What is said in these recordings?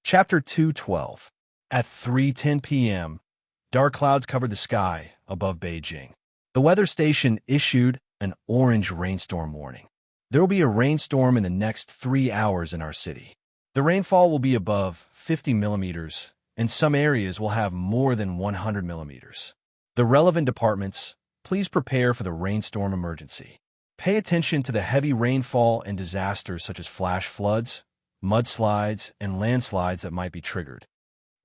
Chapter 212. At 3:10 p.m., dark clouds covered the sky above Beijing. The weather station issued an orange rainstorm warning. There will be a rainstorm in the next 3 hours in our city. The rainfall will be above 50 millimeters, and some areas will have more than 100 millimeters. The relevant departments, please prepare for the rainstorm emergency. Pay attention to the heavy rainfall and disasters such as flash floods, mudslides, and landslides that might be triggered.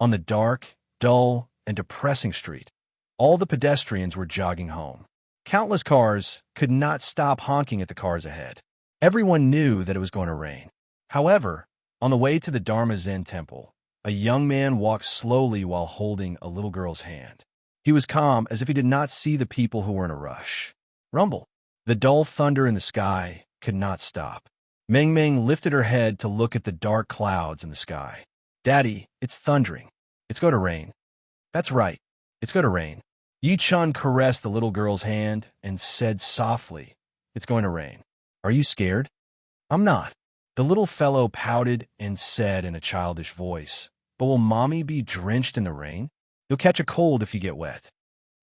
On the dark, dull, and depressing street, all the pedestrians were jogging home. Countless cars could not stop honking at the cars ahead. Everyone knew that it was going to rain. However, on the way to the Dharma Zen temple, a young man walked slowly while holding a little girl's hand. He was calm, as if he did not see the people who were in a rush. Rumble. The dull thunder in the sky could not stop. Meng Meng lifted her head to look at the dark clouds in the sky. "Daddy, it's thundering. It's going to rain." "That's right. It's going to rain." Yi Chun caressed the little girl's hand and said softly, "It's going to rain. Are you scared?" "I'm not." The little fellow pouted and said in a childish voice, "But will Mommy be drenched in the rain? You'll catch a cold if you get wet."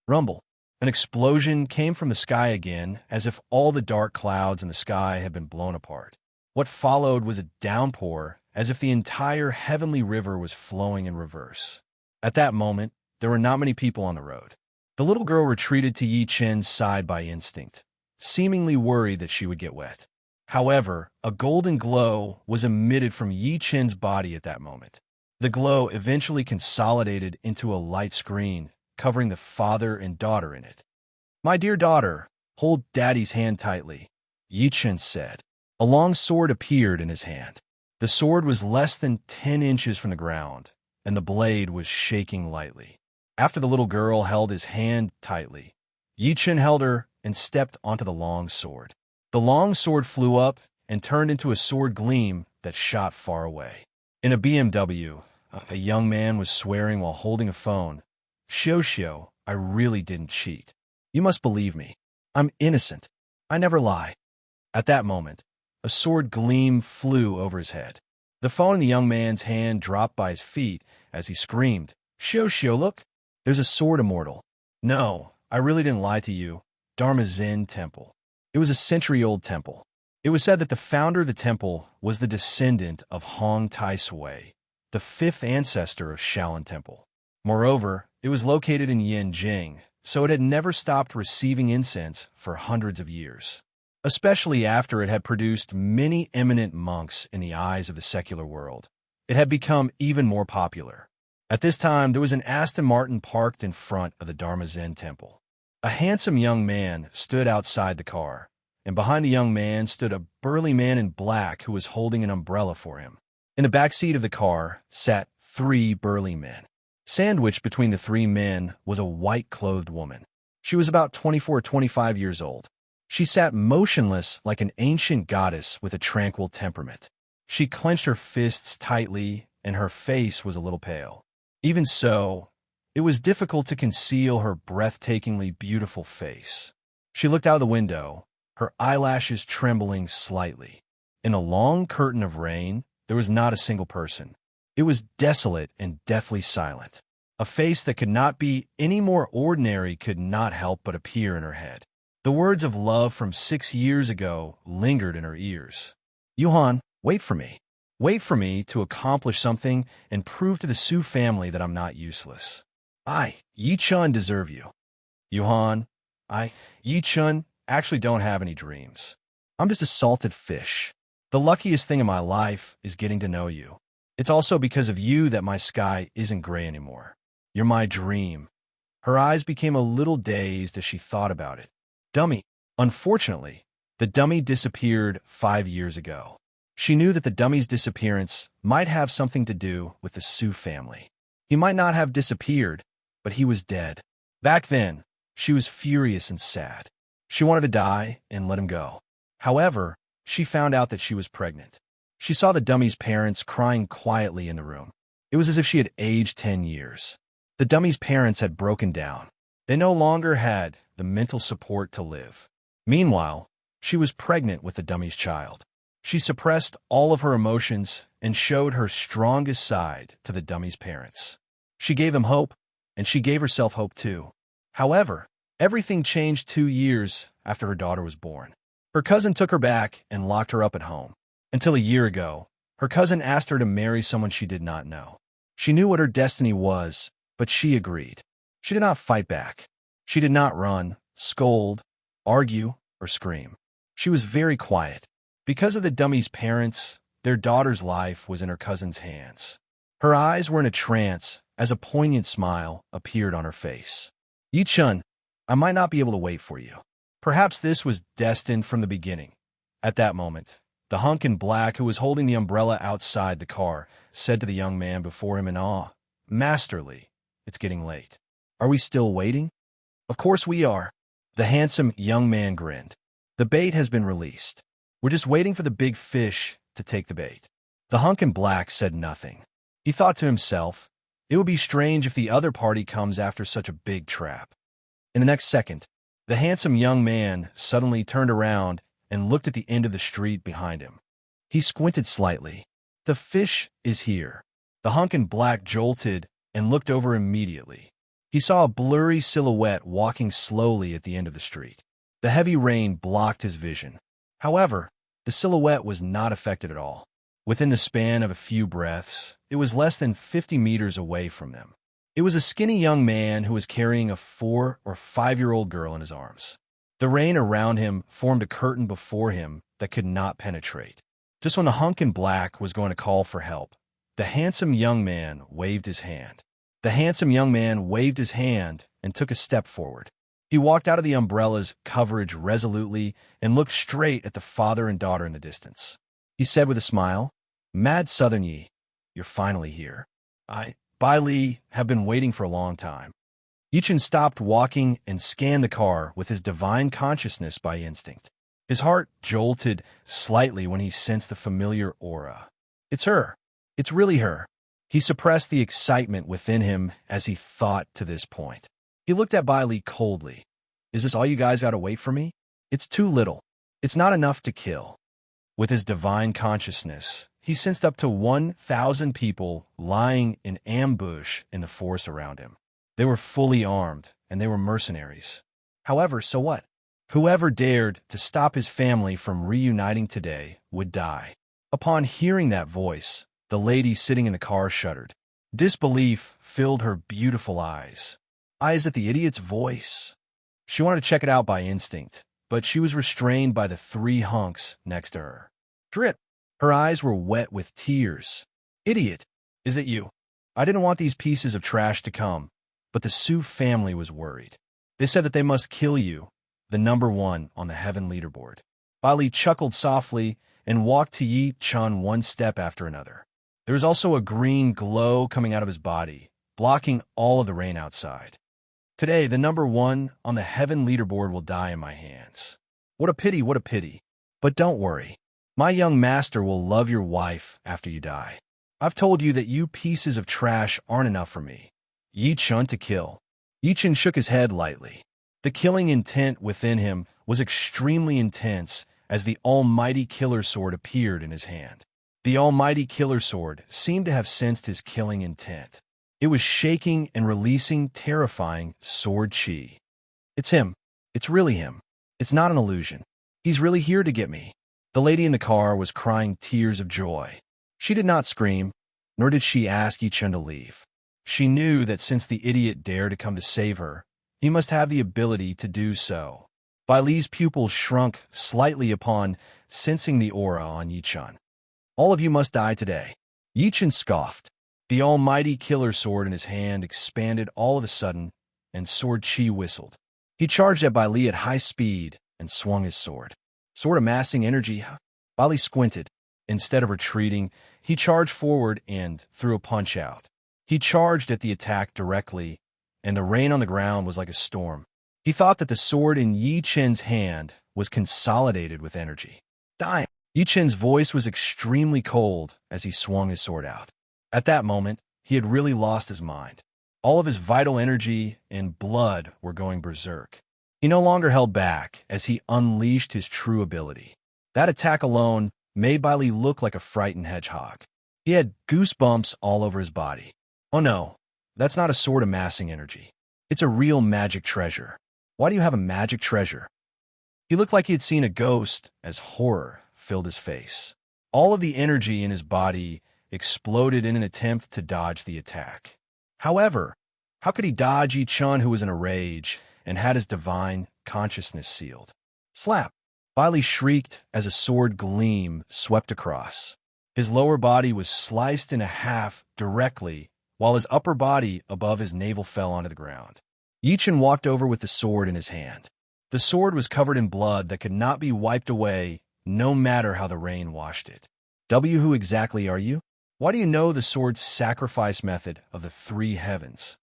Rumble. An explosion came from the sky again, as if all the dark clouds in the sky had been blown apart. What followed was a downpour, as if the entire heavenly river was flowing in reverse. At that moment, there were not many people on the road. The little girl retreated to Yi Chen's side by instinct, seemingly worried that she would get wet. However, a golden glow was emitted from Yi Chen's body at that moment. The glow eventually consolidated into a light screen, covering the father and daughter in it. "My dear daughter, hold Daddy's hand tightly," Yi Chen said. A long sword appeared in his hand. The sword was less than 10 inches from the ground, and the blade was shaking lightly. After the little girl held his hand tightly, Yi Chen held her and stepped onto the long sword. The long sword flew up and turned into a sword gleam that shot far away. In a BMW, a young man was swearing while holding a phone. "Xiao, I really didn't cheat. You must believe me. I'm innocent. I never lie." At that moment, a sword gleam flew over his head. The phone in the young man's hand dropped by his feet as he screamed, "Xiao, look! There's a sword immortal." "No, I really didn't lie to you. Dharma Zen temple." It was a century-old temple. It was said that the founder of the temple was the descendant of Hong Tai Sui, the fifth ancestor of Shaolin Temple. Moreover, it was located in Yanjing, so it had never stopped receiving incense for hundreds of years, especially after it had produced many eminent monks in the eyes of the secular world. It had become even more popular. At this time, there was an Aston Martin parked in front of the Dharma Zen temple. A handsome young man stood outside the car, and behind the young man stood a burly man in black who was holding an umbrella for him. In the back seat of the car sat 3 burly men. Sandwiched between the 3 men was a white-clothed woman. She was about 24 or 25 years old. She sat motionless like an ancient goddess with a tranquil temperament. She clenched her fists tightly, and her face was a little pale. Even so, it was difficult to conceal her breathtakingly beautiful face. She looked out of the window, her eyelashes trembling slightly. In a long curtain of rain, there was not a single person. It was desolate and deathly silent. A face that could not be any more ordinary could not help but appear in her head. The words of love from 6 years ago lingered in her ears. "Yuhan, wait for me. Wait for me to accomplish something and prove to the Su family that I'm not useless. Yi Chun, deserve you." "Yuhan, Yi Chun, actually don't have any dreams. I'm just a salted fish. The luckiest thing in my life is getting to know you. It's also because of you that my sky isn't gray anymore. You're my dream." Her eyes became a little dazed as she thought about it. "Dummy." Unfortunately, the dummy disappeared 5 years ago. She knew that the dummy's disappearance might have something to do with the Su family. He might not have disappeared, but he was dead. Back then, she was furious and sad. She wanted to die and let him go. However, she found out that she was pregnant. She saw the dummy's parents crying quietly in the room. It was as if she had aged 10 years. The dummy's parents had broken down. They no longer had the mental support to live. Meanwhile, she was pregnant with the dummy's child. She suppressed all of her emotions and showed her strongest side to the dummy's parents. She gave them hope, and she gave herself hope too. However, everything changed 2 years after her daughter was born. Her cousin took her back and locked her up at home. Until a year ago, her cousin asked her to marry someone she did not know. She knew what her destiny was, but she agreed. She did not fight back. She did not run, scold, argue, or scream. She was very quiet. Because of the dummy's parents, their daughter's life was in her cousin's hands. Her eyes were in a trance as a poignant smile appeared on her face. Yi-chun, I might not be able to wait for you. Perhaps this was destined from the beginning. At that moment, the hunk in black who was holding the umbrella outside the car said to the young man before him in awe, "Masterly, it's getting late. Are we still waiting?" "Of course we are." The handsome young man grinned. "The bait has been released. We're just waiting for the big fish to take the bait." The hunk in black said nothing. He thought to himself, it would be strange if the other party comes after such a big trap. In the next second, the handsome young man suddenly turned around and looked at the end of the street behind him. He squinted slightly. "The fish is here." The hunk in black jolted and looked over immediately. He saw a blurry silhouette walking slowly at the end of the street. The heavy rain blocked his vision. However, the silhouette was not affected at all. Within the span of a few breaths, it was less than 50 meters away from them. It was a skinny young man who was carrying a 4 or 5-year-old girl in his arms. The rain around him formed a curtain before him that could not penetrate. Just when the hunk in black was going to call for help, the handsome young man waved his hand. The handsome young man waved his hand and took a step forward. He walked out of the umbrella's coverage resolutely and looked straight at the father and daughter in the distance. He said with a smile, "Mad Southern Yi, you're finally here. Bai Li, have been waiting for a long time." Yi-chun stopped walking and scanned the car with his divine consciousness by instinct. His heart jolted slightly when he sensed the familiar aura. It's her. It's really her. He suppressed the excitement within him as he thought to this point. He looked at Bai Li coldly. "Is this all you guys gotta wait for me? It's too little. It's not enough to kill." With his divine consciousness, he sensed up to 1,000 people lying in ambush in the forest around him. They were fully armed, and they were mercenaries. However, so what? Whoever dared to stop his family from reuniting today would die. Upon hearing that voice, the lady sitting in the car shuddered. Disbelief filled her beautiful eyes. Eyes at the idiot's voice. She wanted to check it out by instinct, but she was restrained by the 3 hunks next to her. Drip! Her eyes were wet with tears. "Idiot! Is it you? I didn't want these pieces of trash to come, but the Su family was worried. They said that they must kill you, the #1 on the heaven leaderboard." Bali chuckled softly and walked to Yi-chun one step after another. There was also a green glow coming out of his body, blocking all of the rain outside. "Today, the #1 on the heaven leaderboard will die in my hands. What a pity, what a pity. But don't worry. My young master will love your wife after you die. I've told you that you pieces of trash aren't enough for me. Yi-chun to kill." Yi-chun shook his head lightly. The killing intent within him was extremely intense as the almighty killer sword appeared in his hand. The almighty killer sword seemed to have sensed his killing intent. It was shaking and releasing terrifying sword chi. "It's him. It's really him. It's not an illusion. He's really here to get me." The lady in the car was crying tears of joy. She did not scream, nor did she ask Yi-chun to leave. She knew that since the idiot dared to come to save her, he must have the ability to do so. Bai Li's pupils shrunk slightly upon sensing the aura on Yi-chun. "All of you must die today." Yi-chun scoffed. The almighty killer sword in his hand expanded all of a sudden, and sword chi whistled. He charged at Bai Li at high speed and swung his sword. Sword amassing energy. Bai Li squinted. Instead of retreating, he charged forward and threw a punch out. He charged at the attack directly, and the rain on the ground was like a storm. He thought that the sword in Yi-chun's hand was consolidated with energy. "Die!" Yi-chun's voice was extremely cold as he swung his sword out. At that moment, he had really lost his mind. All of his vital energy and blood were going berserk. He no longer held back as he unleashed his true ability. That attack alone made Bailey look like a frightened hedgehog. He had goosebumps all over his body. Oh no, that's not a sword amassing energy. It's a real magic treasure. Why do you have a magic treasure? He looked like he had seen a ghost as horror filled his face. All of the energy in his body exploded in an attempt to dodge the attack. However, how could he dodge Yi-chun, who was in a rage and had his divine consciousness sealed? Slap! Bailey shrieked as a sword gleam swept across. His lower body was sliced in half directly, while his upper body above his navel fell onto the ground. Yi-chun walked over with the sword in his hand. The sword was covered in blood that could not be wiped away, no matter how the rain washed it. Who exactly are you? Why do you know the sword's sacrifice method of the three heavens?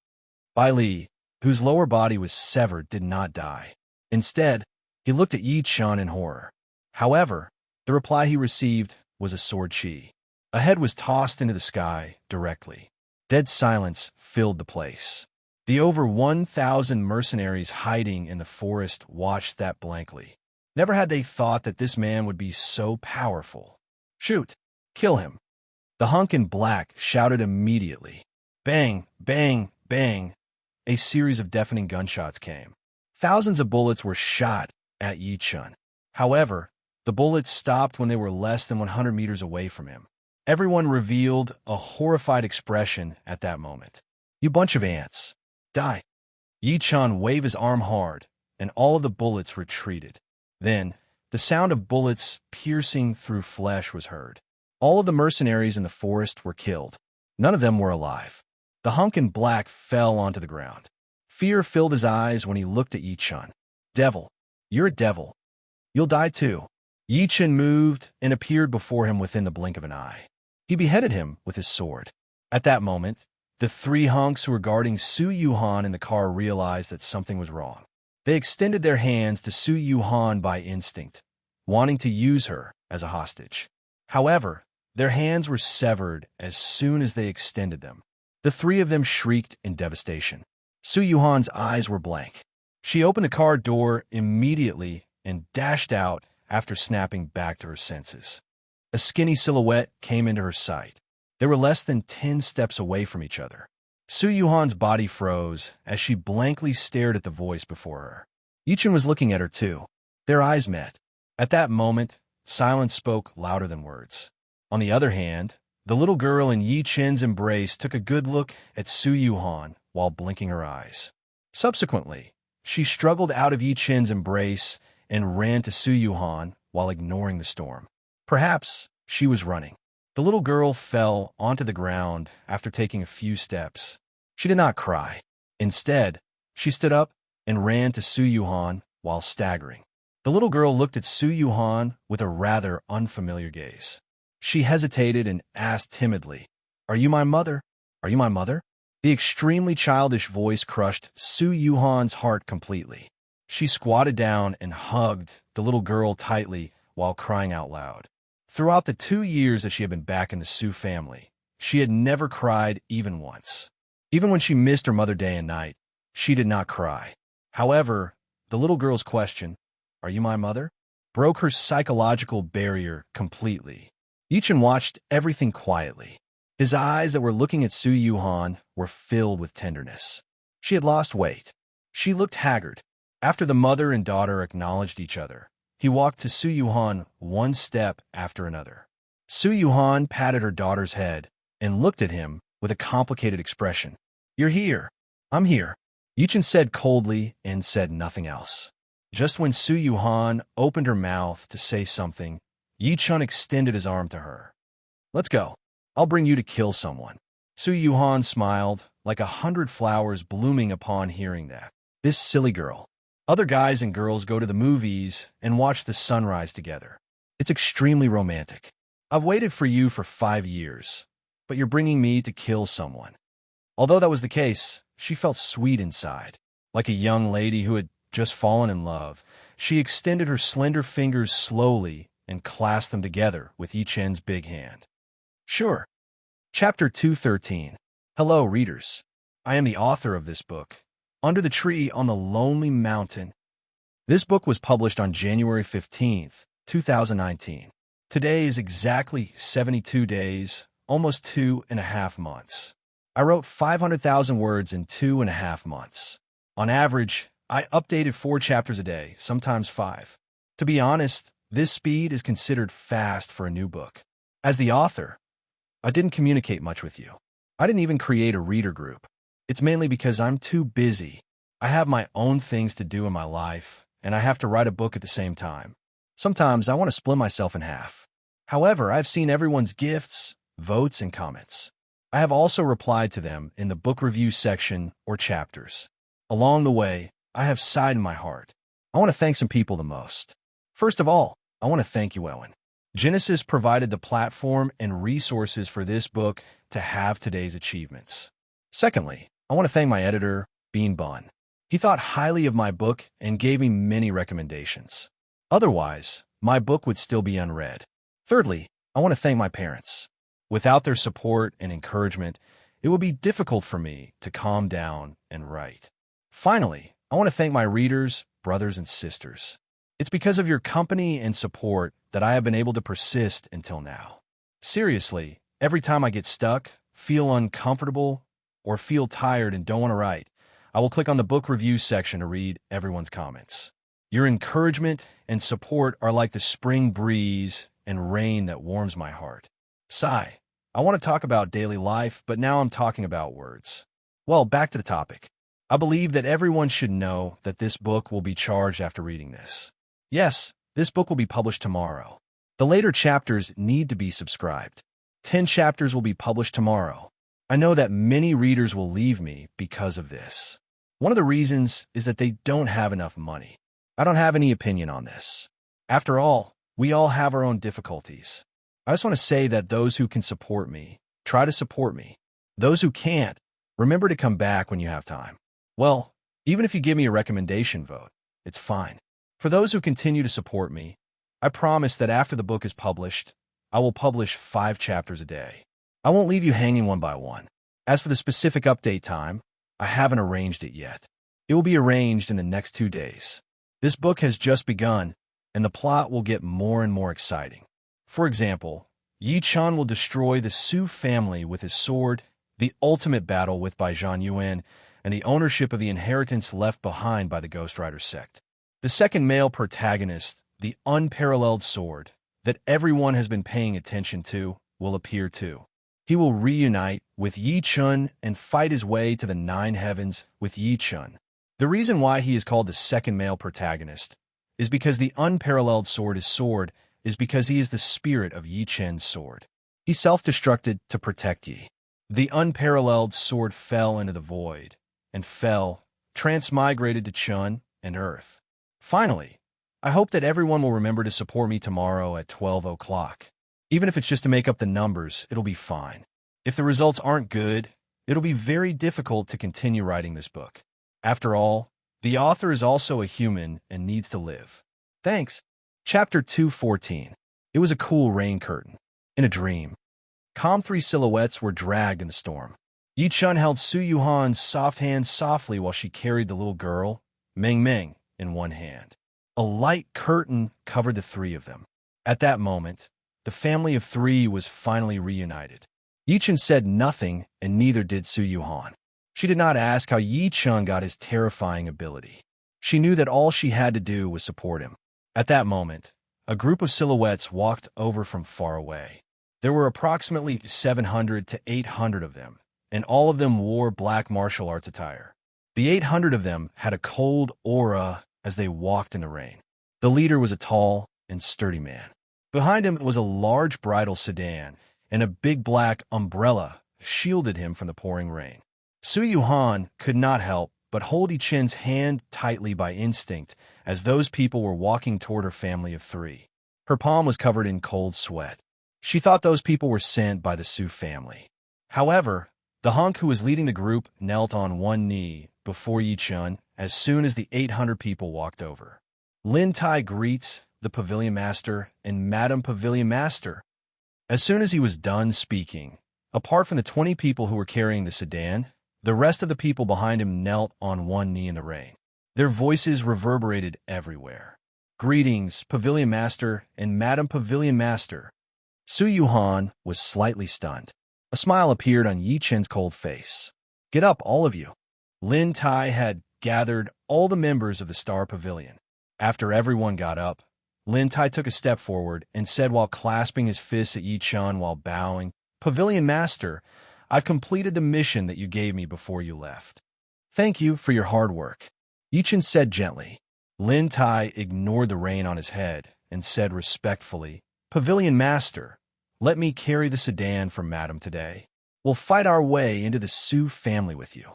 Bailey, whose lower body was severed, did not die. Instead, he looked at Yi-chun in horror. However, the reply he received was a sword chi. A head was tossed into the sky directly. Dead silence filled the place. The over 1,000 mercenaries hiding in the forest watched that blankly. Never had they thought that this man would be so powerful. Shoot! Kill him! The hunk in black shouted immediately. Bang! Bang! Bang! A series of deafening gunshots came. Thousands of bullets were shot at Yi-chun. However, the bullets stopped when they were less than 100 meters away from him. Everyone revealed a horrified expression at that moment. You bunch of ants. Die. Yi-chun waved his arm hard, and all of the bullets retreated. Then, the sound of bullets piercing through flesh was heard. All of the mercenaries in the forest were killed. None of them were alive. The hunk in black fell onto the ground. Fear filled his eyes when he looked at Yi-chun. Devil. You're a devil. You'll die too. Yi-chun moved and appeared before him within the blink of an eye. He beheaded him with his sword. At that moment, the three hunks who were guarding Su Yuhan in the car realized that something was wrong. They extended their hands to Su Yuhan by instinct, wanting to use her as a hostage. However, their hands were severed as soon as they extended them. The three of them shrieked in devastation. Su Yuhan's eyes were blank. She opened the car door immediately and dashed out after snapping back to her senses. A skinny silhouette came into her sight. They were less than 10 steps away from each other. Su Yuhan's body froze as she blankly stared at the voice before her. Yi-chun was looking at her too. Their eyes met. At that moment, silence spoke louder than words. On the other hand, the little girl in Yi-chun's embrace took a good look at Su Yuhan while blinking her eyes. Subsequently, she struggled out of Yi-chun's embrace and ran to Su Yuhan while ignoring the storm. Perhaps she was running. The little girl fell onto the ground after taking a few steps. She did not cry. Instead, she stood up and ran to Su Yuhan while staggering. The little girl looked at Su Yuhan with a rather unfamiliar gaze. She hesitated and asked timidly, "Are you my mother? Are you my mother?" The extremely childish voice crushed Su Yuhan's heart completely. She squatted down and hugged the little girl tightly while crying out loud. Throughout the 2 years that she had been back in the Su family, she had never cried even once. Even when she missed her mother day and night, she did not cry. However, the little girl's question, "Are you my mother?" broke her psychological barrier completely. Yi-chun watched everything quietly. His eyes that were looking at Su Yuhan were filled with tenderness. She had lost weight. She looked haggard. After the mother and daughter acknowledged each other, he walked to Su Yuhan one step after another. Su Yuhan patted her daughter's head and looked at him with a complicated expression. "You're here. I'm here." Yi-chun said coldly and said nothing else. Just when Su Yuhan opened her mouth to say something, Yi-chun extended his arm to her. "Let's go. I'll bring you to kill someone." Su Yuhan smiled, like 100 flowers blooming upon hearing that. This silly girl. Other guys and girls go to the movies and watch the sunrise together. It's extremely romantic. I've waited for you for 5 years, but you're bringing me to kill someone. Although that was the case, she felt sweet inside. Like a young lady who had just fallen in love, she extended her slender fingers slowly and clasped them together with each end's big hand. Sure. Chapter 213. Hello, readers. I am the author of this book, Under the Tree on the Lonely Mountain. This book was published on January 15th, 2019. Today is exactly 72 days, almost 2.5 months. I wrote 500,000 words in 2.5 months. On average, I updated 4 chapters a day, sometimes 5. To be honest, this speed is considered fast for a new book. As the author, I didn't communicate much with you. I didn't even create a reader group. It's mainly because I'm too busy. I have my own things to do in my life, and I have to write a book at the same time. Sometimes I want to split myself in half. However, I've seen everyone's gifts, votes, and comments. I have also replied to them in the book review section or chapters. Along the way, I have sighed in my heart. I want to thank some people the most. First of all, I want to thank you, Owen. Genesis provided the platform and resources for this book to have today's achievements. Secondly, I want to thank my editor, Bean Bun. He thought highly of my book and gave me many recommendations. Otherwise, my book would still be unread. Thirdly, I want to thank my parents. Without their support and encouragement, it would be difficult for me to calm down and write. Finally, I want to thank my readers, brothers, and sisters. It's because of your company and support that I have been able to persist until now. Seriously, every time I get stuck, feel uncomfortable, or feel tired and don't want to write, I will click on the book review section to read everyone's comments. Your encouragement and support are like the spring breeze and rain that warms my heart. Sigh. I want to talk about daily life, but now I'm talking about words. Well, back to the topic. I believe that everyone should know that this book will be charged after reading this. Yes, this book will be published tomorrow. The later chapters need to be subscribed. 10 chapters will be published tomorrow. I know that many readers will leave me because of this. One of the reasons is that they don't have enough money. I don't have any opinion on this. After all, we all have our own difficulties. I just want to say that those who can support me, try to support me. Those who can't, remember to come back when you have time. Well, even if you give me a recommendation vote, it's fine. For those who continue to support me, I promise that after the book is published, I will publish 5 chapters a day. I won't leave you hanging one by one. As for the specific update time, I haven't arranged it yet. It will be arranged in the next 2 days. This book has just begun, and the plot will get more and more exciting. For example, Yi Chun will destroy the Su family with his sword, the ultimate battle with Bai Zhan Yuan, and the ownership of the inheritance left behind by the Ghost Rider sect. The second male protagonist, the unparalleled sword, that everyone has been paying attention to, will appear too. He will reunite with Yi Chun and fight his way to the 9 heavens with Yi Chun. The reason why he is called the second male protagonist is because the unparalleled sword is because he is the spirit of Yi Chun's sword. He self-destructed to protect Yi. The unparalleled sword fell into the void, and transmigrated to Chun and Earth. Finally, I hope that everyone will remember to support me tomorrow at 12 o'clock. Even if it's just to make up the numbers, it'll be fine. If the results aren't good, it'll be very difficult to continue writing this book. After all, the author is also a human and needs to live. Thanks. Chapter 214. It was a cool rain curtain. In a dream. Calm 3 silhouettes were dragged in the storm. Yi Chun held Su Yuhan's soft hand softly while she carried the little girl, Meng Meng, in one hand. A light curtain covered the 3 of them. At that moment, the family of 3 was finally reunited. Yi Chun said nothing, and neither did Su Yuhan. She did not ask how Yi Chun got his terrifying ability. She knew that all she had to do was support him. At that moment, a group of silhouettes walked over from far away. There were approximately 700 to 800 of them, and all of them wore black martial arts attire. The 800 of them had a cold aura as they walked in the rain. The leader was a tall and sturdy man. Behind him was a large bridal sedan, and a big black umbrella shielded him from the pouring rain. Su Yuhan could not help but hold Yi Chun's hand tightly by instinct as those people were walking toward her family of 3. Her palm was covered in cold sweat. She thought those people were sent by the Su family. However, the hunk who was leading the group knelt on one knee before Yi Chun as soon as the 800 people walked over. Lin Tai greets the pavilion master and Madam Pavilion Master. As soon as he was done speaking, apart from the 20 people who were carrying the sedan, the rest of the people behind him knelt on one knee in the rain. Their voices reverberated everywhere. Greetings, Pavilion Master and Madam Pavilion Master. Su Yuhan was slightly stunned. A smile appeared on Yi Chen's cold face. Get up, all of you. Lin Tai had gathered all the members of the Star Pavilion. After everyone got up, Lin Tai took a step forward and said while clasping his fists at Yi Chen while bowing, Pavilion Master, I've completed the mission that you gave me before you left. Thank you for your hard work. Yi Chen said gently. Lin Tai ignored the rain on his head and said respectfully, Pavilion Master, let me carry the sedan for Madam today. We'll fight our way into the Su family with you.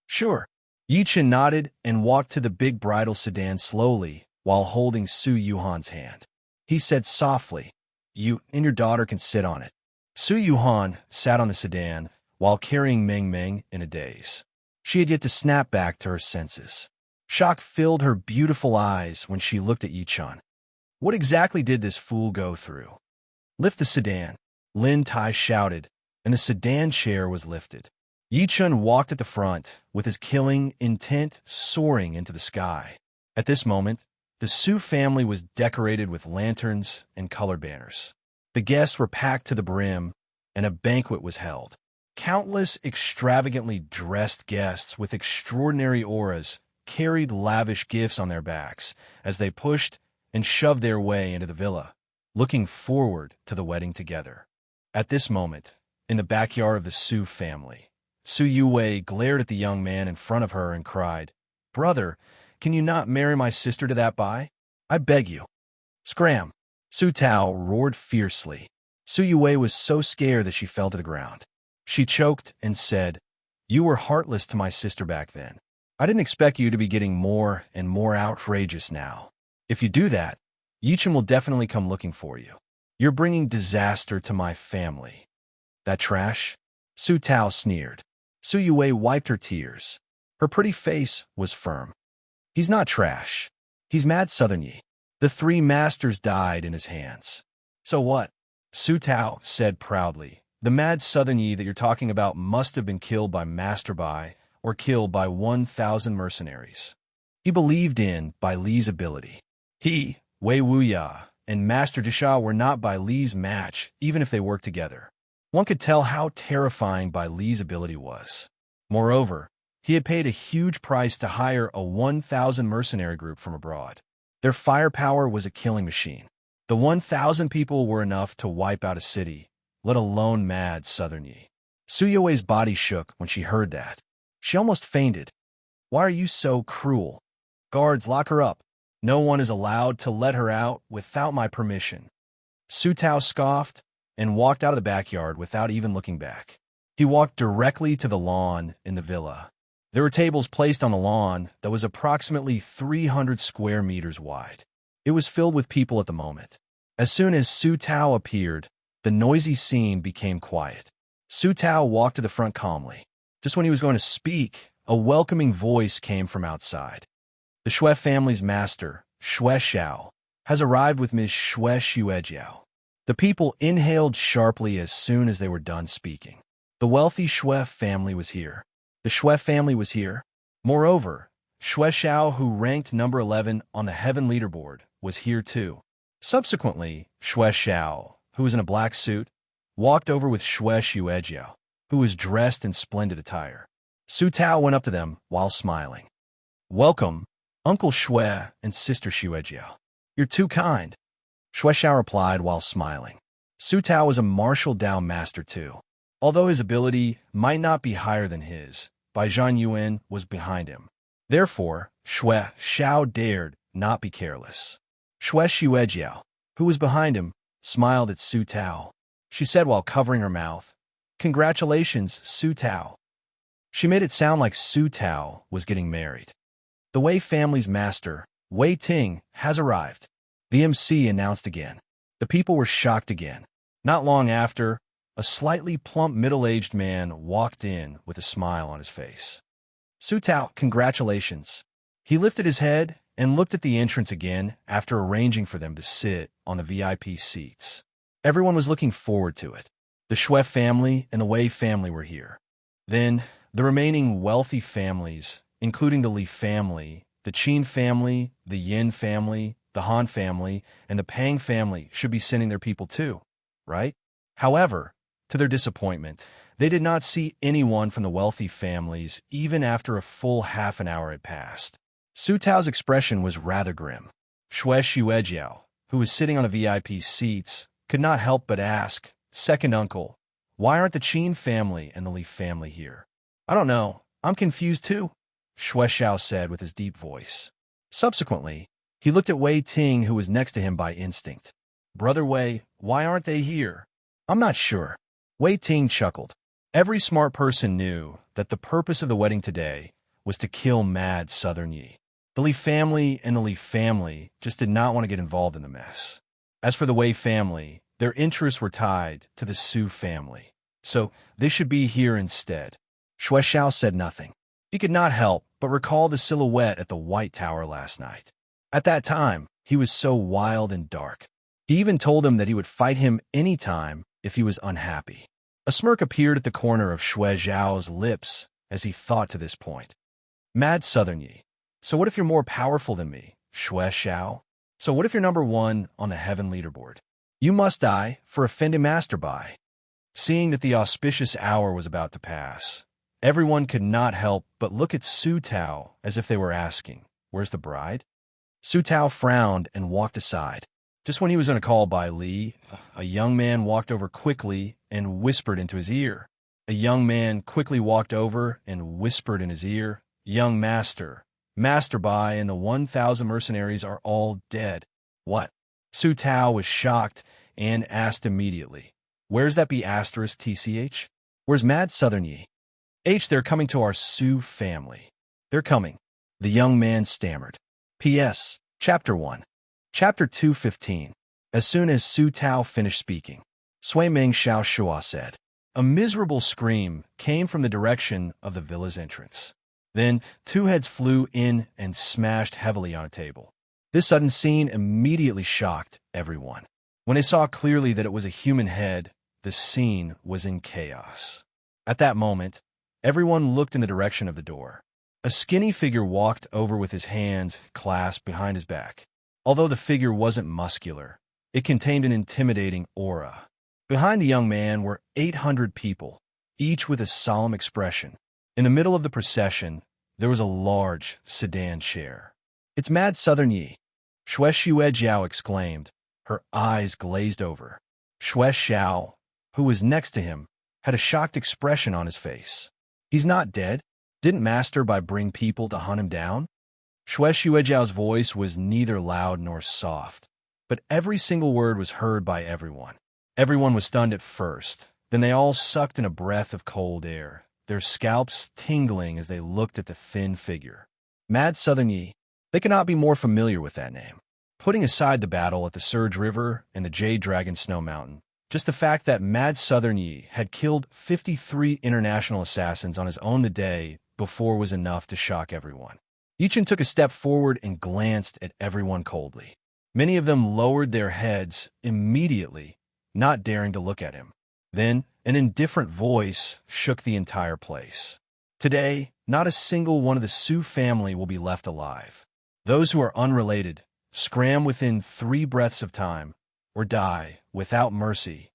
Sure. Yi Chen nodded and walked to the big bridal sedan slowly while holding Su Yuhan's hand. He said softly, You and your daughter can sit on it. Su Yuhan sat on the sedan while carrying Meng Meng in a daze. She had yet to snap back to her senses. Shock filled her beautiful eyes when she looked at Yi Chen. What exactly did this fool go through? Lift the sedan, Lin Tai shouted, and the sedan chair was lifted. Yi Chen walked at the front, with his killing intent soaring into the sky. At this moment, the Su family was decorated with lanterns and colored banners. The guests were packed to the brim, and a banquet was held. Countless extravagantly dressed guests with extraordinary auras carried lavish gifts on their backs as they pushed and shoved their way into the villa, looking forward to the wedding together. At this moment, in the backyard of the Su family, Su Yuwei glared at the young man in front of her and cried, Brother, can you not marry my sister to that bai? I beg you. Scram! Su Tao roared fiercely. Su Yuwei was so scared that she fell to the ground. She choked and said, You were heartless to my sister back then. I didn't expect you to be getting more and more outrageous now. If you do that, Yi Chen will definitely come looking for you. You're bringing disaster to my family. That trash? Su Tao sneered. Su Yuwei wiped her tears. Her pretty face was firm. He's not trash. He's Mad Southern Yi. The 3 masters died in his hands. So what? Su Tao said proudly. The Mad Southern Yi that you're talking about must have been killed by Master Bai or killed by 1,000 mercenaries. He believed in Bai Li's ability. He, Wei Wuya, and Master Disha were not Bai Li's match, even if they worked together. One could tell how terrifying Bai Li's ability was. Moreover, he had paid a huge price to hire a 1,000 mercenary group from abroad. Their firepower was a killing machine. The 1,000 people were enough to wipe out a city, let alone Mad Southern Yi. Su Yuwei's body shook when she heard that. She almost fainted. Why are you so cruel? Guards, lock her up. No one is allowed to let her out without my permission. Su Tao scoffed and walked out of the backyard without even looking back. He walked directly to the lawn in the villa. There were tables placed on the lawn that was approximately 300 square meters wide. It was filled with people at the moment. As soon as Su Tao appeared, the noisy scene became quiet. Su Tao walked to the front calmly. Just when he was going to speak, a welcoming voice came from outside. The Xue family's master, Xue Xiao, has arrived with Ms. Xue Xuejiao. The people inhaled sharply as soon as they were done speaking. The wealthy Xue family was here. The Xue family was here. Moreover, Xue Xiao, who ranked number 11 on the heaven leaderboard, was here too. Subsequently, Xue Xiao, who was in a black suit, walked over with Xue Xuejiao, who was dressed in splendid attire. Su Tao went up to them while smiling. Welcome, Uncle Xue and Sister Xuejiao. You're too kind. Xue Xiao replied while smiling. Su Tao was a martial Dao master too. Although his ability might not be higher than his, Bai Zhan Yuan was behind him. Therefore, Xue Xiao dared not be careless. Xue Xuejiao, who was behind him, smiled at Su Tao. She said while covering her mouth, Congratulations, Su Tao. She made it sound like Su Tao was getting married. The Wei family's master, Wei Ting, has arrived. The MC announced again. The people were shocked again. Not long after, a slightly plump middle-aged man walked in with a smile on his face. Su Tao, congratulations. He lifted his head and looked at the entrance again after arranging for them to sit on the VIP seats. Everyone was looking forward to it. The Xue family and the Wei family were here. Then, the remaining wealthy families, including the Li family, the Qin family, the Yin family, the Han family and the Pang family should be sending their people too, right? However, to their disappointment, they did not see anyone from the wealthy families even after a full half an hour had passed. Su Tao's expression was rather grim. Xue Xuejiao, who was sitting on the VIP seats, could not help but ask, "Second uncle, why aren't the Qin family and the Li family here?" "I don't know. I'm confused too," Xue Xiao said with his deep voice. Subsequently, he looked at Wei Ting, who was next to him by instinct. "Brother Wei, why aren't they here?" "I'm not sure." Wei Ting chuckled. Every smart person knew that the purpose of the wedding today was to kill Mad Southern Yi. The Li family and the Li family just did not want to get involved in the mess. As for the Wei family, their interests were tied to the Su family, so they should be here instead. Xue Xiao said nothing. He could not help but recall the silhouette at the White Tower last night. At that time, he was so wild and dark. He even told him that he would fight him any time if he was unhappy. A smirk appeared at the corner of Xue Xiao's lips as he thought to this point. "Mad Southern Yi. So what if you're more powerful than me, Xue Xiao? So what if you're number one on the heaven leaderboard? You must die for offending Master Bai." Seeing that the auspicious hour was about to pass, everyone could not help but look at Su Tao as if they were asking, "Where's the bride?" Su Tao frowned and walked aside. Just when he was going to call Bai Li, a young man walked over quickly and whispered into his ear. A young man quickly walked over and whispered in his ear, "Young master, Master Bai and the 1,000 mercenaries are all dead." "What?" Su Tao was shocked and asked immediately, "Where's that be asterisk TCH? Where's Mad Southern Yi?" They're coming to our Su family. They're coming," the young man stammered. P.S. Chapter 1. Chapter 2:15. As soon as Su Tao finished speaking, Sui Ming Xiao Shua said. A miserable scream came from the direction of the villa's entrance. Then 2 heads flew in and smashed heavily on a table. This sudden scene immediately shocked everyone. When they saw clearly that it was a human head, the scene was in chaos. At that moment, everyone looked in the direction of the door. A skinny figure walked over with his hands clasped behind his back. Although the figure wasn't muscular, it contained an intimidating aura. Behind the young man were 800 people, each with a solemn expression. In the middle of the procession, there was a large sedan chair. "It's Mad Southern Yi," Xue Xuejiao exclaimed. Her eyes glazed over. Xue Xiao, who was next to him, had a shocked expression on his face. "He's not dead? Didn't Master Bai bring people to hunt him down?" Xue Xuejiao's voice was neither loud nor soft, but every single word was heard by everyone. Everyone was stunned at first. Then they all sucked in a breath of cold air, their scalps tingling as they looked at the thin figure. Mad Southern Yi. They could not be more familiar with that name. Putting aside the battle at the Surge River and the Jade Dragon Snow Mountain, just the fact that Mad Southern Yi had killed 53 international assassins on his own the day before was enough to shock everyone. Yichen took a step forward and glanced at everyone coldly. Many of them lowered their heads immediately, not daring to look at him. Then, an indifferent voice shook the entire place. Today, not a single one of the Su family will be left alive. Those who are unrelated, scram within 3 breaths of time, or die without mercy.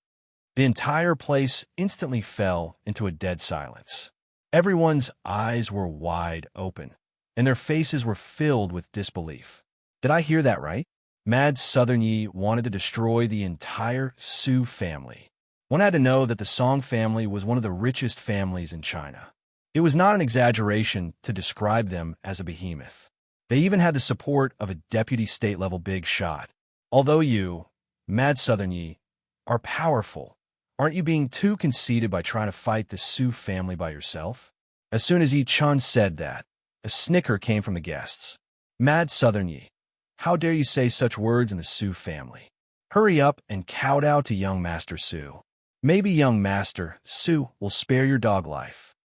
The entire place instantly fell into a dead silence. Everyone's eyes were wide open, and their faces were filled with disbelief. Did I hear that right? Mad Southern Yi wanted to destroy the entire Su family. One had to know that the Song family was one of the richest families in China. It was not an exaggeration to describe them as a behemoth. They even had the support of a deputy state-level big shot. Although you, Mad Southern Yi, are powerful, aren't you being too conceited by trying to fight the Su family by yourself? As soon as Yi Chun said that, a snicker came from the guests. Mad Southern Yi, how dare you say such words in the Su family? Hurry up and kowtow to young Master Su. Maybe young Master Su will spare your dog life.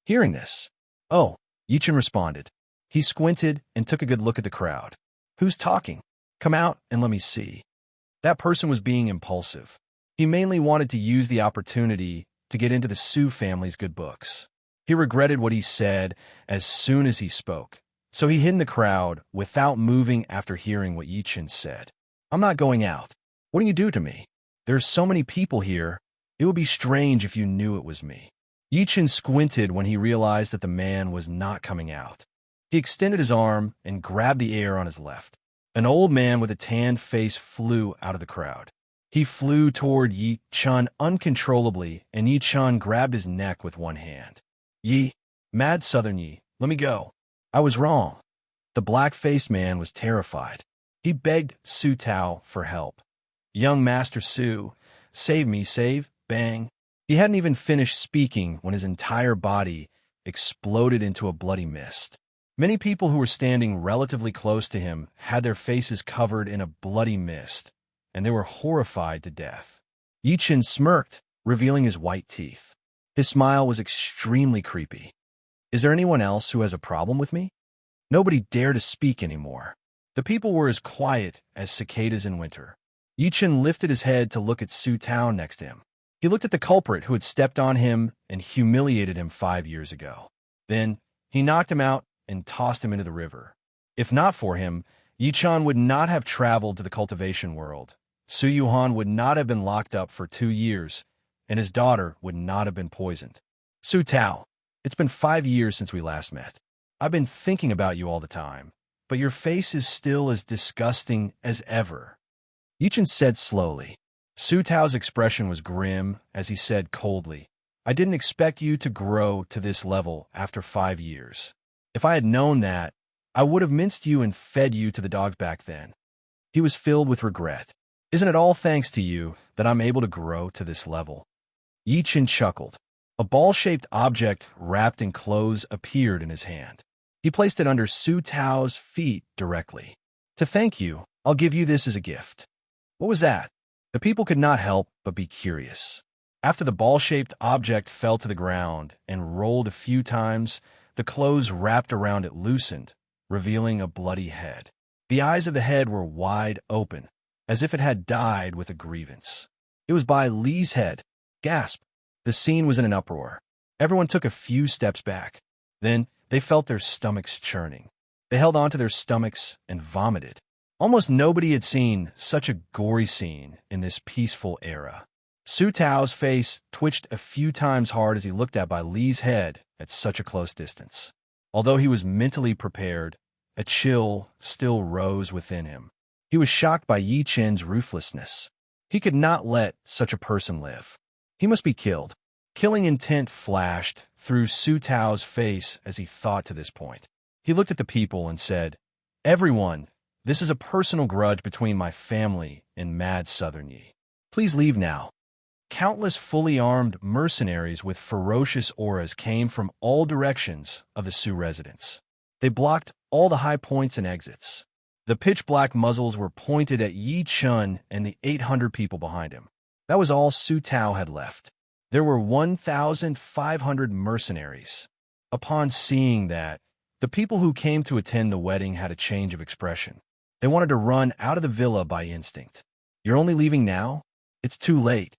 Hearing this, "Oh," Yichen responded. He squinted and took a good look at the crowd. "Who's talking? Come out and let me see." That person was being impulsive. He mainly wanted to use the opportunity to get into the Su family's good books. He regretted what he said as soon as he spoke. So he hid in the crowd without moving after hearing what Yi Chen said. I'm not going out. What do you do to me? There's so many people here. It would be strange if you knew it was me. Yi Chen squinted when he realized that the man was not coming out. He extended his arm and grabbed the air on his left. An old man with a tanned face flew out of the crowd. He flew toward Yi Chen uncontrollably, and Yi Chen grabbed his neck with one hand. Yi, mad Southern Yi, let me go. I was wrong. The black-faced man was terrified. He begged Su Tao for help. Young Master Su, save me, save, bang. He hadn't even finished speaking when his entire body exploded into a bloody mist. Many people who were standing relatively close to him had their faces covered in a bloody mist, and they were horrified to death. Yi Chen smirked, revealing his white teeth. His smile was extremely creepy. Is there anyone else who has a problem with me? Nobody dared to speak anymore. The people were as quiet as cicadas in winter. Yi Chen lifted his head to look at Su Tao next to him. He looked at the culprit who had stepped on him and humiliated him 5 years ago. Then he knocked him out and tossed him into the river. If not for him, Yi Chen would not have traveled to the cultivation world. Su Yuhan would not have been locked up for 2 years, and his daughter would not have been poisoned. Su Tao, it's been 5 years since we last met. I've been thinking about you all the time, but your face is still as disgusting as ever. Yi Chen said slowly. Su Tao's expression was grim as he said coldly, I didn't expect you to grow to this level after 5 years. If I had known that, I would have minced you and fed you to the dogs back then. He was filled with regret. Isn't it all thanks to you that I'm able to grow to this level? Yi Chen chuckled. A ball-shaped object wrapped in clothes appeared in his hand. He placed it under Su Tao's feet directly. To thank you, I'll give you this as a gift. What was that? The people could not help but be curious. After the ball-shaped object fell to the ground and rolled a few times, the clothes wrapped around it loosened, revealing a bloody head. The eyes of the head were wide open, as if it had died with a grievance. It was by Li's head. Gasp! The scene was in an uproar. Everyone took a few steps back. Then they felt their stomachs churning. They held onto their stomachs and vomited. Almost nobody had seen such a gory scene in this peaceful era. Su Tao's face twitched a few times hard as he looked at Bai Li's head at such a close distance. Although he was mentally prepared, a chill still rose within him. He was shocked by Yi Chen's ruthlessness. He could not let such a person live. He must be killed. Killing intent flashed through Su Tao's face as he thought to this point. He looked at the people and said, Everyone, this is a personal grudge between my family and Mad Southern Yi. Please leave now. Countless fully armed mercenaries with ferocious auras came from all directions of the Su residence. They blocked all the high points and exits. The pitch-black muzzles were pointed at Yi Chen and the 800 people behind him. That was all Su Tao had left. There were 1,500 mercenaries. Upon seeing that, the people who came to attend the wedding had a change of expression. They wanted to run out of the villa by instinct. You're only leaving now? It's too late.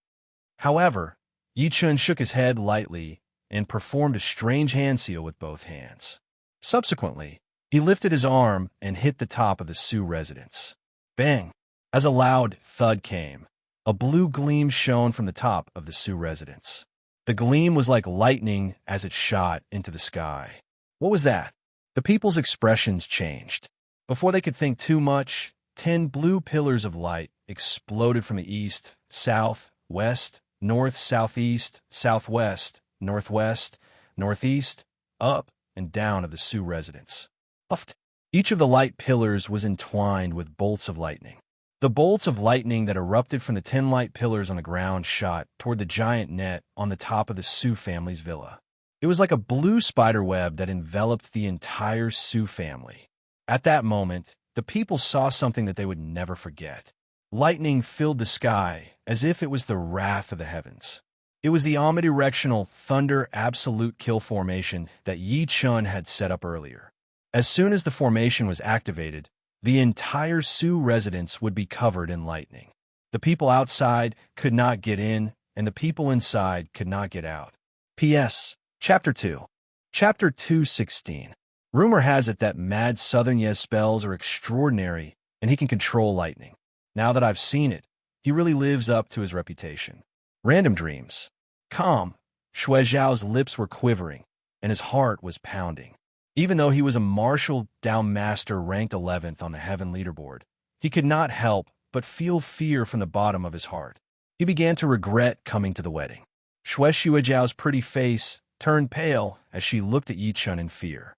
However, Yi Chen shook his head lightly and performed a strange hand seal with both hands. Subsequently, he lifted his arm and hit the top of the Su residence. Bang! As a loud thud came, a blue gleam shone from the top of the Su residence. The gleam was like lightning as it shot into the sky. What was that? The people's expressions changed. Before they could think too much, 10 blue pillars of light exploded from the east, south, west, north, southeast, southwest, northwest, northeast, up and down of the Su residence. Puffed. Each of the light pillars was entwined with bolts of lightning. The bolts of lightning that erupted from the 10 light pillars on the ground shot toward the giant net on the top of the Su family's villa. It was like a blue spider web that enveloped the entire Su family. At that moment, the people saw something that they would never forget. Lightning filled the sky as if it was the wrath of the heavens. It was the omnidirectional thunder absolute kill formation that Yi Chen had set up earlier. As soon as the formation was activated, the entire Su residence would be covered in lightning. The people outside could not get in, and the people inside could not get out. P.S. Chapter 2. Chapter 2:16. Rumor has it that Mad Southern Yes spells are extraordinary and he can control lightning. Now that I've seen it, he really lives up to his reputation. Random dreams. Calm. Shui Zhao's lips were quivering, and his heart was pounding. Even though he was a martial Dao master ranked 11th on the heaven leaderboard, he could not help but feel fear from the bottom of his heart. He began to regret coming to the wedding. Shui Zhao's pretty face turned pale as she looked at Yi Chun in fear.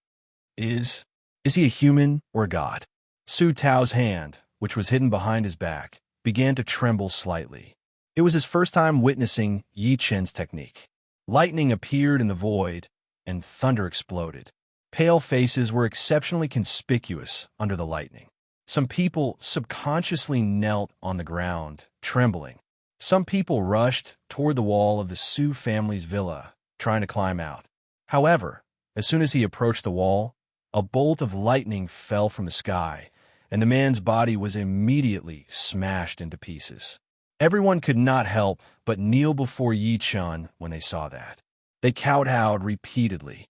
Is he a human or a god? Su Tao's hand, which was hidden behind his back, began to tremble slightly. It was his first time witnessing Yi Chen's technique. Lightning appeared in the void, and thunder exploded. Pale faces were exceptionally conspicuous under the lightning. Some people subconsciously knelt on the ground, trembling. Some people rushed toward the wall of the Su family's villa, trying to climb out. However, as soon as he approached the wall, a bolt of lightning fell from the sky, and the man's body was immediately smashed into pieces. Everyone could not help but kneel before Yi Chun when they saw that. They kowtowed repeatedly.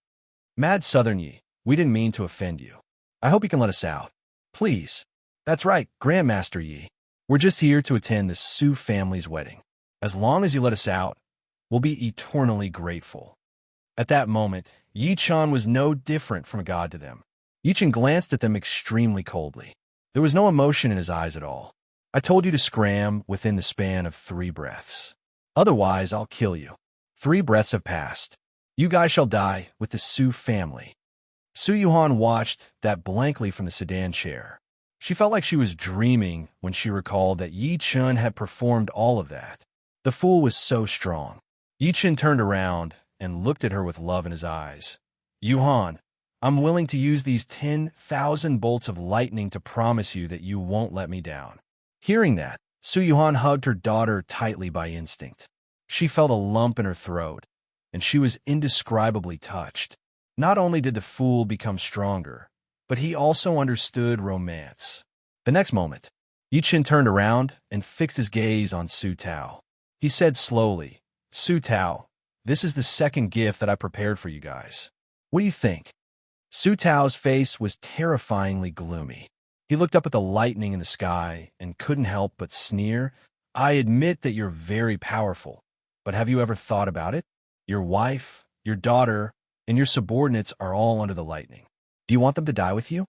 Mad Southern Yi, we didn't mean to offend you. I hope you can let us out. Please. That's right, Grandmaster Yi. We're just here to attend the Su family's wedding. As long as you let us out, we'll be eternally grateful. At that moment, Yi Chun was no different from a god to them. Yi Chun glanced at them extremely coldly. There was no emotion in his eyes at all. I told you to scram within the span of 3 breaths. Otherwise, I'll kill you. 3 breaths have passed. You guys shall die with the Su family. Su Yuhan watched that blankly from the sedan chair. She felt like she was dreaming when she recalled that Yi Chun had performed all of that. The fool was so strong. Yi Chun turned around and looked at her with love in his eyes. Yuhan, I'm willing to use these 10,000 bolts of lightning to promise you that you won't let me down. Hearing that, Su Yuhan hugged her daughter tightly by instinct. She felt a lump in her throat, and she was indescribably touched. Not only did the fool become stronger, but he also understood romance. The next moment, Yi Chun turned around and fixed his gaze on Su Tao. He said slowly, Su Tao, this is the second gift that I prepared for you guys. What do you think? Su Tao's face was terrifyingly gloomy. He looked up at the lightning in the sky and couldn't help but sneer. I admit that you're very powerful, but have you ever thought about it? Your wife, your daughter, and your subordinates are all under the lightning. Do you want them to die with you?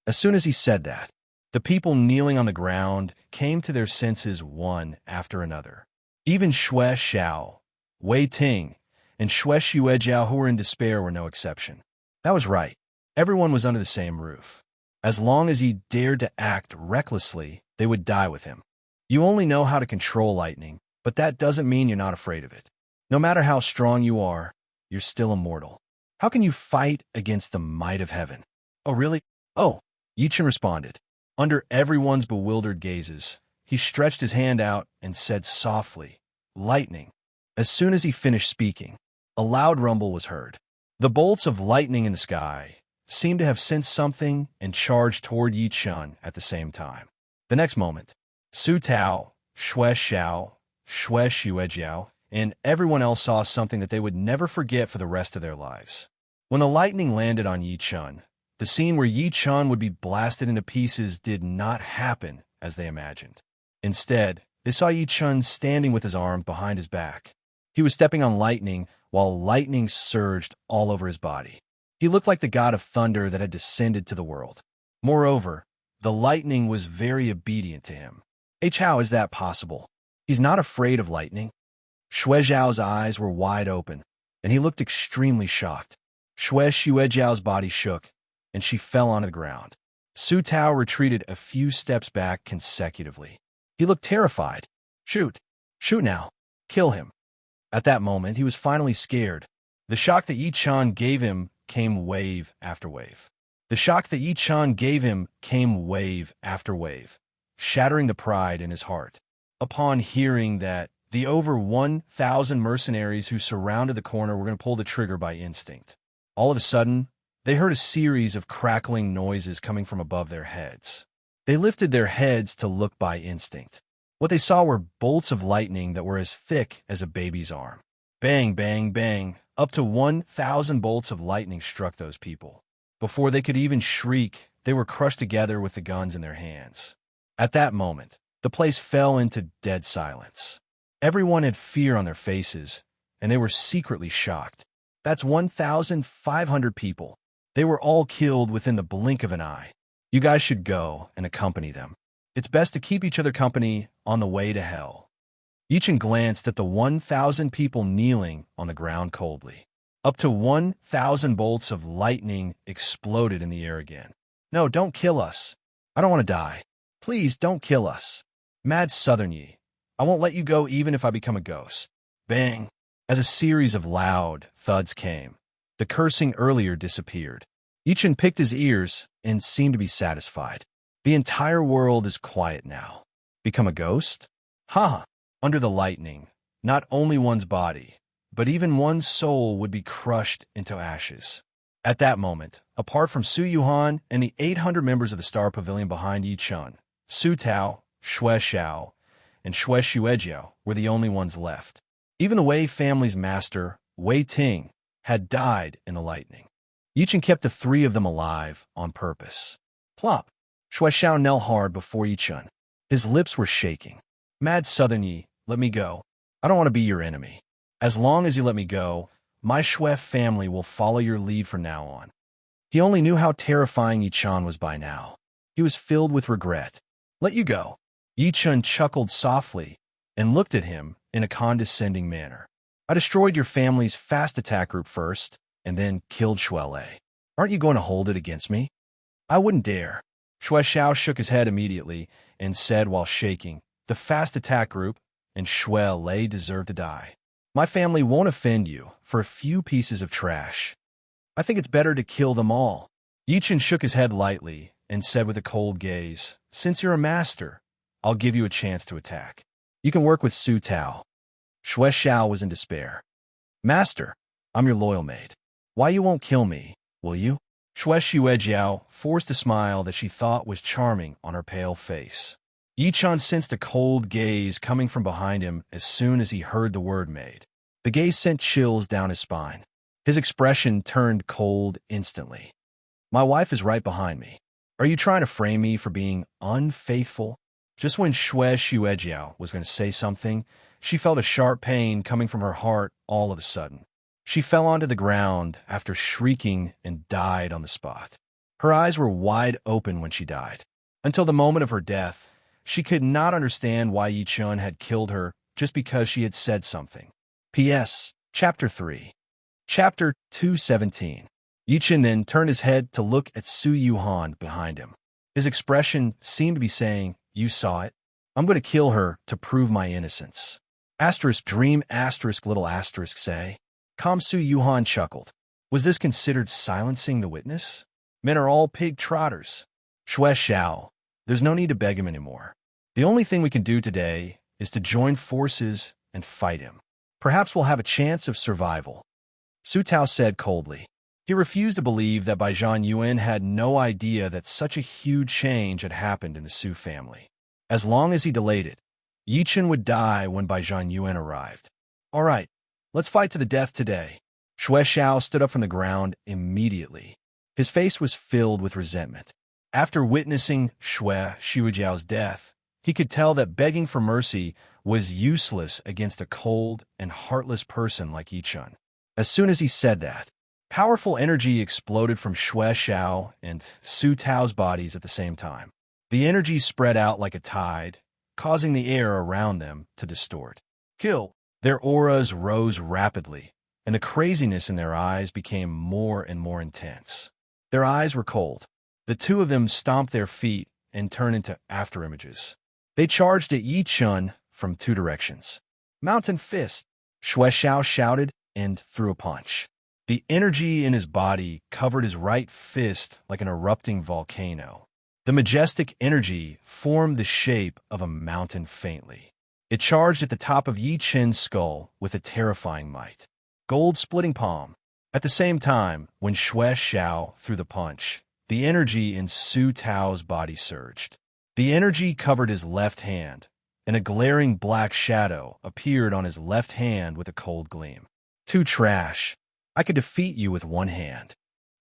As soon as he said that, the people kneeling on the ground came to their senses one after another. Even Shui Xiao, Wei Ting, and Shui Xuejiao, who were in despair, were no exception. That was right. Everyone was under the same roof. As long as he dared to act recklessly, they would die with him. You only know how to control lightning, but that doesn't mean you're not afraid of it. No matter how strong you are, you're still immortal. How can you fight against the might of heaven? Oh, really? Oh, Yi Chun responded. Under everyone's bewildered gazes, he stretched his hand out and said softly, lightning. As soon as he finished speaking, a loud rumble was heard. The bolts of lightning in the sky seemed to have sensed something and charged toward Yi Chun at the same time. The next moment, Su Tao, Shui Xiao, Shui Xuejiao, and everyone else saw something that they would never forget for the rest of their lives. When the lightning landed on Yi Chun, the scene where Yi Chun would be blasted into pieces did not happen as they imagined. Instead, they saw Yi Chun standing with his arms behind his back. He was stepping on lightning while lightning surged all over his body. He looked like the god of thunder that had descended to the world. Moreover, the lightning was very obedient to him. How is that possible? He's not afraid of lightning. Shui Zhao's eyes were wide open, and he looked extremely shocked. Shui Xuejiao's body shook, and she fell onto the ground. Su Tao retreated a few steps back consecutively. He looked terrified. Shoot! Shoot now! Kill him! At that moment, he was finally scared. The shock that Yi Chun gave him came wave after wave. The shock that Yi Chun gave him came wave after wave, shattering the pride in his heart. Upon hearing that, the over 1,000 mercenaries who surrounded the corner were going to pull the trigger by instinct. All of a sudden, they heard a series of crackling noises coming from above their heads. They lifted their heads to look by instinct. What they saw were bolts of lightning that were as thick as a baby's arm. Bang, bang, bang. Up to 1,000 bolts of lightning struck those people. Before they could even shriek, they were crushed together with the guns in their hands. At that moment, the place fell into dead silence. Everyone had fear on their faces, and they were secretly shocked. That's 1,500 people. They were all killed within the blink of an eye. You guys should go and accompany them. It's best to keep each other company on the way to hell. Yichin glanced at the 1,000 people kneeling on the ground coldly. Up to 1,000 bolts of lightning exploded in the air again. No, don't kill us. I don't want to die. Please don't kill us. Mad Southern Yi. I won't let you go even if I become a ghost. Bang! As a series of loud thuds came, the cursing earlier disappeared. Yichin picked his ears and seemed to be satisfied. The entire world is quiet now. Become a ghost? Ha! Under the lightning, not only one's body, but even one's soul would be crushed into ashes. At that moment, apart from Su Yuhan and the 800 members of the Star Pavilion behind Yi Chun, Su Tao, Xue Xiao, and Xue Xuejiao were the only ones left. Even the Wei family's master, Wei Ting, had died in the lightning. Yichin kept the three of them alive on purpose. Plop! Xue Xiao knelt hard before Yichun. His lips were shaking. Mad Southern Yi, let me go. I don't want to be your enemy. As long as you let me go, my Xue family will follow your lead from now on. He only knew how terrifying Yichun was by now. He was filled with regret. Let you go. Yichun chuckled softly and looked at him in a condescending manner. I destroyed your family's fast attack group first, and then killed Xue Lei. Aren't you going to hold it against me? I wouldn't dare. Xue Xiao shook his head immediately and said while shaking, the fast attack group and Xue Lei deserve to die. My family won't offend you for a few pieces of trash. I think it's better to kill them all. Yichin shook his head lightly and said with a cold gaze, since you're a master, I'll give you a chance to attack. You can work with Su Tao. Xue Xiao was in despair. Master, I'm your loyal maid. Why you won't kill me, will you? Xue Xuejiao forced a smile that she thought was charming on her pale face. Yichun sensed a cold gaze coming from behind him as soon as he heard the word maid. The gaze sent chills down his spine. His expression turned cold instantly. My wife is right behind me. Are you trying to frame me for being unfaithful? Just when Xue Xuejiao was going to say something, she felt a sharp pain coming from her heart all of a sudden. She fell onto the ground after shrieking and died on the spot. Her eyes were wide open when she died. Until the moment of her death, she could not understand why Yichun had killed her just because she had said something. P.S. Chapter 3. Chapter 217. Yichun then turned his head to look at Su Yuhan behind him. His expression seemed to be saying, you saw it. I'm going to kill her to prove my innocence. Asterisk dream asterisk little asterisk say. Su Yuhan chuckled. Was this considered silencing the witness? Men are all pig trotters. Xue Xiao. There's no need to beg him anymore. The only thing we can do today is to join forces and fight him. Perhaps we'll have a chance of survival. Su Tao said coldly. He refused to believe that Bai Yuan had no idea that such a huge change had happened in the Su family. As long as he delayed it, Yichun would die when Bai Yuan arrived. All right, let's fight to the death today. Xue Xiao stood up from the ground immediately. His face was filled with resentment. After witnessing Xue Xuejiao's death, he could tell that begging for mercy was useless against a cold and heartless person like Yichun. As soon as he said that, powerful energy exploded from Xue Xiao and Su Tao's bodies at the same time. The energy spread out like a tide, causing the air around them to distort. Kill! Their auras rose rapidly, and the craziness in their eyes became more and more intense. Their eyes were cold. The two of them stomped their feet and turned into afterimages. They charged at Yichun from two directions. Mountain fist! Xue Xiao shouted and threw a punch. The energy in his body covered his right fist like an erupting volcano. The majestic energy formed the shape of a mountain faintly. It charged at the top of Yichun's skull with a terrifying might. Gold-splitting palm. At the same time, when Xue Xiao threw the punch, the energy in Su Tao's body surged. The energy covered his left hand, and a glaring black shadow appeared on his left hand with a cold gleam. Too trash. I could defeat you with one hand.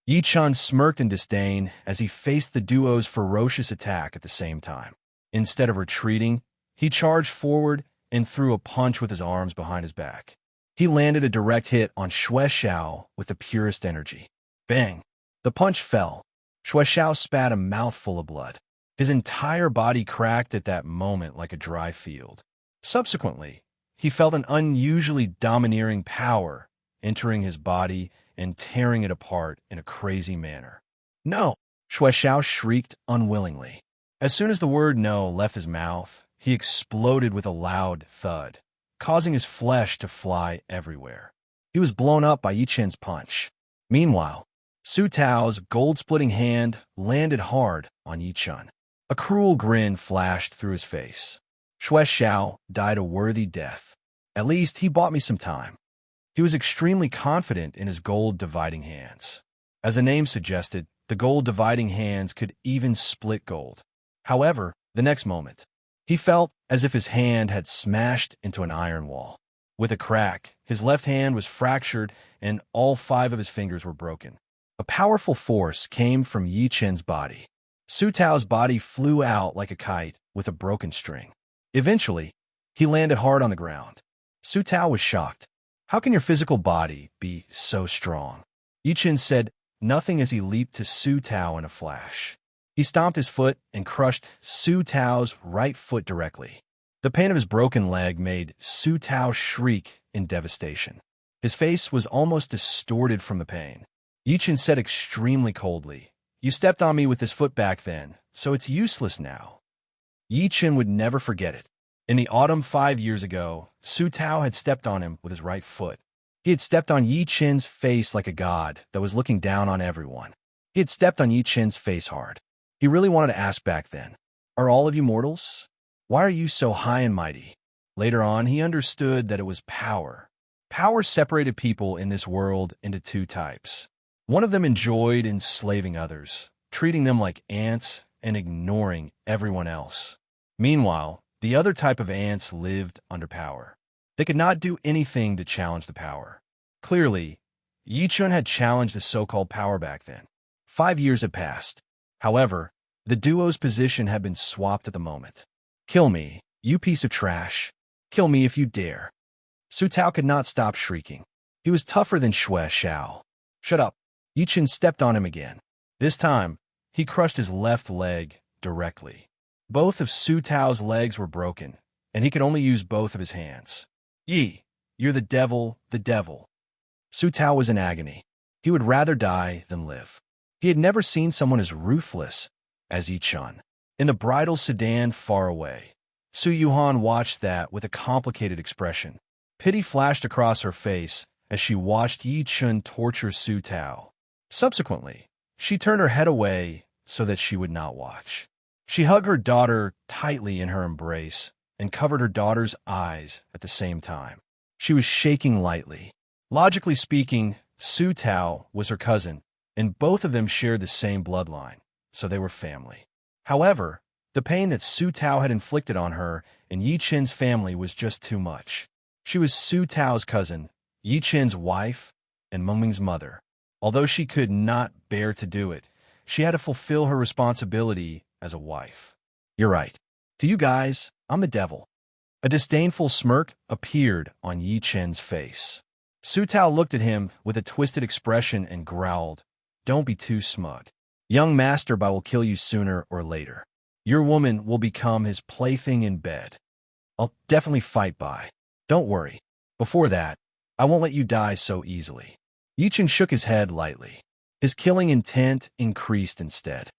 Yi Chun smirked in disdain as he faced the duo's ferocious attack at the same time. Instead of retreating, he charged forward and threw a punch with his arms behind his back. He landed a direct hit on Xue Xiao with the purest energy. Bang! The punch fell. Xue Xiao spat a mouthful of blood. His entire body cracked at that moment like a dry field. Subsequently, he felt an unusually domineering power entering his body and tearing it apart in a crazy manner. No! Xue Xiao shrieked unwillingly. As soon as the word no left his mouth, he exploded with a loud thud, causing his flesh to fly everywhere. He was blown up by Yi Chen's punch. Meanwhile, Su Tao's gold-splitting hand landed hard on Yi Chun. A cruel grin flashed through his face. Xue Xiao died a worthy death. At least he bought me some time. He was extremely confident in his gold-dividing hands. As the name suggested, the gold-dividing hands could even split gold. However, the next moment, he felt as if his hand had smashed into an iron wall. With a crack, his left hand was fractured and all 5 of his fingers were broken. A powerful force came from Yi Chen's body. Su Tao's body flew out like a kite with a broken string. Eventually, he landed hard on the ground. Su Tao was shocked. How can your physical body be so strong? Yi Chen said nothing as he leaped to Su Tao in a flash. He stomped his foot and crushed Su Tao's right foot directly. The pain of his broken leg made Su Tao shriek in devastation. His face was almost distorted from the pain. Yi Chen said extremely coldly, "You stepped on me with this foot back then, so it's useless now." Yi Chen would never forget it. In the autumn 5 years ago, Su Tao had stepped on him with his right foot. He had stepped on Yi Chen's face like a god that was looking down on everyone. He had stepped on Yi Chen's face hard. He really wanted to ask back then, "Are all of you mortals? Why are you so high and mighty?" Later on, he understood that it was power. Power separated people in this world into 2 types. One of them enjoyed enslaving others, treating them like ants and ignoring everyone else. Meanwhile, the other type of ants lived under power. They could not do anything to challenge the power. Clearly, Yi Chun had challenged the so-called power back then. 5 years had passed. However, the duo's position had been swapped at the moment. "Kill me, you piece of trash. Kill me if you dare." Su Tao could not stop shrieking. He was tougher than Xue Xiao. "Shut up." Yi Chen stepped on him again. This time, he crushed his left leg directly. Both of Su Tao's legs were broken, and he could only use both of his hands. "Yi, you're the devil, the devil." Su Tao was in agony. He would rather die than live. He had never seen someone as ruthless as Yi Chun. In the bridal sedan far away, Su Yuhan watched that with a complicated expression. Pity flashed across her face as she watched Yi Chun torture Su Tao. Subsequently, she turned her head away so that she would not watch. She hugged her daughter tightly in her embrace and covered her daughter's eyes at the same time. She was shaking lightly. Logically speaking, Su Tao was her cousin, and both of them shared the same bloodline, so they were family. However, the pain that Su Tao had inflicted on her and Yi Chen's family was just too much. She was Su Tao's cousin, Yi Chen's wife, and Meng Ming's mother. Although she could not bear to do it, she had to fulfill her responsibility as a wife. "You're right. To you guys, I'm the devil." A disdainful smirk appeared on Yi Chen's face. Su Tao looked at him with a twisted expression and growled, "Don't be too smug. Young Master Bai will kill you sooner or later. Your woman will become his plaything in bed. I'll definitely fight Bai. Don't worry. Before that, I won't let you die so easily." Yi Chen shook his head lightly. His killing intent increased instead.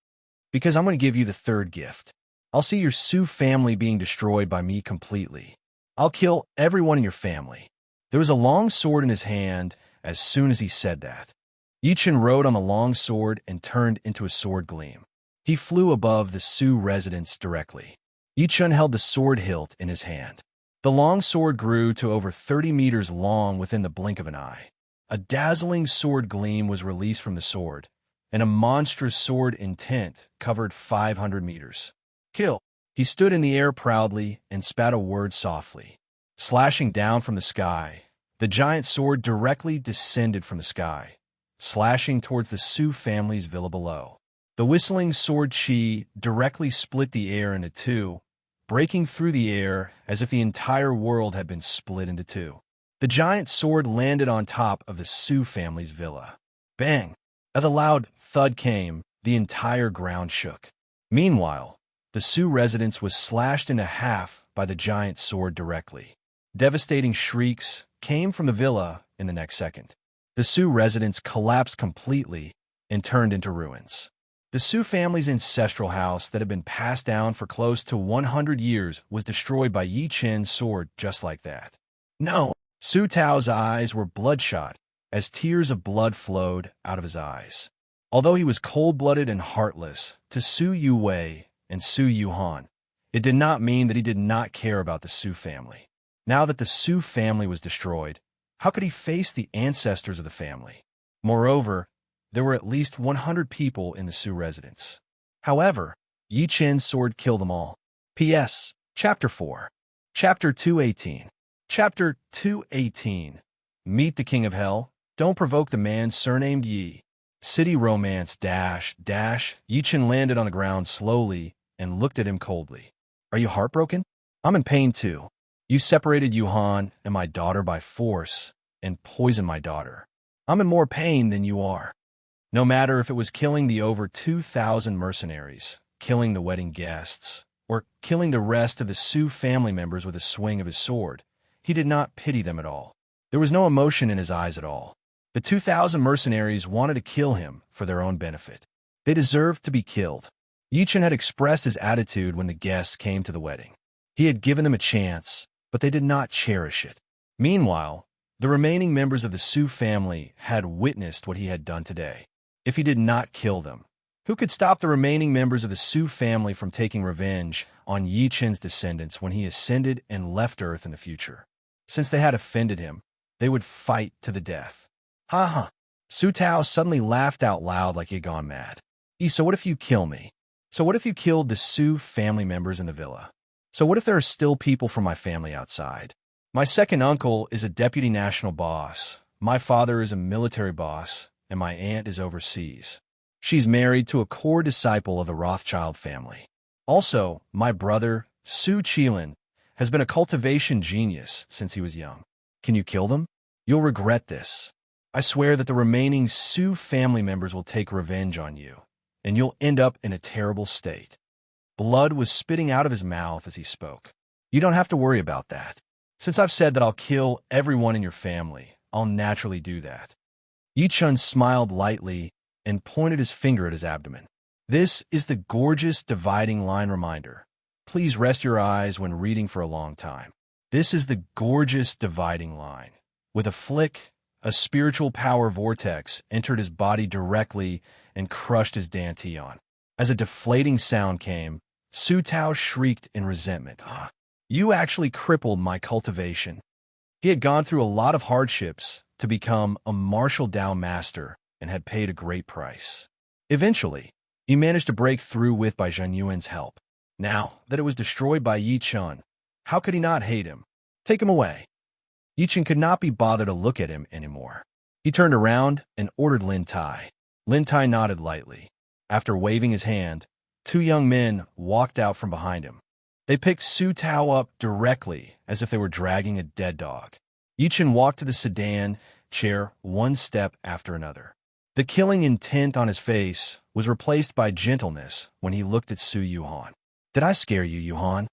"Because I'm going to give you the 3rd gift. I'll see your Su family being destroyed by me completely. I'll kill everyone in your family." There was a long sword in his hand as soon as he said that. Yi Chen rode on the long sword and turned into a sword gleam. He flew above the Su residence directly. Yi Chen held the sword hilt in his hand. The long sword grew to over 30 meters long within the blink of an eye. A dazzling sword gleam was released from the sword, and a monstrous sword intent covered 500 meters. "Kill!" He stood in the air proudly and spat a word softly. Slashing down from the sky, the giant sword directly descended from the sky, slashing towards the Su family's villa below. The whistling sword chi directly split the air into two, breaking through the air as if the entire world had been split into two. The giant sword landed on top of the Su family's villa. Bang! As a loud thud came, the entire ground shook. Meanwhile, the Su residence was slashed into half by the giant sword directly. Devastating shrieks came from the villa in the next second. The Su residence collapsed completely and turned into ruins. The Su family's ancestral house that had been passed down for close to 100 years was destroyed by Yi Chen's sword just like that. No! Su Tao's eyes were bloodshot as tears of blood flowed out of his eyes. Although he was cold-blooded and heartless to Su Yuwei and Su Yuhan, it did not mean that he did not care about the Su family. Now that the Su family was destroyed, how could he face the ancestors of the family? Moreover, there were at least 100 people in the Su residence. However, Yi Chen's sword killed them all. P.S. Chapter 4. Chapter 218. Chapter 218. Meet the King of Hell. Don't provoke the man surnamed Yi. City romance -- Yi Chen landed on the ground slowly and looked at him coldly. Are you heartbroken? I'm in pain too. You separated Yuhan and my daughter by force and poisoned my daughter. I'm in more pain than you are. No matter if it was killing the over 2,000 mercenaries, killing the wedding guests, or killing the rest of the Su family members with a swing of his sword, he did not pity them at all. There was no emotion in his eyes at all. The 2,000 mercenaries wanted to kill him for their own benefit. They deserved to be killed. Yi Chen had expressed his attitude when the guests came to the wedding. He had given them a chance, but they did not cherish it. Meanwhile, the remaining members of the Su family had witnessed what he had done today. If he did not kill them, who could stop the remaining members of the Su family from taking revenge on Yi Chen's descendants when he ascended and left Earth in the future? Since they had offended him, they would fight to the death. Ha ha! Su Tao suddenly laughed out loud like he had gone mad. So what if you kill me? So what if you killed the Su family members in the villa? So what if there are still people from my family outside? My second uncle is a deputy national boss. My father is a military boss, and my aunt is overseas. She's married to a core disciple of the Rothschild family. Also, my brother, Su Qilin, has been a cultivation genius since he was young. Can you kill them? You'll regret this. I swear that the remaining Su family members will take revenge on you, and you'll end up in a terrible state. Blood was spitting out of his mouth as he spoke. You don't have to worry about that. Since I've said that I'll kill everyone in your family, I'll naturally do that. Yi Chen smiled lightly and pointed his finger at his abdomen. This is the gorgeous dividing line reminder. Please rest your eyes when reading for a long time. This is the gorgeous dividing line. With a flick, a spiritual power vortex entered his body directly and crushed his dantian. As a deflating sound came, Su Tao shrieked in resentment. You actually crippled my cultivation. He had gone through a lot of hardships to become a martial Dao master and had paid a great price. Eventually, he managed to break through with by Zhang Yuan's help. Now that it was destroyed by Yi Chen, how could he not hate him? Take him away. Yi Chen could not be bothered to look at him anymore. He turned around and ordered Lin Tai. Lin Tai nodded lightly. After waving his hand, two young men walked out from behind him. They picked Su Tao up directly as if they were dragging a dead dog. Yi Chen walked to the sedan chair one step after another. The killing intent on his face was replaced by gentleness when he looked at Su Yuhan. Did I scare you, Yuhan?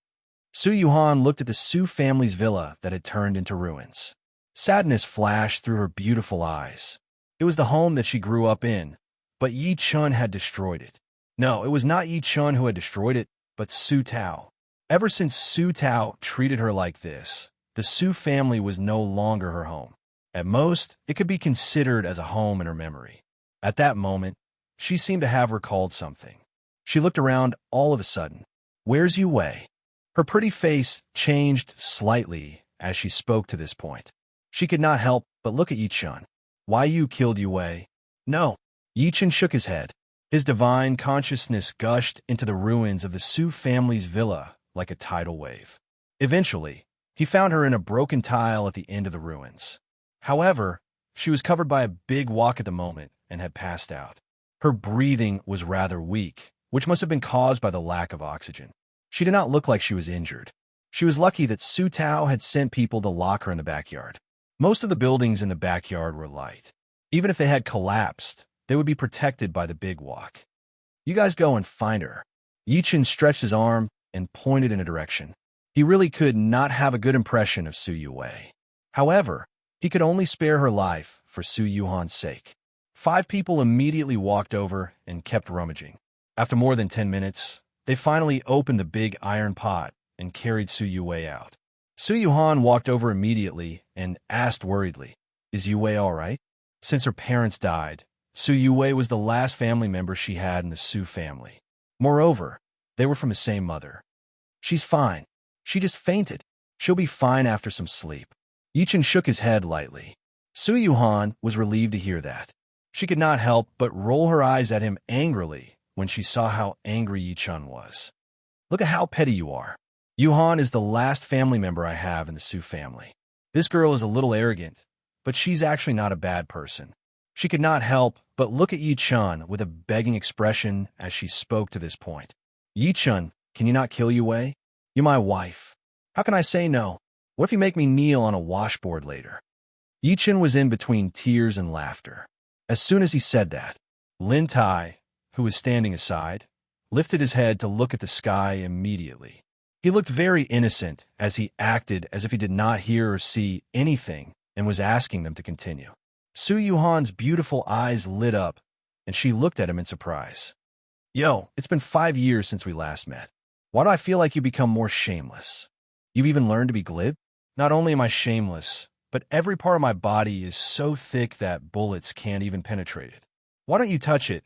Su Yuhan looked at the Su family's villa that had turned into ruins. Sadness flashed through her beautiful eyes. It was the home that she grew up in, but Yi Chen had destroyed it. No, it was not Yi Chen who had destroyed it, but Su Tao. Ever since Su Tao treated her like this, the Su family was no longer her home. At most, it could be considered as a home in her memory. At that moment, she seemed to have recalled something. She looked around all of a sudden. Where's Yue? Her pretty face changed slightly as she spoke to this point. She could not help but look at Yi Chen. Why you killed Yue? No. Yi Chen shook his head. His divine consciousness gushed into the ruins of the Su family's villa like a tidal wave. Eventually, he found her in a broken tile at the end of the ruins. However, she was covered by a big walk at the moment, and had passed out. Her breathing was rather weak, which must have been caused by the lack of oxygen. She did not look like she was injured. She was lucky that Su Tao had sent people to lock her in the backyard. Most of the buildings in the backyard were light. Even if they had collapsed, they would be protected by the big walk. You guys go and find her. Yichen stretched his arm and pointed in a direction. He really could not have a good impression of Su Yue. However, he could only spare her life for Su Yuhan's sake. 5 people immediately walked over and kept rummaging. After more than 10 minutes, they finally opened the big iron pot and carried Su Yue out. Su Yuhan walked over immediately and asked worriedly, "Is Yue all right?" Since her parents died, Su Yue was the last family member she had in the Su family. Moreover, they were from the same mother. "She's fine. She just fainted. She'll be fine after some sleep." Yichen shook his head lightly. Su Yuhan was relieved to hear that. She could not help but roll her eyes at him angrily when she saw how angry Yichen was. "Look at how petty you are. Yuhan is the last family member I have in the Su family. This girl is a little arrogant, but she's actually not a bad person." She could not help but look at Yichen with a begging expression as she spoke to this point. "Yichen, can you not kill Yue? You're my wife. How can I say no? What if you make me kneel on a washboard later?" Yichen was in between tears and laughter. As soon as he said that, Lin Tai, who was standing aside, lifted his head to look at the sky immediately. He looked very innocent as he acted as if he did not hear or see anything and was asking them to continue. Su Yuhan's beautiful eyes lit up, and she looked at him in surprise. "Yo, it's been 5 years since we last met. Why do I feel like you've become more shameless? You've even learned to be glib? Not only am I shameless, but every part of my body is so thick that bullets can't even penetrate it. Why don't you touch it?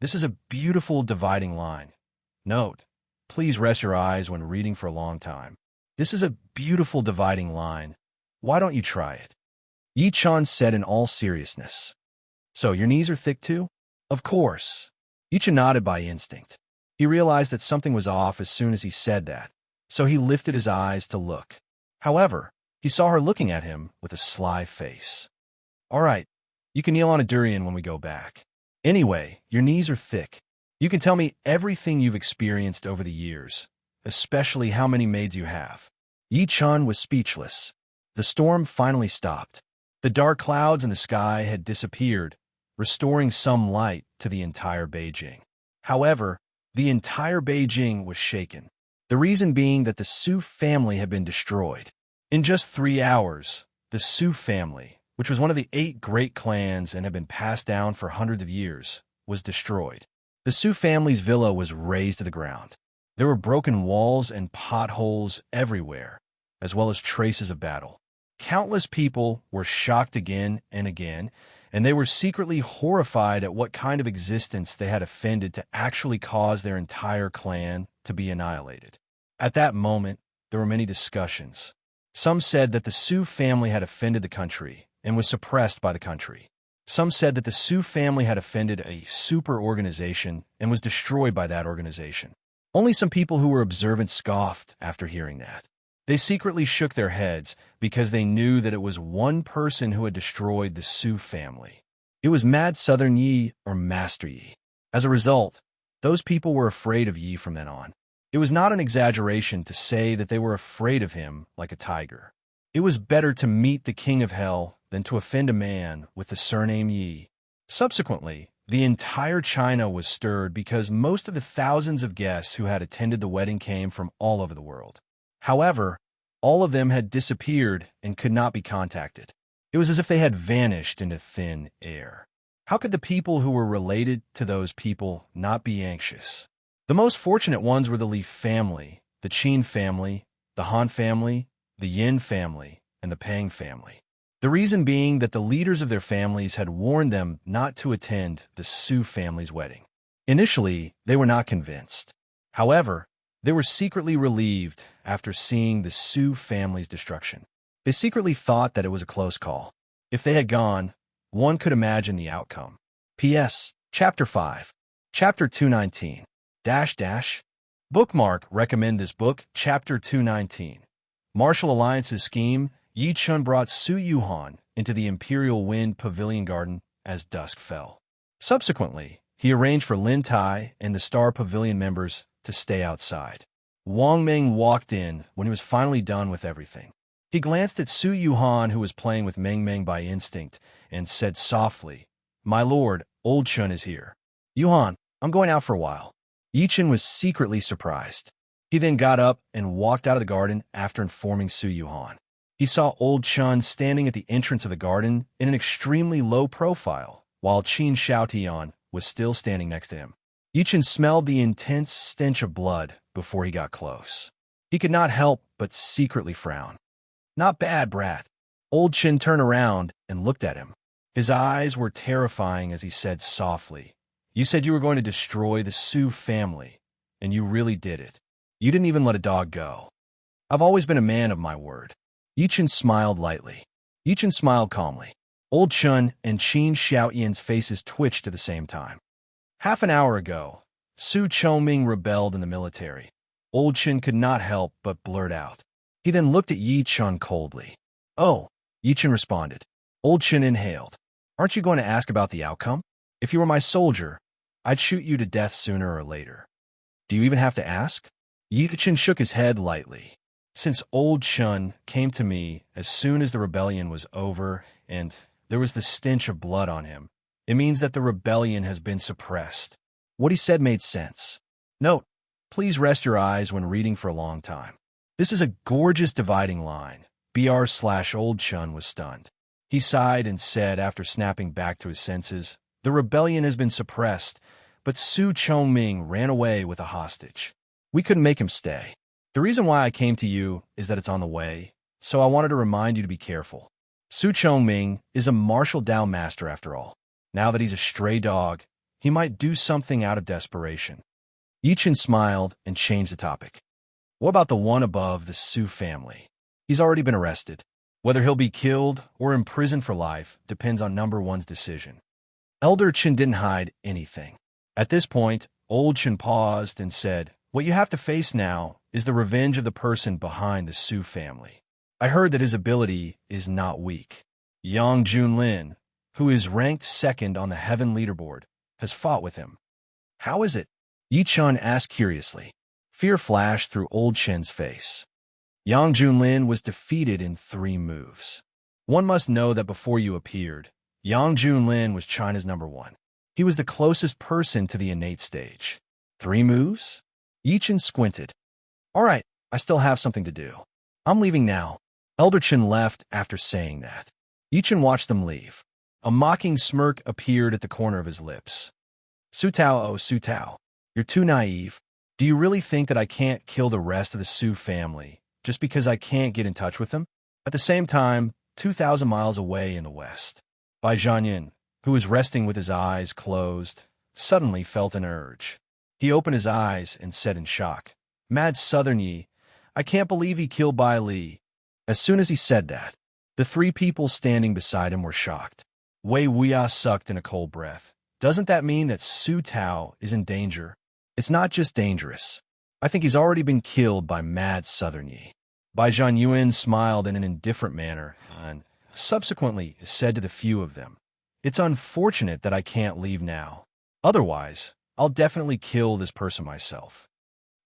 This is a beautiful dividing line. Note, please rest your eyes when reading for a long time. This is a beautiful dividing line. Why don't you try it?" Yichen said in all seriousness. "So, your knees are thick too?" "Of course." Yichen nodded by instinct. He realized that something was off as soon as he said that, so he lifted his eyes to look. However, he saw her looking at him with a sly face. "All right, you can kneel on a durian when we go back. Anyway, your knees are thick. You can tell me everything you've experienced over the years, especially how many maids you have." Yichen was speechless. The storm finally stopped. The dark clouds in the sky had disappeared, restoring some light to the entire Beijing. However, the entire Beijing was shaken. The reason being that the Su family had been destroyed. In just 3 hours, the Su family, which was one of the 8 great clans and had been passed down for hundreds of years, was destroyed. The Su family's villa was razed to the ground. There were broken walls and potholes everywhere, as well as traces of battle. Countless people were shocked again and again, and they were secretly horrified at what kind of existence they had offended to actually cause their entire clan to be annihilated. At that moment, there were many discussions. Some said that the Su family had offended the country and was suppressed by the country. Some said that the Su family had offended a super organization and was destroyed by that organization. Only some people who were observant scoffed after hearing that. They secretly shook their heads because they knew that it was one person who had destroyed the Su family. It was Mad Southern Yi or Master Yi. As a result, those people were afraid of Yi from then on. It was not an exaggeration to say that they were afraid of him like a tiger. It was better to meet the king of hell than to offend a man with the surname Yi. Subsequently, the entire China was stirred because most of the thousands of guests who had attended the wedding came from all over the world. However, all of them had disappeared and could not be contacted. It was as if they had vanished into thin air. How could the people who were related to those people not be anxious? The most fortunate ones were the Li family, the Qin family, the Han family, the Yin family, and the Pang family. The reason being that the leaders of their families had warned them not to attend the Su family's wedding. Initially, they were not convinced. However, they were secretly relieved after seeing the Su family's destruction. They secretly thought that it was a close call. If they had gone, one could imagine the outcome. P.S. Chapter 5. Chapter 219. Bookmark recommend this book, Chapter 219. Martial Alliance's scheme, Yichen brought Su Yuhan into the Imperial Wind Pavilion Garden as dusk fell. Subsequently, he arranged for Lin Tai and the Star Pavilion members to stay outside. Wang Ming walked in when he was finally done with everything. He glanced at Su Yuhan, who was playing with Meng Meng by instinct, and said softly, "My lord, Old Chun is here." "Yuhan, I'm going out for a while." Yichen was secretly surprised. He then got up and walked out of the garden after informing Su Yuhan. He saw Old Chun standing at the entrance of the garden in an extremely low profile, while Qin Xiaotian was still standing next to him. Yichen smelled the intense stench of blood before he got close. He could not help but secretly frown. "Not bad, brat." Old Chin turned around and looked at him. His eyes were terrifying as he said softly, "You said you were going to destroy the Su family, and you really did it. You didn't even let a dog go. I've always been a man of my word." Yichen smiled lightly. Yichen smiled calmly. Old Chun and Qin Xiaoyan's faces twitched at the same time. Half an hour ago, Su Chongming rebelled in the military. Old Chin could not help but blurt out. He then looked at Yi Chun coldly. "Oh," Yi Chun responded. Old Chin inhaled. "Aren't you going to ask about the outcome? If you were my soldier, I'd shoot you to death sooner or later. Do you even have to ask?" Yi Chun shook his head lightly. "Since Old Chun came to me as soon as the rebellion was over and there was the stench of blood on him, it means that the rebellion has been suppressed." What he said made sense. Note, please rest your eyes when reading for a long time. This is a gorgeous dividing line. Old Chun was stunned. He sighed and said after snapping back to his senses, "The rebellion has been suppressed, but Su Chongming ran away with a hostage. We couldn't make him stay. The reason why I came to you is that it's on the way, so I wanted to remind you to be careful. Su Chongming is a martial Dao master after all. Now that he's a stray dog, he might do something out of desperation." Yichen smiled and changed the topic. "What about the one above the Su family? He's already been arrested. Whether he'll be killed or imprisoned for life depends on number one's decision." Elder Chen didn't hide anything. At this point, Old Chen paused and said, "What you have to face now is the revenge of the person behind the Su family. I heard that his ability is not weak. Yang Junlin, who is ranked second on the Heaven leaderboard, has fought with him." "How is it?" Yi Chun asked curiously. Fear flashed through Old Chen's face. Yang Junlin was defeated in 3 moves. One must know that before you appeared, Yang Junlin was China's number 1. He was the closest person to the innate stage. 3 moves? Yi Chen squinted. "All right, I still have something to do. I'm leaving now." Elder Chen left after saying that. Yi Chen watched them leave. A mocking smirk appeared at the corner of his lips. "Su Tao, oh Su Tao, you're too naive. Do you really think that I can't kill the rest of the Su family just because I can't get in touch with them?" At the same time, 2,000 miles away in the west, Bai Zhanyin, who was resting with his eyes closed, suddenly felt an urge. He opened his eyes and said in shock, "Mad Southern Yi, I can't believe he killed Bai Li." As soon as he said that, the 3 people standing beside him were shocked. Wei Wuya sucked in a cold breath. "Doesn't that mean that Su Tao is in danger?" "It's not just dangerous. I think he's already been killed by Mad Southern Yi." Bai Zhanyuan smiled in an indifferent manner and subsequently said to the few of them, "It's unfortunate that I can't leave now. Otherwise, I'll definitely kill this person myself."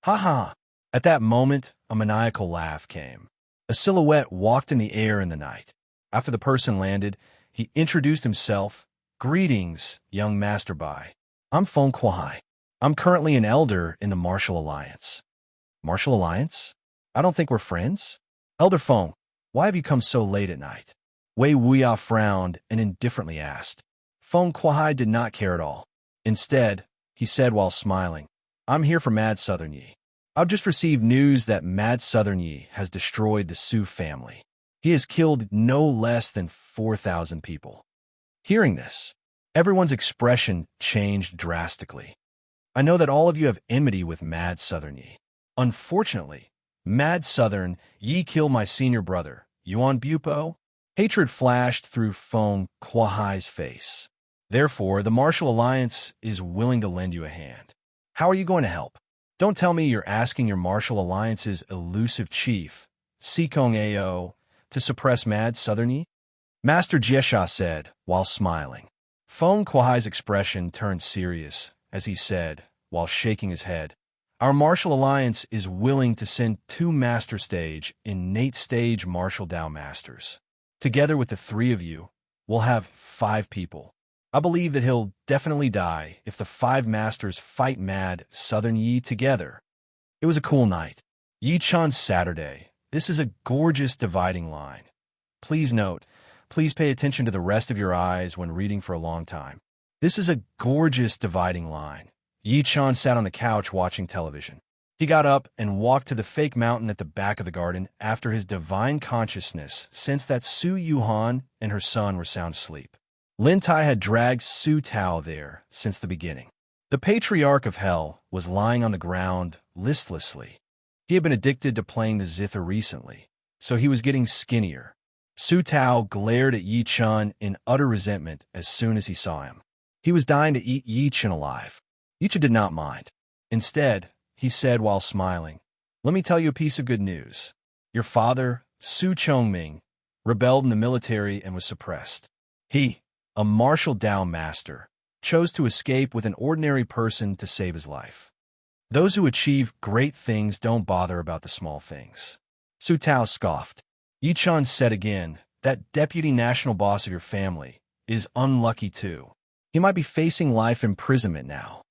"Ha ha!" At that moment, a maniacal laugh came. A silhouette walked in the air in the night. After the person landed, he introduced himself. "Greetings, young Master Bai. I'm Feng Kuai. I'm currently an elder in the Martial Alliance." "Martial Alliance? I don't think we're friends." "Elder Feng, why have you come so late at night?" Wei Wuya frowned and indifferently asked. Feng Kuai did not care at all. Instead, he said while smiling, "I'm here for Mad Southern Yi. I've just received news that Mad Southern Yi has destroyed the Su family. He has killed no less than 4,000 people." Hearing this, everyone's expression changed drastically. "I know that all of you have enmity with Mad Southern Yi. Unfortunately, Mad Southern Yi killed my senior brother, Yuan Bupo." Hatred flashed through Feng Kuai's face. "Therefore, the Martial Alliance is willing to lend you a hand. How are you going to help? Don't tell me you're asking your Martial Alliance's elusive chief, Sikong Ao, to suppress Mad Southern Yi?" Master Jiesha said, while smiling. Feng Kuai's expression turned serious as he said, while shaking his head, "Our martial alliance is willing to send 2 master stage, innate stage martial Dao masters. Together with the 3 of you, we'll have 5 people. I believe that he'll definitely die if the 5 masters fight mad Southern Yi together." It was a cool night. Yi-chan's Saturday. This is a gorgeous dividing line. Please note, please pay attention to the rest of your eyes when reading for a long time. This is a gorgeous dividing line. Yi-chan sat on the couch watching television. He got up and walked to the fake mountain at the back of the garden after his divine consciousness sensed that Su Yuhan and her son were sound asleep. Lin Tai had dragged Su Tao there since the beginning. The patriarch of hell was lying on the ground listlessly. He had been addicted to playing the zither recently, so he was getting skinnier. Su Tao glared at Yi-chan in utter resentment as soon as he saw him. He was dying to eat Yi-chan alive. Yi-chan did not mind. Instead, he said while smiling, "Let me tell you a piece of good news. Your father, Su Chongming, rebelled in the military and was suppressed. He, a martial Dao master, chose to escape with an ordinary person to save his life. Those who achieve great things don't bother about the small things." Su Tao scoffed. Yi-chan said again, "That deputy national boss of your family is unlucky too. He might be facing life imprisonment now."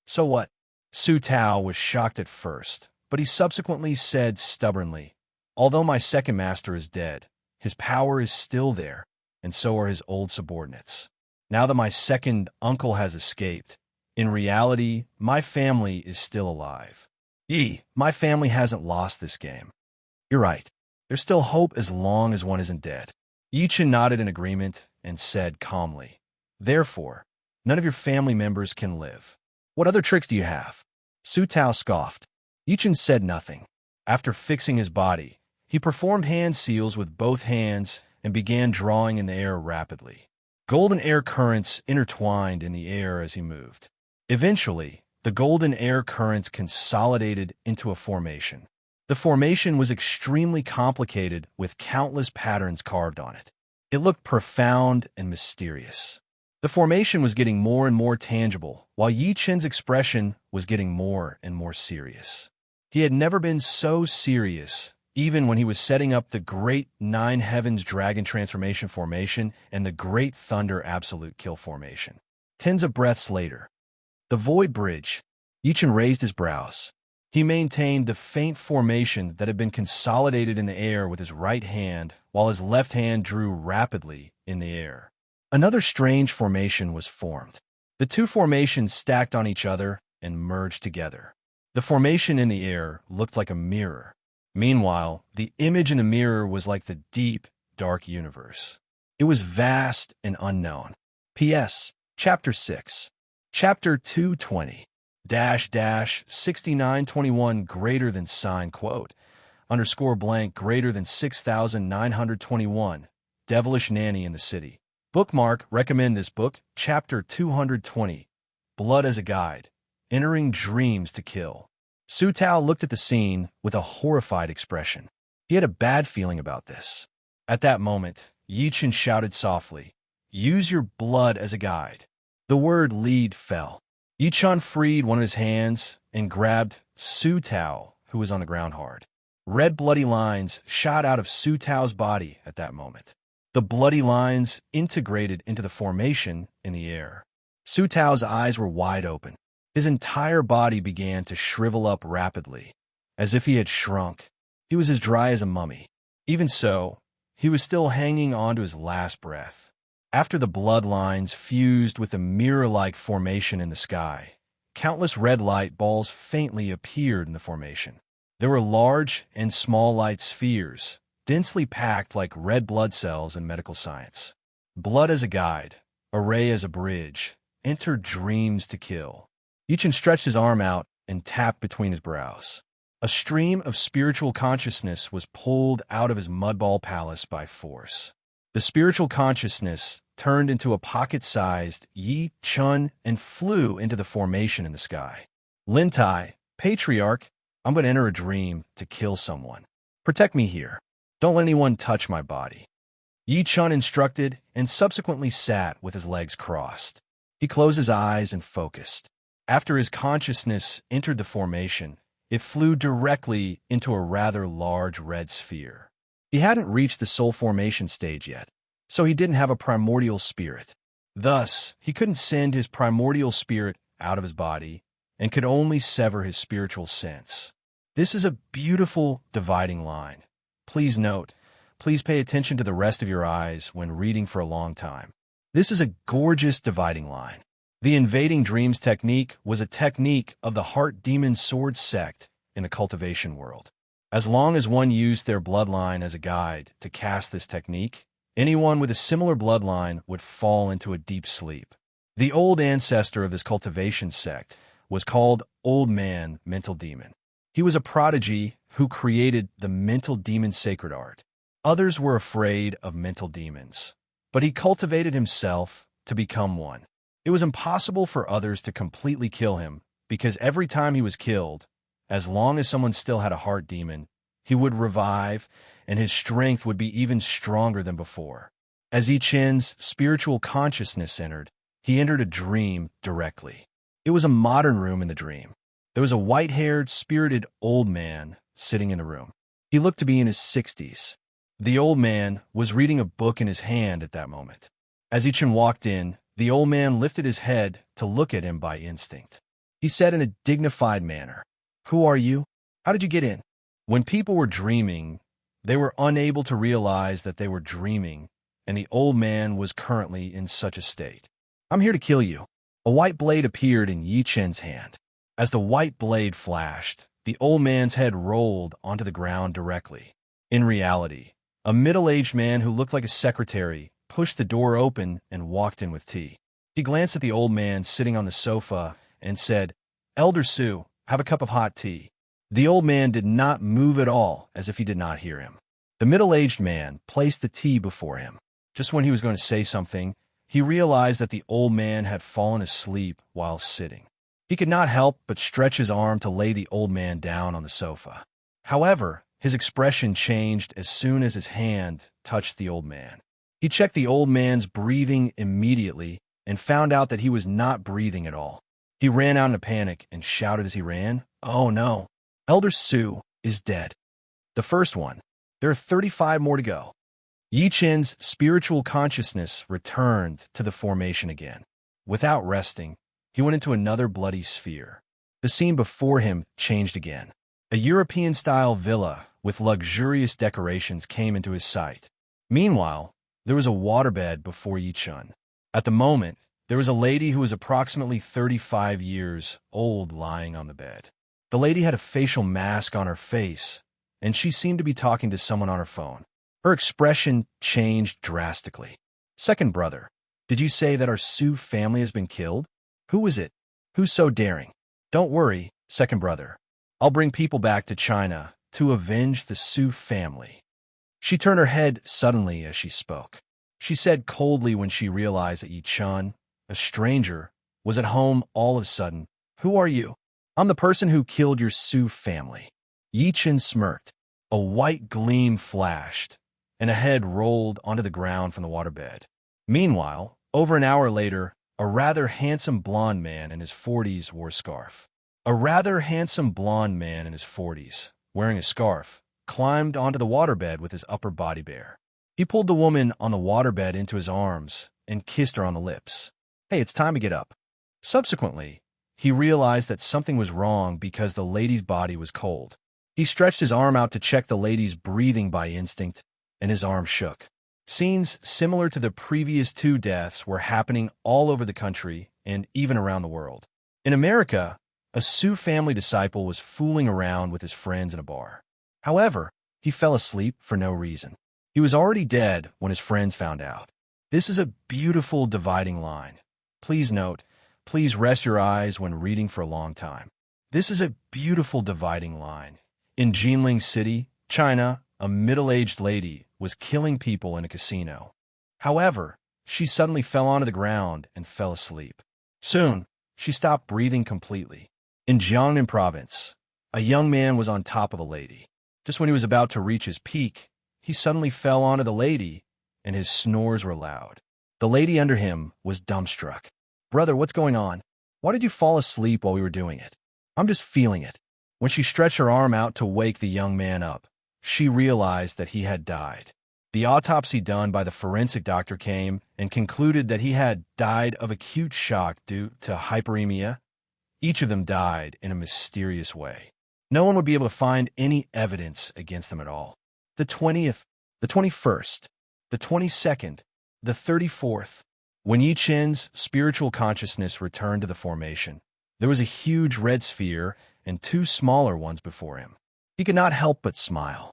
"So what?" Su Tao was shocked at first, but he subsequently said stubbornly, "Although my second master is dead, his power is still there, and so are his old subordinates. Now that my second uncle has escaped, in reality, my family is still alive. My family hasn't lost this game." "You're right. There's still hope as long as one isn't dead." Yi-chan nodded in agreement and said calmly, "Therefore, none of your family members can live. What other tricks do you have?" Su Tao scoffed. Yi-chan said nothing. After fixing his body, he performed hand seals with both hands and began drawing in the air rapidly. Golden air currents intertwined in the air as he moved. Eventually, the golden air currents consolidated into a formation. The formation was extremely complicated with countless patterns carved on it. It looked profound and mysterious. The formation was getting more and more tangible, while Yi-chan's expression was getting more and more serious. He had never been so serious, even when he was setting up the Great Nine Heavens Dragon Transformation Formation and the Great Thunder Absolute Kill Formation. Tens of breaths later. The Void Bridge. Yi-chan raised his brows. He maintained the faint formation that had been consolidated in the air with his right hand, while his left hand drew rapidly in the air. Another strange formation was formed. The 2 formations stacked on each other and merged together. The formation in the air looked like a mirror. Meanwhile, the image in the mirror was like the deep, dark universe. It was vast and unknown. P.S. Chapter 6. Chapter 220. --6921 greater than sign quote _ blank greater than 6,921 Devilish Nanny in the City. Bookmark. Recommend this book. Chapter 220. Blood as a Guide. Entering Dreams to Kill. Su Tao looked at the scene with a horrified expression. He had a bad feeling about this. At that moment, Yi-chan shouted softly, "Use your blood as a guide." The word lead fell. Yi-chan freed one of his hands and grabbed Su Tao, who was on the ground hard. Red bloody lines shot out of Su Tao's body at that moment. The bloody lines integrated into the formation in the air. Su Tao's eyes were wide open. His entire body began to shrivel up rapidly, as if he had shrunk. He was as dry as a mummy. Even so, he was still hanging on to his last breath. After the blood lines fused with the mirror-like formation in the sky, countless red light balls faintly appeared in the formation. There were large and small light spheres, densely packed like red blood cells in medical science. Blood as a guide, array as a bridge, enter dreams to kill. Yi-chan stretched his arm out and tapped between his brows. A stream of spiritual consciousness was pulled out of his mudball palace by force. The spiritual consciousness turned into a pocket-sized Yi-chan and flew into the formation in the sky. Lin Tai, Patriarch, I'm going to enter a dream to kill someone. Protect me here. Don't let anyone touch my body. Yi Chun instructed and subsequently sat with his legs crossed. He closed his eyes and focused. After his consciousness entered the formation, it flew directly into a rather large red sphere. He hadn't reached the soul formation stage yet, so he didn't have a primordial spirit. Thus, he couldn't send his primordial spirit out of his body and could only sever his spiritual sense. This is a beautiful dividing line. Please note, please pay attention to the rest of your eyes when reading for a long time. This is a gorgeous dividing line. The invading dreams technique was a technique of the heart demon sword sect in the cultivation world. As long as one used their bloodline as a guide to cast this technique, anyone with a similar bloodline would fall into a deep sleep. The old ancestor of this cultivation sect was called Old Man Mental Demon. He was a prodigy who created the mental demon sacred art. Others were afraid of mental demons, but he cultivated himself to become one. It was impossible for others to completely kill him because every time he was killed, as long as someone still had a heart demon, he would revive and his strength would be even stronger than before. As Yi Chen's spiritual consciousness entered, he entered a dream directly. It was a modern room in the dream. There was a white-haired, spirited old man sitting in the room. He looked to be in his 60s. The old man was reading a book in his hand at that moment. As Yi Chen walked in, the old man lifted his head to look at him by instinct. He said in a dignified manner, "Who are you? How did you get in?" When people were dreaming, they were unable to realize that they were dreaming, and the old man was currently in such a state. "I'm here to kill you." A white blade appeared in Yi Chen's hand. As the white blade flashed, the old man's head rolled onto the ground directly. In reality, a middle-aged man who looked like a secretary pushed the door open and walked in with tea. He glanced at the old man sitting on the sofa and said, "Elder Su, have a cup of hot tea." The old man did not move at all, as if he did not hear him. The middle-aged man placed the tea before him. Just when he was going to say something, he realized that the old man had fallen asleep while sitting. He could not help but stretch his arm to lay the old man down on the sofa. However, his expression changed as soon as his hand touched the old man. He checked the old man's breathing immediately and found out that he was not breathing at all. He ran out in a panic and shouted as he ran, "Oh no, Elder Su is dead. The first one. There are 35 more to go." Yi Chen's spiritual consciousness returned to the formation again. Without resting, he went into another bloody sphere. The scene before him changed again. A European-style villa with luxurious decorations came into his sight. Meanwhile, there was a waterbed before Yi Chen. At the moment, there was a lady who was approximately 35 years old lying on the bed. The lady had a facial mask on her face, and she seemed to be talking to someone on her phone. Her expression changed drastically. "Second brother, did you say that our Su family has been killed? Who is it? Who's so daring?" "Don't worry, second brother. I'll bring people back to China to avenge the Su family." She turned her head suddenly as she spoke. She said coldly when she realized that Yi Chen, a stranger, was at home all of a sudden, "Who are you?" "I'm the person who killed your Su family." Yi Chen smirked. A white gleam flashed, and a head rolled onto the ground from the waterbed. Meanwhile, over an hour later, a rather handsome blonde man in his 40s wore a scarf. A rather handsome blonde man in his 40s, wearing a scarf, climbed onto the waterbed with his upper body bare. He pulled the woman on the waterbed into his arms and kissed her on the lips. "Hey, it's time to get up." Subsequently, he realized that something was wrong because the lady's body was cold. He stretched his arm out to check the lady's breathing by instinct, and his arm shook. Scenes similar to the previous two deaths were happening all over the country and even around the world. In America, a Su family disciple was fooling around with his friends in a bar. However, he fell asleep for no reason. He was already dead when his friends found out. This is a beautiful dividing line. Please note, please rest your eyes when reading for a long time. This is a beautiful dividing line. In Jinling City, China, a middle-aged lady was killing people in a casino. However, she suddenly fell onto the ground and fell asleep. Soon, she stopped breathing completely. In Jiangnan province, a young man was on top of a lady. Just when he was about to reach his peak, he suddenly fell onto the lady and his snores were loud. The lady under him was dumbstruck. "Brother, what's going on? Why did you fall asleep while we were doing it?" "I'm just feeling it." When she stretched her arm out to wake the young man up, she realized that he had died. The autopsy done by the forensic doctor came and concluded that he had died of acute shock due to hyperemia. Each of them died in a mysterious way. No one would be able to find any evidence against them at all. The 20th, the 21st, the 22nd, the 34th. When Yi Chen's spiritual consciousness returned to the formation, there was a huge red sphere and two smaller ones before him. He could not help but smile.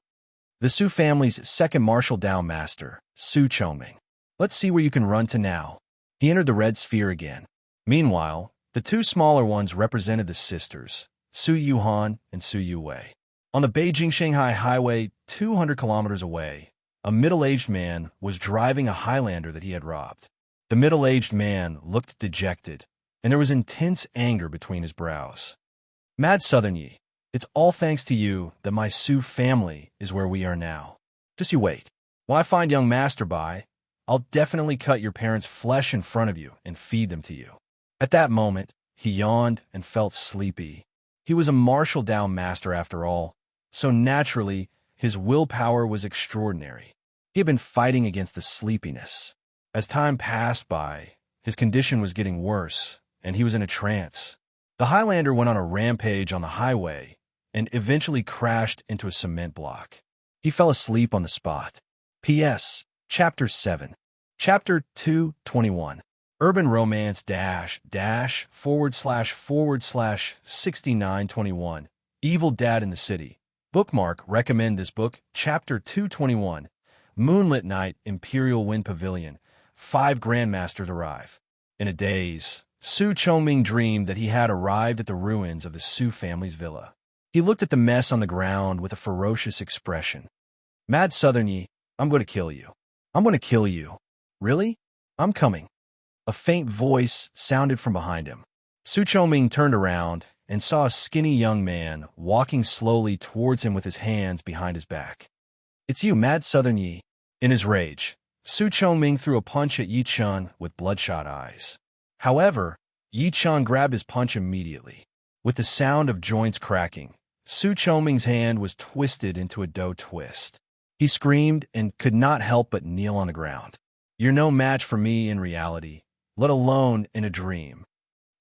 The Su family's second martial Dao master, Su Chongming. "Let's see where you can run to now." He entered the red sphere again. Meanwhile, the two smaller ones represented the sisters, Su Yuhan and Su Yuwei. On the Beijing-Shanghai highway 200 kilometers away, a middle-aged man was driving a Highlander that he had robbed. The middle-aged man looked dejected, and there was intense anger between his brows. "Mad Southern Yi, it's all thanks to you that my Su family is where we are now. Just you wait. When I find young master Bai, I'll definitely cut your parents' flesh in front of you and feed them to you." At that moment, he yawned and felt sleepy. He was a martial Dao master after all, so naturally, his willpower was extraordinary. He had been fighting against the sleepiness. As time passed by, his condition was getting worse, and he was in a trance. The Highlander went on a rampage on the highway and eventually crashed into a cement block. He fell asleep on the spot. P.S. Chapter 7. Chapter 221. Urban Romance / 6921. Evil Dad in the City. Bookmark. Recommend this book. Chapter 221. Moonlit Night, Imperial Wind Pavilion. 5 Grandmasters arrive. In a daze, Su Chongming dreamed that he had arrived at the ruins of the Su family's villa. He looked at the mess on the ground with a ferocious expression. "Mad Southern Yi, I'm going to kill you. I'm going to kill you." "Really? I'm coming." A faint voice sounded from behind him. Su Chongming turned around and saw a skinny young man walking slowly towards him with his hands behind his back. "It's you, Mad Southern Yi." In his rage, Su Chongming threw a punch at Yi Chun with bloodshot eyes. However, Yi Chun grabbed his punch immediately. With the sound of joints cracking, Su Chongming's hand was twisted into a dough twist. He screamed and could not help but kneel on the ground. "You're no match for me in reality, let alone in a dream."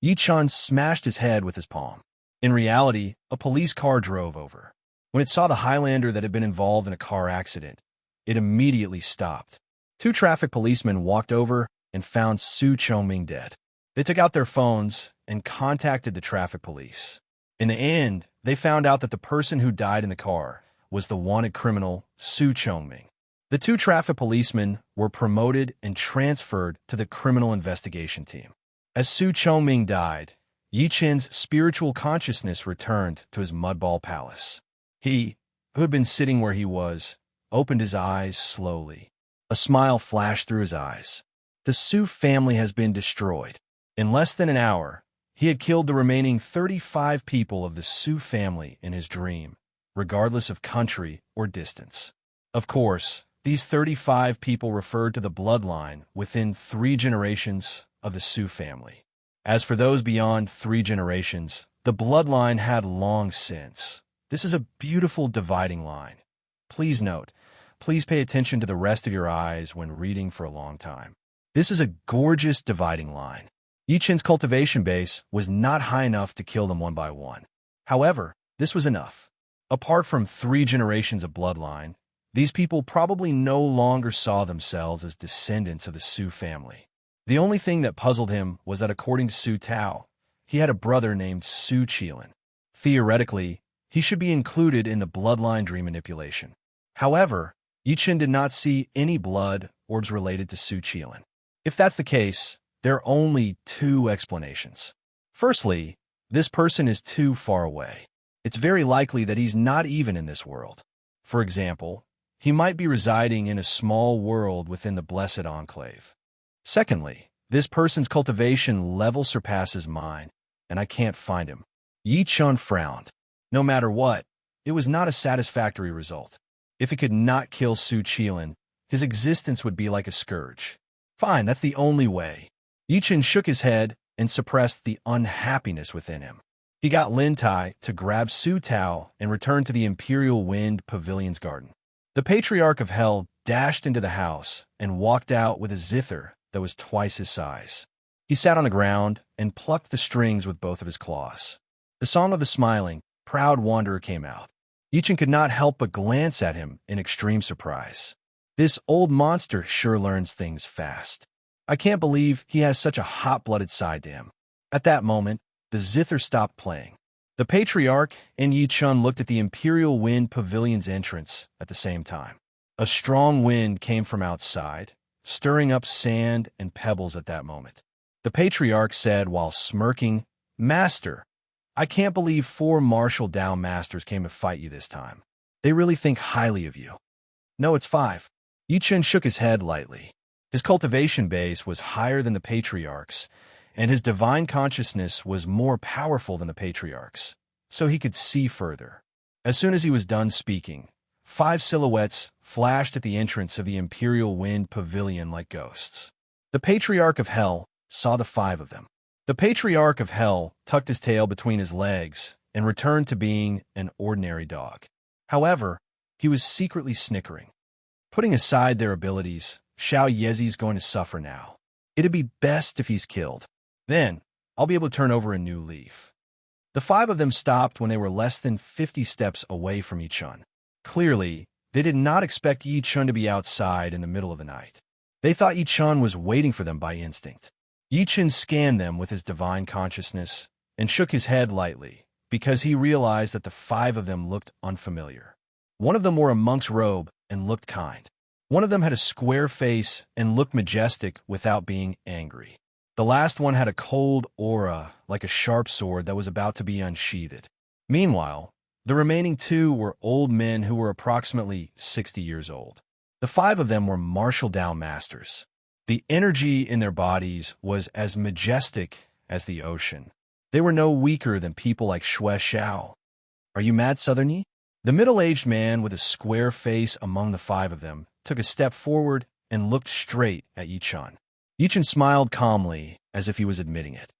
Yi Chun smashed his head with his palm. In reality, a police car drove over. When it saw the Highlander that had been involved in a car accident, it immediately stopped. 2 traffic policemen walked over and found Su Chongming dead. They took out their phones and contacted the traffic police. In the end, they found out that the person who died in the car was the wanted criminal, Su Chongming. The 2 traffic policemen were promoted and transferred to the criminal investigation team. As Su Chongming died, Yi Chen's spiritual consciousness returned to his mudball palace. He, who had been sitting where he was, opened his eyes slowly. A smile flashed through his eyes. The Su family has been destroyed. In less than an hour, he had killed the remaining 35 people of the Su family in his dream, regardless of country or distance. Of course, these 35 people referred to the bloodline within 3 generations of the Su family. As for those beyond 3 generations, the bloodline had long since. This is a beautiful dividing line. Please note, please pay attention to the rest of your eyes when reading for a long time. This is a gorgeous dividing line. Yi Chen's cultivation base was not high enough to kill them one by one. However, this was enough. Apart from 3 generations of bloodline, these people probably no longer saw themselves as descendants of the Su family. The only thing that puzzled him was that according to Su Tao, he had a brother named Su Qilin. Theoretically, he should be included in the bloodline dream manipulation. However, Yi Chen did not see any blood orbs related to Su Qilin. If that's the case, there are only 2 explanations. Firstly, this person is too far away. It's very likely that he's not even in this world. For example, he might be residing in a small world within the Blessed Enclave. Secondly, this person's cultivation level surpasses mine, and I can't find him. Yi Chun frowned. No matter what, it was not a satisfactory result. If he could not kill Su Qilin, his existence would be like a scourge. Fine, that's the only way. Yichen shook his head and suppressed the unhappiness within him. He got Lin Tai to grab Su Tao and return to the Imperial Wind Pavilion's garden. The Patriarch of Hell dashed into the house and walked out with a zither that was twice his size. He sat on the ground and plucked the strings with both of his claws. The song of the smiling, proud wanderer came out. Yichen could not help but glance at him in extreme surprise. This old monster sure learns things fast. I can't believe he has such a hot-blooded side to him. At that moment, the zither stopped playing. The Patriarch and Yi Chun looked at the Imperial Wind Pavilion's entrance at the same time. A strong wind came from outside, stirring up sand and pebbles at that moment. The Patriarch said while smirking, "Master, I can't believe 4 Martial Dao Masters came to fight you this time. They really think highly of you." "No, it's 5. Yi Chun shook his head lightly. His cultivation base was higher than the Patriarch's, and his divine consciousness was more powerful than the Patriarch's, so he could see further. As soon as he was done speaking, 5 silhouettes flashed at the entrance of the Imperial Wind Pavilion like ghosts. The Patriarch of Hell saw the 5 of them. The Patriarch of Hell tucked his tail between his legs and returned to being an ordinary dog. However, he was secretly snickering. Putting aside their abilities, Xiao Yezi's going to suffer now. It'd be best if he's killed. Then, I'll be able to turn over a new leaf. The 5 of them stopped when they were less than 50 steps away from Yi Chun. Clearly, they did not expect Yi Chun to be outside in the middle of the night. They thought Yi Chun was waiting for them by instinct. Yi Chun scanned them with his divine consciousness and shook his head lightly, because he realized that the 5 of them looked unfamiliar. One of them wore a monk's robe and looked kind. One of them had a square face and looked majestic without being angry. The last one had a cold aura, like a sharp sword that was about to be unsheathed. Meanwhile, the remaining 2 were old men who were approximately 60 years old. The 5 of them were Martial Dao Masters. The energy in their bodies was as majestic as the ocean. They were no weaker than people like Xue Xiao. "Are you mad, Southern Yi?" The middle-aged man with a square face among the 5 of them took a step forward and looked straight at Yi Chun. Yi Chun smiled calmly, as if he was admitting it.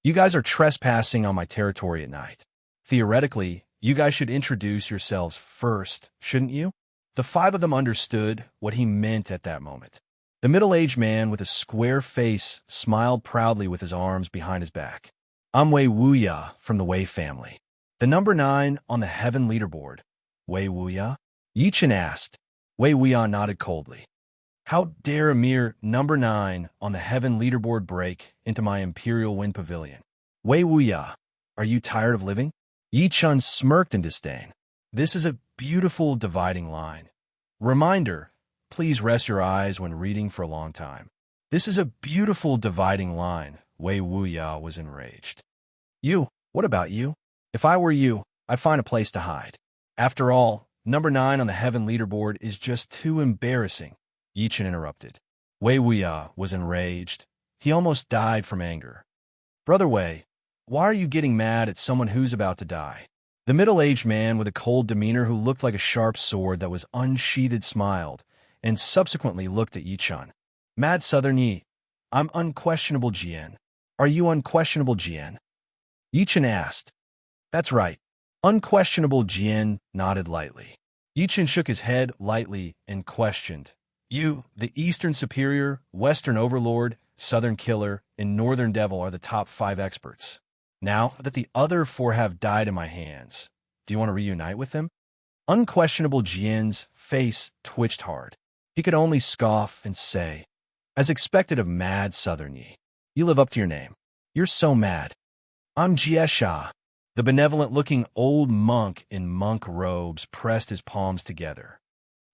"You guys are trespassing on my territory at night. Theoretically, you guys should introduce yourselves first, shouldn't you?" The 5 of them understood what he meant at that moment. The middle-aged man with a square face smiled proudly with his arms behind his back. "I'm Wei Wuya from the Wei family. The number 9 on the heaven leaderboard." "Wei Wuya?" Yi Chun asked. Wei Wuya nodded coldly. "How dare a mere number 9 on the heaven leaderboard break into my Imperial Wind Pavilion? Wei Wuya, are you tired of living?" Yi Chun smirked in disdain. "This is a beautiful dividing line. Reminder, please rest your eyes when reading for a long time. This is a beautiful dividing line." Wei Wuya was enraged. "You, what about you? If I were you, I'd find a place to hide. After all, number 9 on the heaven leaderboard is just too embarrassing." Yi Chun interrupted. Wei Wuya was enraged. He almost died from anger. "Brother Wei, why are you getting mad at someone who's about to die?" The middle-aged man with a cold demeanor who looked like a sharp sword that was unsheathed smiled, and subsequently looked at Yi Chun. "Mad Southern Yi, I'm unquestionable Jian. Are you unquestionable Jian?" Yi Chun asked. "That's right." Unquestionable Jian nodded lightly. Yi Chun shook his head lightly and questioned. "You, the Eastern Superior, Western Overlord, Southern Killer, and Northern Devil are the top 5 experts. Now that the other 4 have died in my hands, do you want to reunite with them?" Unquestionable Jian's face twitched hard. He could only scoff and say, "As expected of mad Southern Yi, you live up to your name. You're so mad." "I'm Jiesha." The benevolent-looking old monk in monk robes pressed his palms together.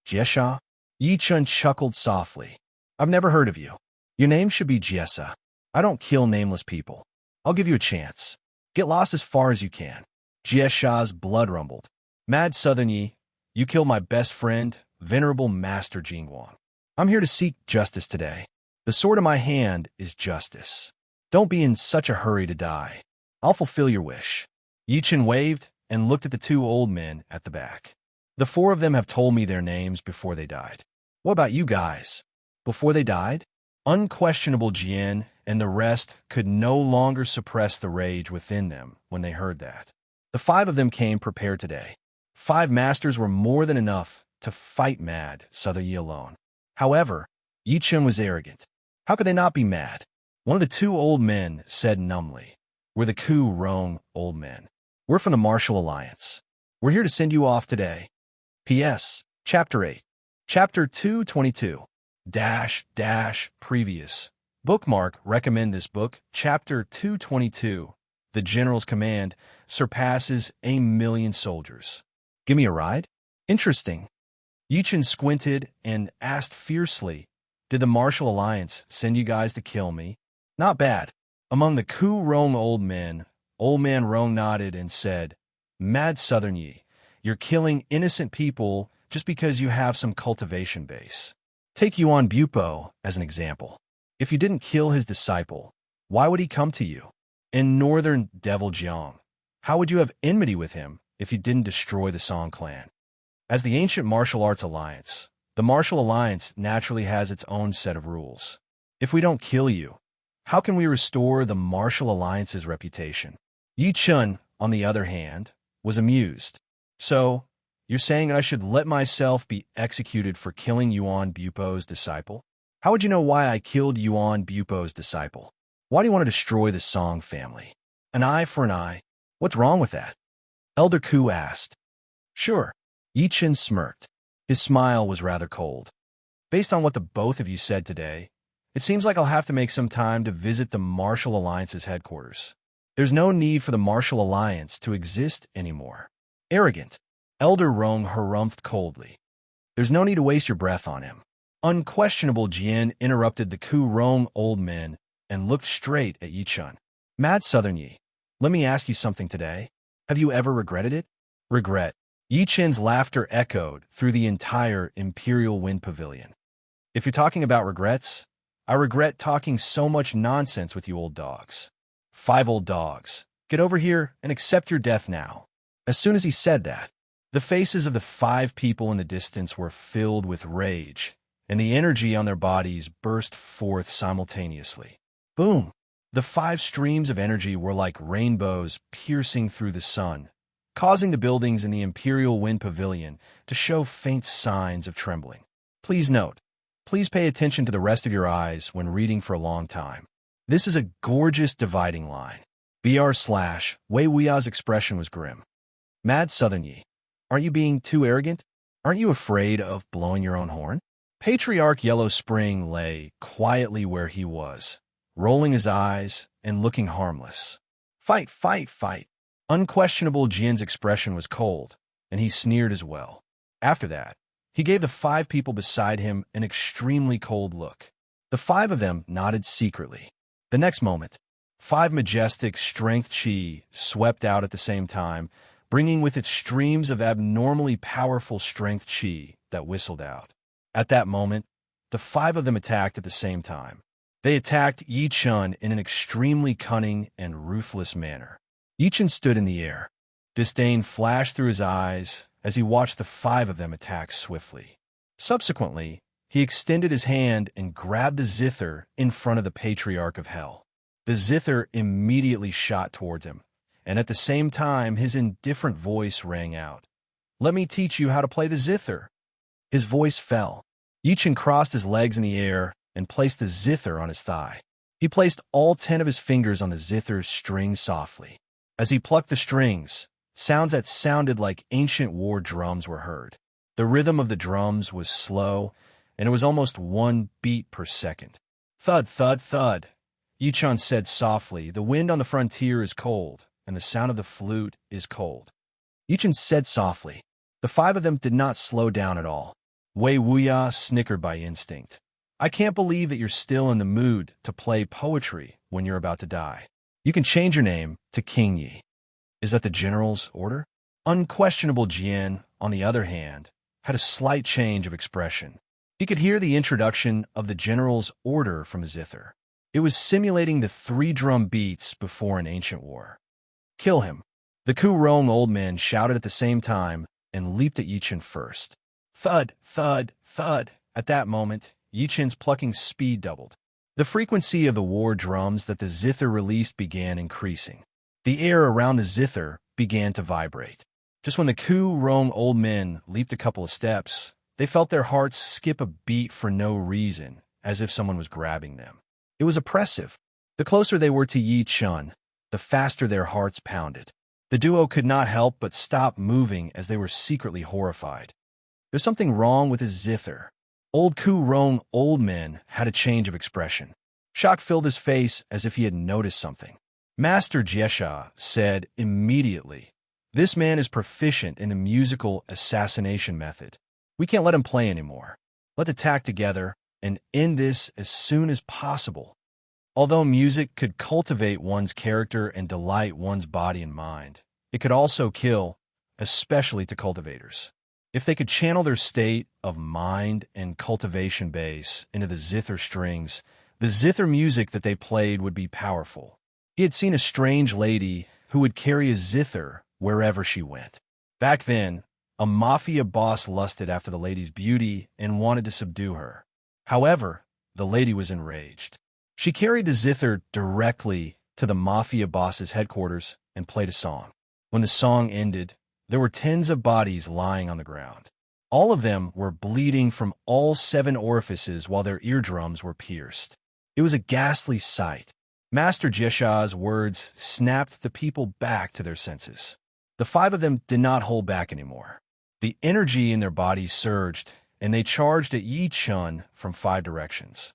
"Jiesha?" Yi Chun chuckled softly. "I've never heard of you. Your name should be Jiesa. I don't kill nameless people. I'll give you a chance. Get lost as far as you can." Jiesha's blood rumbled. "Mad Southern Yi, you killed my best friend, Venerable Master Jingguang. I'm here to seek justice today. The sword in my hand is justice. Don't be in such a hurry to die. I'll fulfill your wish." Yi Chun waved and looked at the 2 old men at the back. "The 4 of them have told me their names before they died. What about you guys? Before they died? Unquestionable Jian and the rest could no longer suppress the rage within them when they heard that. The 5 of them came prepared today. 5 masters were more than enough to fight mad Southern Yi alone. However, Yi Chun was arrogant. How could they not be mad? One of the 2 old men said numbly. We're the Ku Rong old men. We're from the Martial Alliance. We're here to send you off today. P.S. Chapter 8. Chapter 222. Previous. Bookmark. Recommend this book. Chapter 222. The General's command surpasses 1,000,000 soldiers. Give me a ride? Interesting. Yi Chun squinted and asked fiercely, Did the Martial Alliance send you guys to kill me? Not bad. Among the Ku Rong old men, Old Man Rong nodded and said, Mad Southern Yi, you're killing innocent people just because you have some cultivation base. Take Yuan Bupo as an example. If you didn't kill his disciple, why would he come to you? In northern Devil Jiang, how would you have enmity with him if you didn't destroy the Song clan? As the ancient martial arts alliance, the Martial Alliance naturally has its own set of rules. If we don't kill you, how can we restore the Martial Alliance's reputation? Yi Chun, on the other hand, was amused. So, you're saying I should let myself be executed for killing Yuan Bupo's disciple? How would you know why I killed Yuan Bupo's disciple? Why do you want to destroy the Song family? An eye for an eye? What's wrong with that? Elder Ku asked. Sure. Yi Chun smirked. His smile was rather cold. Based on what the both of you said today, it seems like I'll have to make some time to visit the Martial Alliance's headquarters. There's no need for the Martial Alliance to exist anymore. Arrogant. Elder Rong harumphed coldly. There's no need to waste your breath on him. Unquestionable Jian interrupted the Ku Rong old men and looked straight at Yi Chun. Mad Southern Yi, let me ask you something today. Have you ever regretted it? Regret. Yi Chun's laughter echoed through the entire Imperial Wind Pavilion. If you're talking about regrets, I regret talking so much nonsense with you old dogs. 5 old dogs. Get over here and accept your death now. As soon as he said that, the faces of the 5 people in the distance were filled with rage, and the energy on their bodies burst forth simultaneously. Boom! The 5 streams of energy were like rainbows piercing through the sun, causing the buildings in the Imperial Wind Pavilion to show faint signs of trembling. Please note, please pay attention to the rest of your eyes when reading for a long time. This is a gorgeous dividing line. Wei Wuya's expression was grim. Mad Southern Yi, aren't you being too arrogant? Aren't you afraid of blowing your own horn? Patriarch Yellow Spring lay quietly where he was, rolling his eyes and looking harmless. Fight, fight, fight. Unquestionable Jian's expression was cold, and he sneered as well. After that, he gave the 5 people beside him an extremely cold look. The 5 of them nodded secretly. The next moment, 5 majestic strength chi swept out at the same time, bringing with it streams of abnormally powerful strength chi that whistled out. At that moment, the 5 of them attacked at the same time. They attacked Yi Chun in an extremely cunning and ruthless manner. Yi Chun stood in the air. Disdain flashed through his eyes as he watched the 5 of them attack swiftly. Subsequently, he extended his hand and grabbed the zither in front of the Patriarch of Hell. The zither immediately shot towards him, and at the same time his indifferent voice rang out. Let me teach you how to play the zither. His voice fell. Yi Chun crossed his legs in the air and placed the zither on his thigh. He placed all 10 of his fingers on the zither's strings softly. As he plucked the strings, sounds that sounded like ancient war drums were heard. The rhythm of the drums was slow, and it was almost 1 beat per second. Thud, thud, thud. Yi Chun said softly, the wind on the frontier is cold, and the sound of the flute is cold. Yi Chun said softly. The 5 of them did not slow down at all. Wei Wuya snickered by instinct. I can't believe that you're still in the mood to play poetry when you're about to die. You can change your name to King Yi. Is that the general's order? Unquestionable Jian, on the other hand, had a slight change of expression. He could hear the introduction of the general's order from his zither. It was simulating the 3 drum beats before an ancient war. Kill him. The Ku Rong old men shouted at the same time and leaped at Yi Chun first. Thud, thud, thud. At that moment, Yi Chen's plucking speed doubled. The frequency of the war drums that the zither released began increasing. The air around the zither began to vibrate. Just when the Ku Rong old men leaped a couple of steps, they felt their hearts skip a beat for no reason, as if someone was grabbing them. It was oppressive. The closer they were to Yi Chen, the faster their hearts pounded. The duo could not help but stop moving as they were secretly horrified. There's something wrong with his zither. Old Ku Rong old men had a change of expression. Shock filled his face as if he had noticed something. Master Jiesha said immediately, "This man is proficient in the musical assassination method. We can't let him play anymore. Let's attack together and end this as soon as possible." Although music could cultivate one's character and delight one's body and mind, it could also kill, especially to cultivators. If they could channel their state of mind and cultivation base into the zither strings, the zither music that they played would be powerful. He had seen a strange lady who would carry a zither wherever she went. Back then, a mafia boss lusted after the lady's beauty and wanted to subdue her. However, the lady was enraged. She carried the zither directly to the mafia boss's headquarters and played a song. When the song ended, there were tens of bodies lying on the ground. All of them were bleeding from all 7 orifices while their eardrums were pierced. It was a ghastly sight. Master Jiesha's words snapped the people back to their senses. The 5 of them did not hold back anymore. The energy in their bodies surged, and they charged at Yi Chen from 5 directions.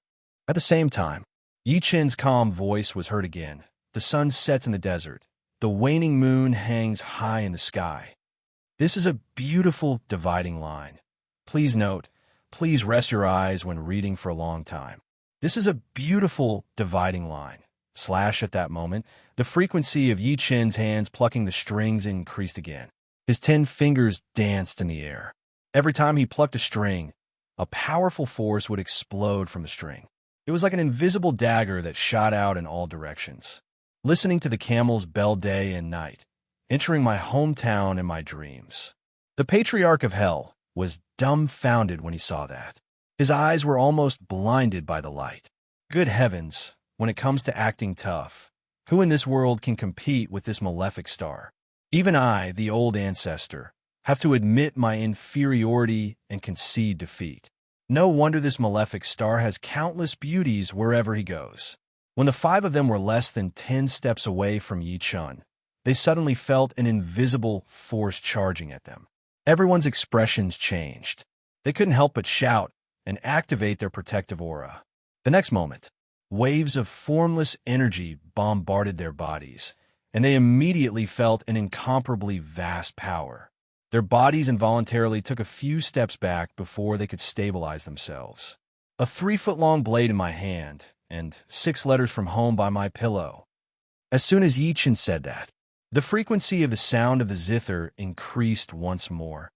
At the same time, Yi Chen's calm voice was heard again. The sun sets in the desert. The waning moon hangs high in the sky. This is a beautiful dividing line. Please note, please rest your eyes when reading for a long time. This is a beautiful dividing line. At that moment, the frequency of Yi Chen's hands plucking the strings increased again. His 10 fingers danced in the air. Every time he plucked a string, a powerful force would explode from the string. It was like an invisible dagger that shot out in all directions. Listening to the camels bell day and night, entering my hometown in my dreams. The Patriarch of Hell was dumbfounded when he saw that. His eyes were almost blinded by the light. Good heavens, when it comes to acting tough, who in this world can compete with this malefic star? Even I, the old ancestor, have to admit my inferiority and concede defeat. No wonder this malefic star has countless beauties wherever he goes. When the 5 of them were less than 10 steps away from Yi Chen, they suddenly felt an invisible force charging at them. Everyone's expressions changed. They couldn't help but shout and activate their protective aura. The next moment, waves of formless energy bombarded their bodies, and they immediately felt an incomparably vast power. Their bodies involuntarily took a few steps back before they could stabilize themselves. A 3-foot-long blade in my hand, and 6 letters from home by my pillow. As soon as Yi Chen said that, the frequency of the sound of the zither increased once more,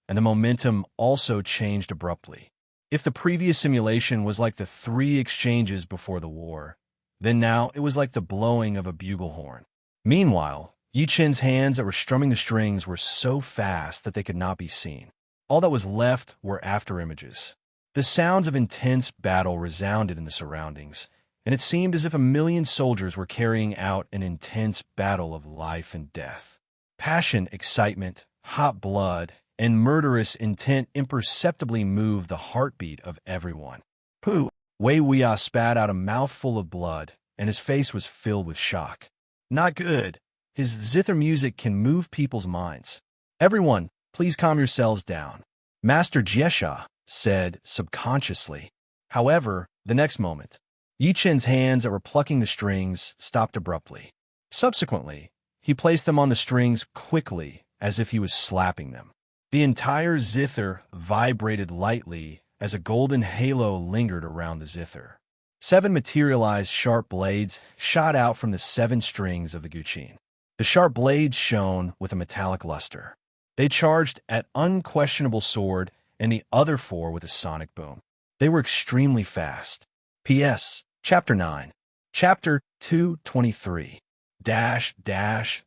and the momentum also changed abruptly. If the previous simulation was like the 3 exchanges before the war, then now it was like the blowing of a bugle horn. Meanwhile, Yi Chen's hands that were strumming the strings were so fast that they could not be seen. All that was left were afterimages. The sounds of intense battle resounded in the surroundings, and it seemed as if 1,000,000 soldiers were carrying out an intense battle of life and death. Passion, excitement, hot blood, and murderous intent imperceptibly moved the heartbeat of everyone. Pooh! Wei Wuya spat out a mouthful of blood, and his face was filled with shock. Not good. His zither music can move people's minds. Everyone, please calm yourselves down, Master Jiesha said subconsciously. However, the next moment, Yi Chen's hands that were plucking the strings stopped abruptly. Subsequently, he placed them on the strings quickly, as if he was slapping them. The entire zither vibrated lightly as a golden halo lingered around the zither. 7 materialized sharp blades shot out from the 7 strings of the guqin. The sharp blades shone with a metallic luster. They charged at unquestionable sword, and the other 4 with a sonic boom. They were extremely fast. P.S. Chapter 9. Chapter 223.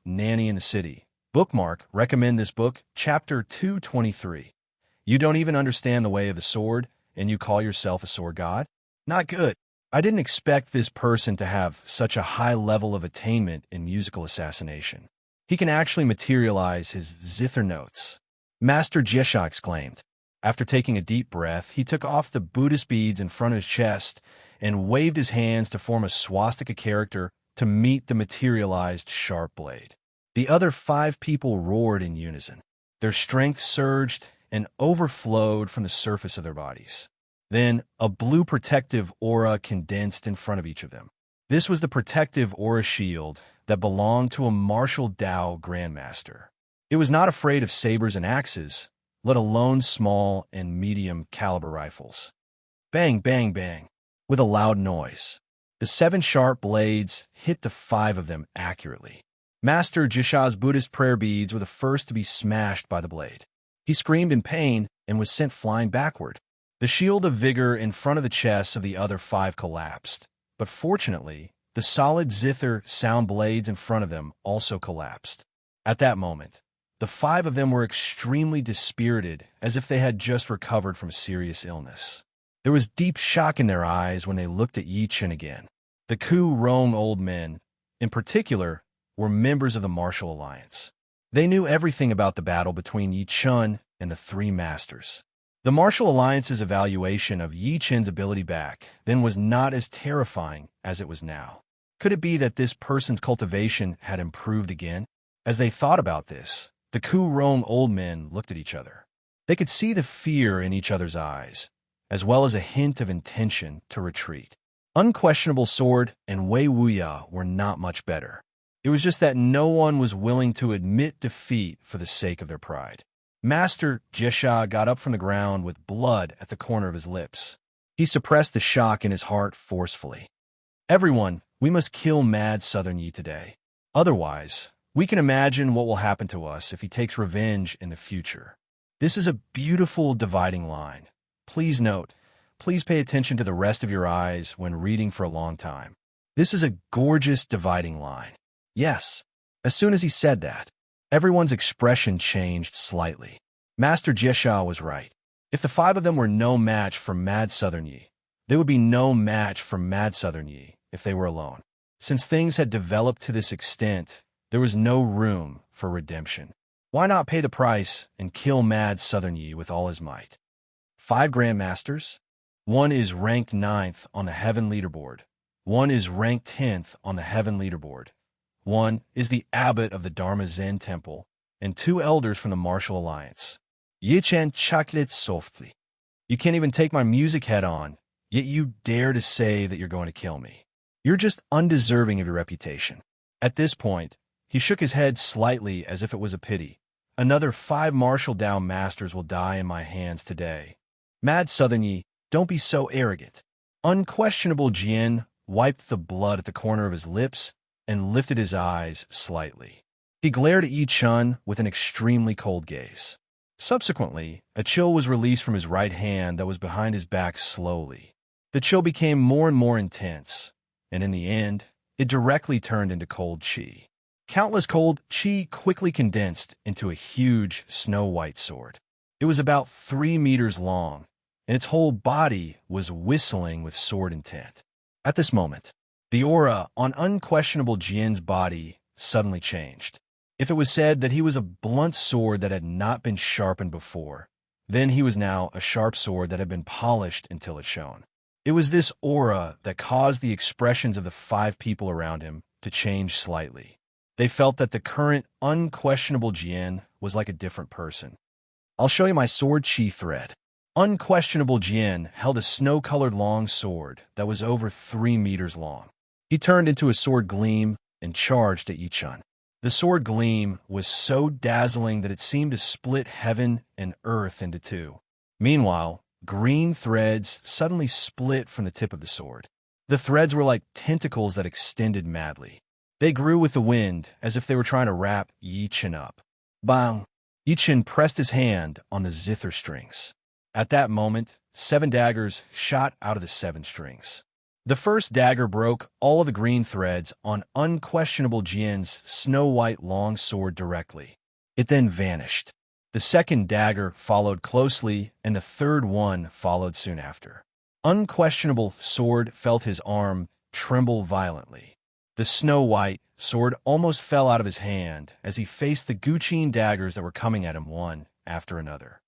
Nanny in the City. Bookmark, recommend this book, Chapter 223. You don't even understand the way of the sword, and you call yourself a sword god? Not good. I didn't expect this person to have such a high level of attainment in musical assassination. He can actually materialize his zither notes. Master Jesha exclaimed. After taking a deep breath, he took off the Buddhist beads in front of his chest and waved his hands to form a swastika character to meet the materialized sharp blade. The other 5 people roared in unison. Their strength surged and overflowed from the surface of their bodies. Then, a blue protective aura condensed in front of each of them. This was the protective aura shield that belonged to a martial Dao grandmaster. It was not afraid of sabers and axes, let alone small and medium caliber rifles. Bang, bang, bang, with a loud noise. The 7 sharp blades hit the 5 of them accurately. Master Jisha's Buddhist prayer beads were the first to be smashed by the blade. He screamed in pain and was sent flying backward. The shield of vigor in front of the chests of the other 5 collapsed, but fortunately, the solid zither sound blades in front of them also collapsed. At that moment, the 5 of them were extremely dispirited, as if they had just recovered from serious illness. There was deep shock in their eyes when they looked at Yi Chen again. The Ku Rong old men, in particular, were members of the Martial Alliance. They knew everything about the battle between Yi Chen and the 3 masters. The Martial Alliance's evaluation of Yi Chen's ability back then was not as terrifying as it was now. Could it be that this person's cultivation had improved again? As they thought about this, the Ku Rong old men looked at each other. They could see the fear in each other's eyes, as well as a hint of intention to retreat. Unquestionable Sword and Wei Wuya were not much better. It was just that no one was willing to admit defeat for the sake of their pride. Master Jesha got up from the ground with blood at the corner of his lips. He suppressed the shock in his heart forcefully. Everyone, we must kill Mad Southern Yi today. Otherwise, we can imagine what will happen to us if he takes revenge in the future. This is a beautiful dividing line. Please note, please pay attention to the rest of your eyes when reading for a long time. This is a gorgeous dividing line. Yes, as soon as he said that, everyone's expression changed slightly. Master Jesha was right. If the 5 of them were no match for Mad Southern Yi, they would be no match for Mad Southern Yi if they were alone. Since things had developed to this extent, there was no room for redemption. Why not pay the price and kill Mad Southern Yi with all his might? 5 grandmasters. 1 is ranked 9th on the Heaven leaderboard. 1 is ranked 10th on the Heaven leaderboard. 1 is the abbot of the Dharma Zen Temple, and 2 elders from the Martial Alliance. Yi Chen chocolate softly. You can't even take my music head on, yet you dare to say that you're going to kill me. You're just undeserving of your reputation. At this point, he shook his head slightly as if it was a pity. Another 5 martial Dao masters will die in my hands today. Mad Southern Yi, don't be so arrogant. Unquestionable Jian wiped the blood at the corner of his lips and lifted his eyes slightly. He glared at Yi Chen with an extremely cold gaze. Subsequently, a chill was released from his right hand that was behind his back slowly. The chill became more and more intense, and in the end, it directly turned into cold qi. Countless cold qi quickly condensed into a huge snow-white sword. It was about 3 meters long, and its whole body was whistling with sword intent. At this moment, the aura on unquestionable Jian's body suddenly changed. If it was said that he was a blunt sword that had not been sharpened before, then he was now a sharp sword that had been polished until it shone. It was this aura that caused the expressions of the 5 people around him to change slightly. They felt that the current unquestionable Jian was like a different person. I'll show you my sword qi thread. Unquestionable Jian held a snow-colored long sword that was over 3 meters long. He turned into a sword gleam and charged at Yi Chen. The sword gleam was so dazzling that it seemed to split heaven and earth into 2. Meanwhile, green threads suddenly split from the tip of the sword. The threads were like tentacles that extended madly. They grew with the wind as if they were trying to wrap Yi Chen up. Bang! Yi Chen pressed his hand on the zither strings. At that moment, 7 daggers shot out of the 7 strings. The first dagger broke all of the green threads on unquestionable Jian's snow-white long sword directly. It then vanished. The second dagger followed closely, and the third one followed soon after. Unquestionable Sword felt his arm tremble violently. The snow-white sword almost fell out of his hand as he faced the Guqin daggers that were coming at him one after another.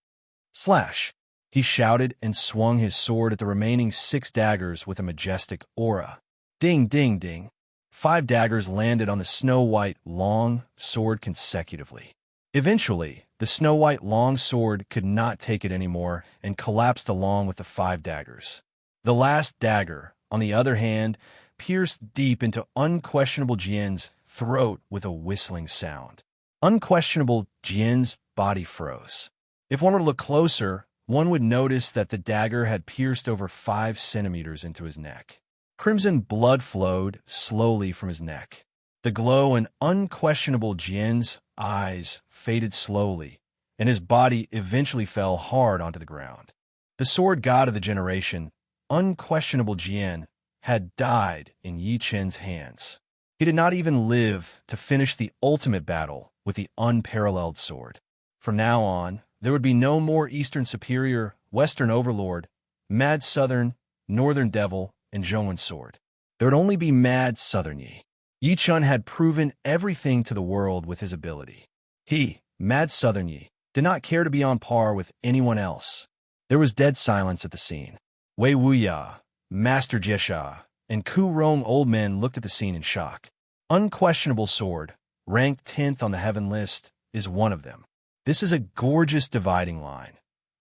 Slash! He shouted and swung his sword at the remaining 6 daggers with a majestic aura. Ding, ding, ding. 5 daggers landed on the snow-white long sword consecutively. Eventually, the snow-white long sword could not take it anymore and collapsed along with the 5 daggers. The last dagger, on the other hand, pierced deep into Unquestionable Jian's throat with a whistling sound. Unquestionable Jian's body froze. If one were to look closer, one would notice that the dagger had pierced over 5 centimeters into his neck. Crimson blood flowed slowly from his neck. The glow in Unquestionable Jian's eyes faded slowly, and his body eventually fell hard onto the ground. The sword god of the generation, Unquestionable Jian, had died in Yi Chen's hands. He did not even live to finish the ultimate battle with the unparalleled sword. From now on, there would be no more Eastern Superior, Western Overlord, Mad Southern, Northern Devil, and Zhongwen Sword. There would only be Mad Southern Yi. Yi Chen had proven everything to the world with his ability. He, Mad Southern Yi, did not care to be on par with anyone else. There was dead silence at the scene. Wei Wuya, Master Jiesha, and Ku Rong old men looked at the scene in shock. Unquestionable Sword, ranked 10th on the heaven list, is one of them. This is a gorgeous dividing line.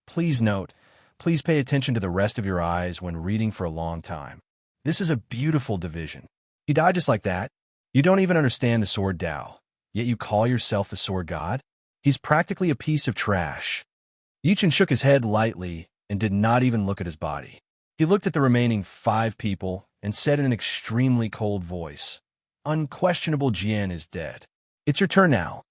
Please note, please pay attention to the rest of your eyes when reading for a long time. This is a beautiful division. He died just like that. You don't even understand the sword Tao, yet you call yourself the sword god? He's practically a piece of trash. Yi Chen shook his head lightly and did not even look at his body. He looked at the remaining 5 people and said in an extremely cold voice, Unquestionable Jian is dead. It's your turn now.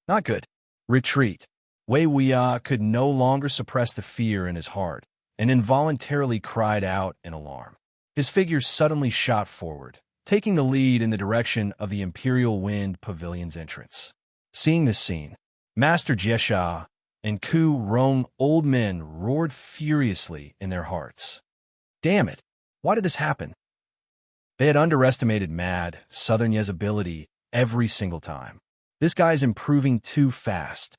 Not good. Retreat. Wei Wuya could no longer suppress the fear in his heart and involuntarily cried out in alarm. His figure suddenly shot forward, taking the lead in the direction of the Imperial Wind Pavilion's entrance. Seeing this scene, Master Jiesha and Ku Rong old men roared furiously in their hearts. Damn it! Why did this happen? They had underestimated Mad Southern Ye's ability every single time. This guy's improving too fast.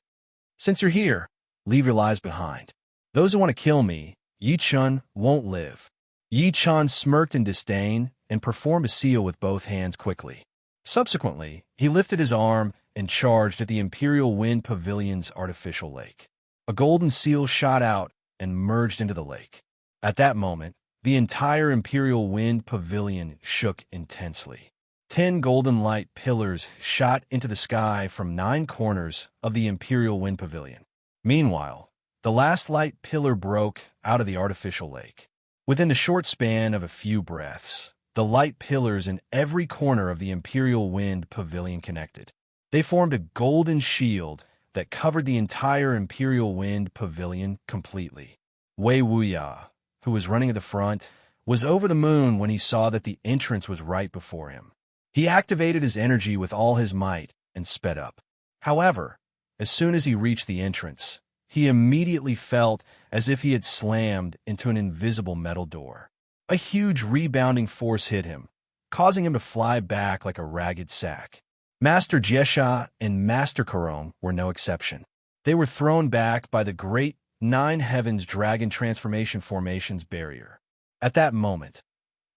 Since you're here, leave your lives behind. Those who want to kill me, Yi Chen won't live. Yi Chen smirked in disdain and performed a seal with both hands quickly. Subsequently, he lifted his arm and charged at the Imperial Wind Pavilion's artificial lake. A golden seal shot out and merged into the lake. At that moment, the entire Imperial Wind Pavilion shook intensely. 10 golden light pillars shot into the sky from 9 corners of the Imperial Wind Pavilion. Meanwhile, the last light pillar broke out of the artificial lake. Within the short span of a few breaths, the light pillars in every corner of the Imperial Wind Pavilion connected. They formed a golden shield that covered the entire Imperial Wind Pavilion completely. Wei Wuya, who was running at the front, was over the moon when he saw that the entrance was right before him. He activated his energy with all his might and sped up. However, as soon as he reached the entrance, he immediately felt as if he had slammed into an invisible metal door. A huge rebounding force hit him, causing him to fly back like a ragged sack. Master Jiesha and Master Karong were no exception. They were thrown back by the great 9 Heavens Dragon Transformation Formation's barrier. At that moment,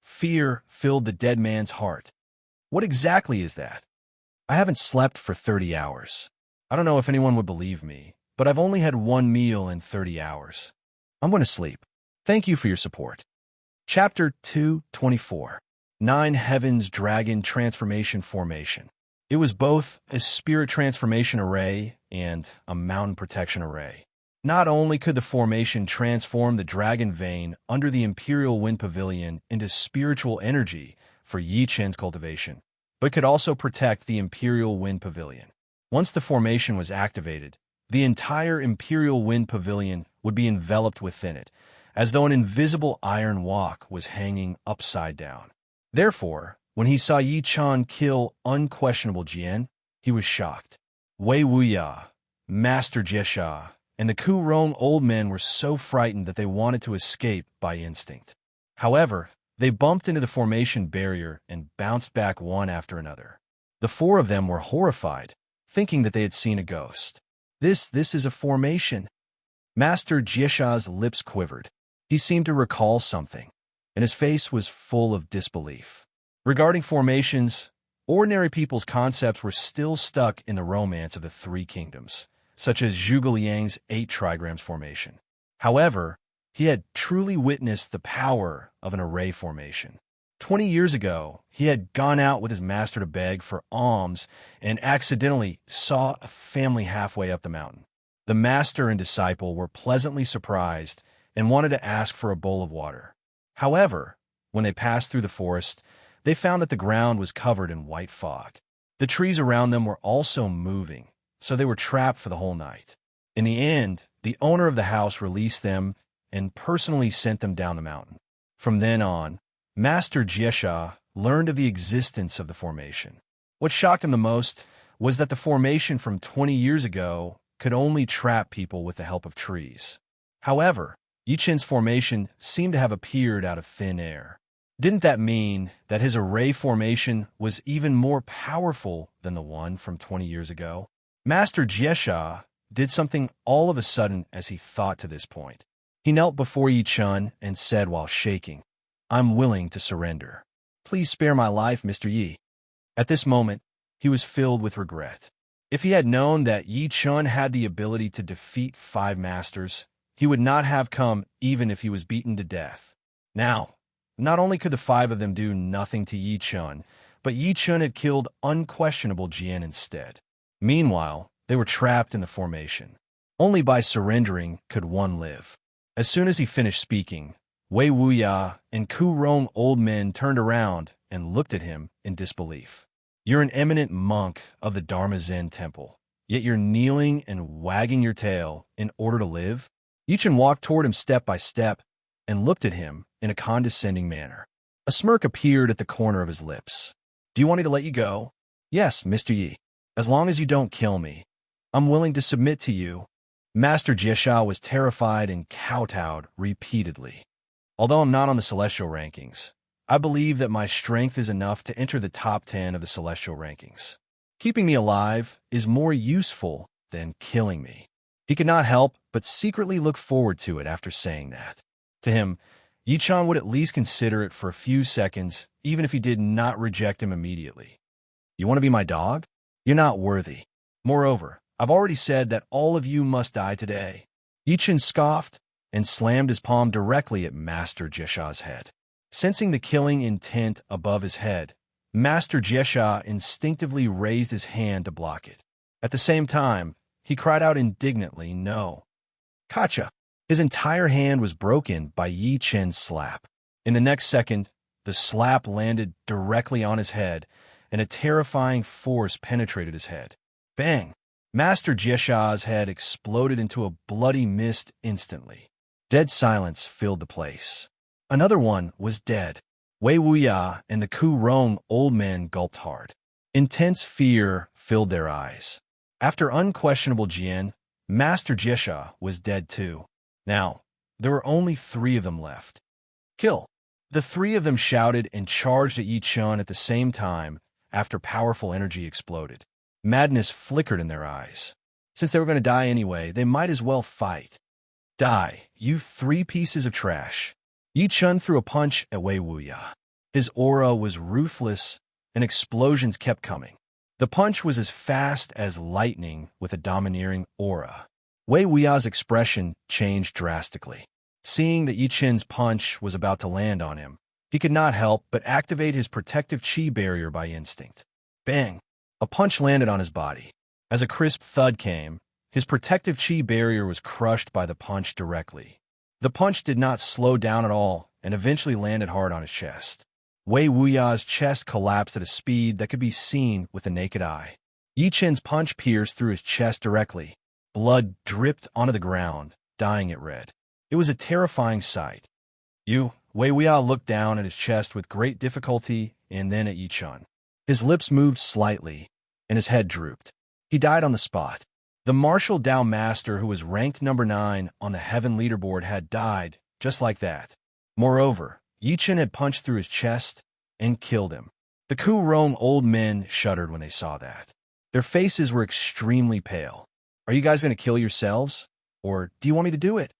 fear filled the dead man's heart. What exactly is that? I haven't slept for 30 hours. I don't know if anyone would believe me, but I've only had 1 meal in 30 hours. I'm going to sleep. Thank you for your support. Chapter 224. 9 Heavens Dragon Transformation Formation. It was both a spirit transformation array and a mountain protection array. Not only could the formation transform the dragon vein under the Imperial Wind Pavilion into spiritual energy for Yi Chen's cultivation, but could also protect the Imperial Wind Pavilion. Once the formation was activated, the entire Imperial Wind Pavilion would be enveloped within it, as though an invisible iron walk was hanging upside down. Therefore, when he saw Yi Chen kill Unquestionable Jian, he was shocked. Wei Wuya, Master Jesha, and the Kurong old men were so frightened that they wanted to escape by instinct. However, they bumped into the formation barrier and bounced back one after another. The four of them were horrified, thinking that they had seen a ghost. This is a formation. Master Jesha's lips quivered. He seemed to recall something, and his face was full of disbelief. Regarding formations, ordinary people's concepts were still stuck in the romance of the three kingdoms, such as Zhuge Liang's 8 trigrams formation. However, he had truly witnessed the power of an array formation. 20 years ago, he had gone out with his master to beg for alms and accidentally saw a family halfway up the mountain. The master and disciple were pleasantly surprised and wanted to ask for a bowl of water. However, when they passed through the forest, they found that the ground was covered in white fog. The trees around them were also moving, so they were trapped for the whole night. In the end, the owner of the house released them and personally sent them down the mountain. From then on, Master Jesha learned of the existence of the formation. What shocked him the most was that the formation from 20 years ago could only trap people with the help of trees. However, Yichen's formation seemed to have appeared out of thin air. Didn't that mean that his array formation was even more powerful than the one from 20 years ago? Master Jesha did something all of a sudden as he thought to this point. He knelt before Yichen and said while shaking, "I'm willing to surrender. Please spare my life, Mr. Yi." At this moment, he was filled with regret. If he had known that Yichen had the ability to defeat 5 masters, he would not have come even if he was beaten to death. Now, not only could the 5 of them do nothing to Yichen, but Yichen had killed unquestionable Jian instead. Meanwhile, they were trapped in the formation. Only by surrendering could one live. As soon as he finished speaking, Wei Wuya and Kurong old men turned around and looked at him in disbelief. "You're an eminent monk of the Dharma Zen temple, yet you're kneeling and wagging your tail in order to live?" Yichen walked toward him step by step and looked at him in a condescending manner. A smirk appeared at the corner of his lips. "Do you want me to let you go?" "Yes, Mr. Yi. As long as you don't kill me, I'm willing to submit to you." Master Jesha was terrified and kowtowed repeatedly. "Although I'm not on the celestial rankings, I believe that my strength is enough to enter the top 10 of the celestial rankings. Keeping me alive is more useful than killing me." He could not help but secretly look forward to it after saying that. To him, Yichen would at least consider it for a few seconds, even if he did not reject him immediately. "You want to be my dog? You're not worthy. Moreover, I've already said that all of you must die today." Yichen scoffed and slammed his palm directly at Master Jesha's head. Sensing the killing intent above his head, Master Jesha instinctively raised his hand to block it. At the same time, he cried out indignantly, "No!" "Kacha!" His entire hand was broken by Yichen's slap. In the next second, the slap landed directly on his head, and a terrifying force penetrated his head. Bang! Master Jesha's head exploded into a bloody mist instantly. Dead silence filled the place. Another one was dead. Wei Wuya and the Kurong old men gulped hard. Intense fear filled their eyes. After unquestionable Jian, Master Jesha was dead too. Now, there were only 3 of them left. "Kill!" The 3 of them shouted and charged at Yichen at the same time after powerful energy exploded. Madness flickered in their eyes. Since they were going to die anyway, they might as well fight. "Die, you 3 pieces of trash." Yichen threw a punch at Wei Wuya. His aura was ruthless, and explosions kept coming. The punch was as fast as lightning with a domineering aura. Wei Wuya's expression changed drastically. Seeing that Yichen's punch was about to land on him, he could not help but activate his protective chi barrier by instinct. Bang! A punch landed on his body. As a crisp thud came, his protective chi barrier was crushed by the punch directly. The punch did not slow down at all and eventually landed hard on his chest. Wei Wuya's chest collapsed at a speed that could be seen with the naked eye. Yichen's punch pierced through his chest directly. Blood dripped onto the ground, dyeing it red. It was a terrifying sight. Wei Wuya looked down at his chest with great difficulty and then at Yichen. His lips moved slightly, and his head drooped. He died on the spot. The martial Dao master who was ranked number 9 on the heaven leaderboard had died, just like that. Moreover, Yichen had punched through his chest and killed him. The Ku-Rong old men shuddered when they saw that. Their faces were extremely pale. Are you guys going to kill yourselves? Or do you want me to do it?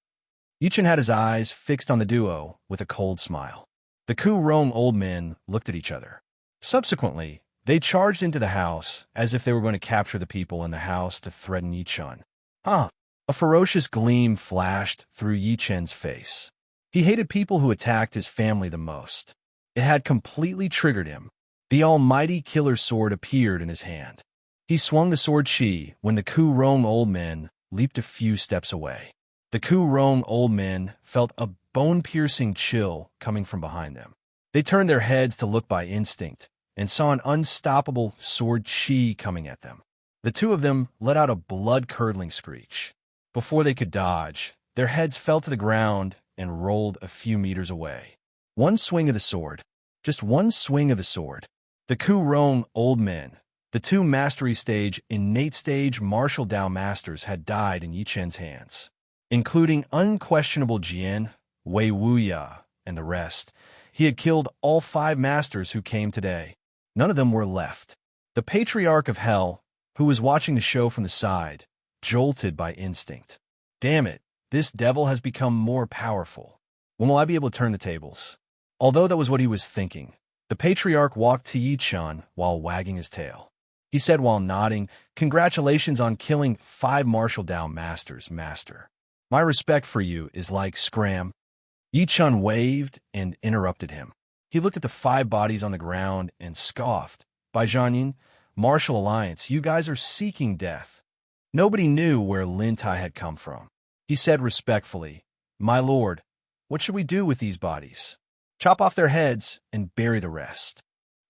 Yichen had his eyes fixed on the duo with a cold smile. The Ku-Rong old men looked at each other. Subsequently, they charged into the house as if they were going to capture the people in the house to threaten Yichen. A ferocious gleam flashed through Yichen's face. He hated people who attacked his family the most. It had completely triggered him. The almighty killer sword appeared in his hand. He swung the sword Qi when the Ku-Rong old men leaped a few steps away. The Ku-Rong old men felt a bone-piercing chill coming from behind them. They turned their heads to look by instinct and saw an unstoppable sword Qi coming at them. The two of them let out a blood-curdling screech. Before they could dodge, their heads fell to the ground and rolled a few meters away. One swing of the sword. Just one swing of the sword. The Ku-Rong old men, the two mastery stage, innate stage martial Dao masters had died in Yichen's hands, including unquestionable Jian, Wei Wuya, and the rest. He had killed all 5 masters who came today. None of them were left. The patriarch of hell, who was watching the show from the side, jolted by instinct. Damn it, this devil has become more powerful. When will I be able to turn the tables? Although that was what he was thinking, the patriarch walked to Yichen while wagging his tail. He said while nodding, "Congratulations on killing 5 martial Dao masters, master. My respect for you is like scram." Yichen waved and interrupted him. He looked at the 5 bodies on the ground and scoffed. "By Zhanyin, Martial Alliance, you guys are seeking death." Nobody knew where Lin Tai had come from. He said respectfully, "My lord, what should we do with these bodies?" "Chop off their heads and bury the rest."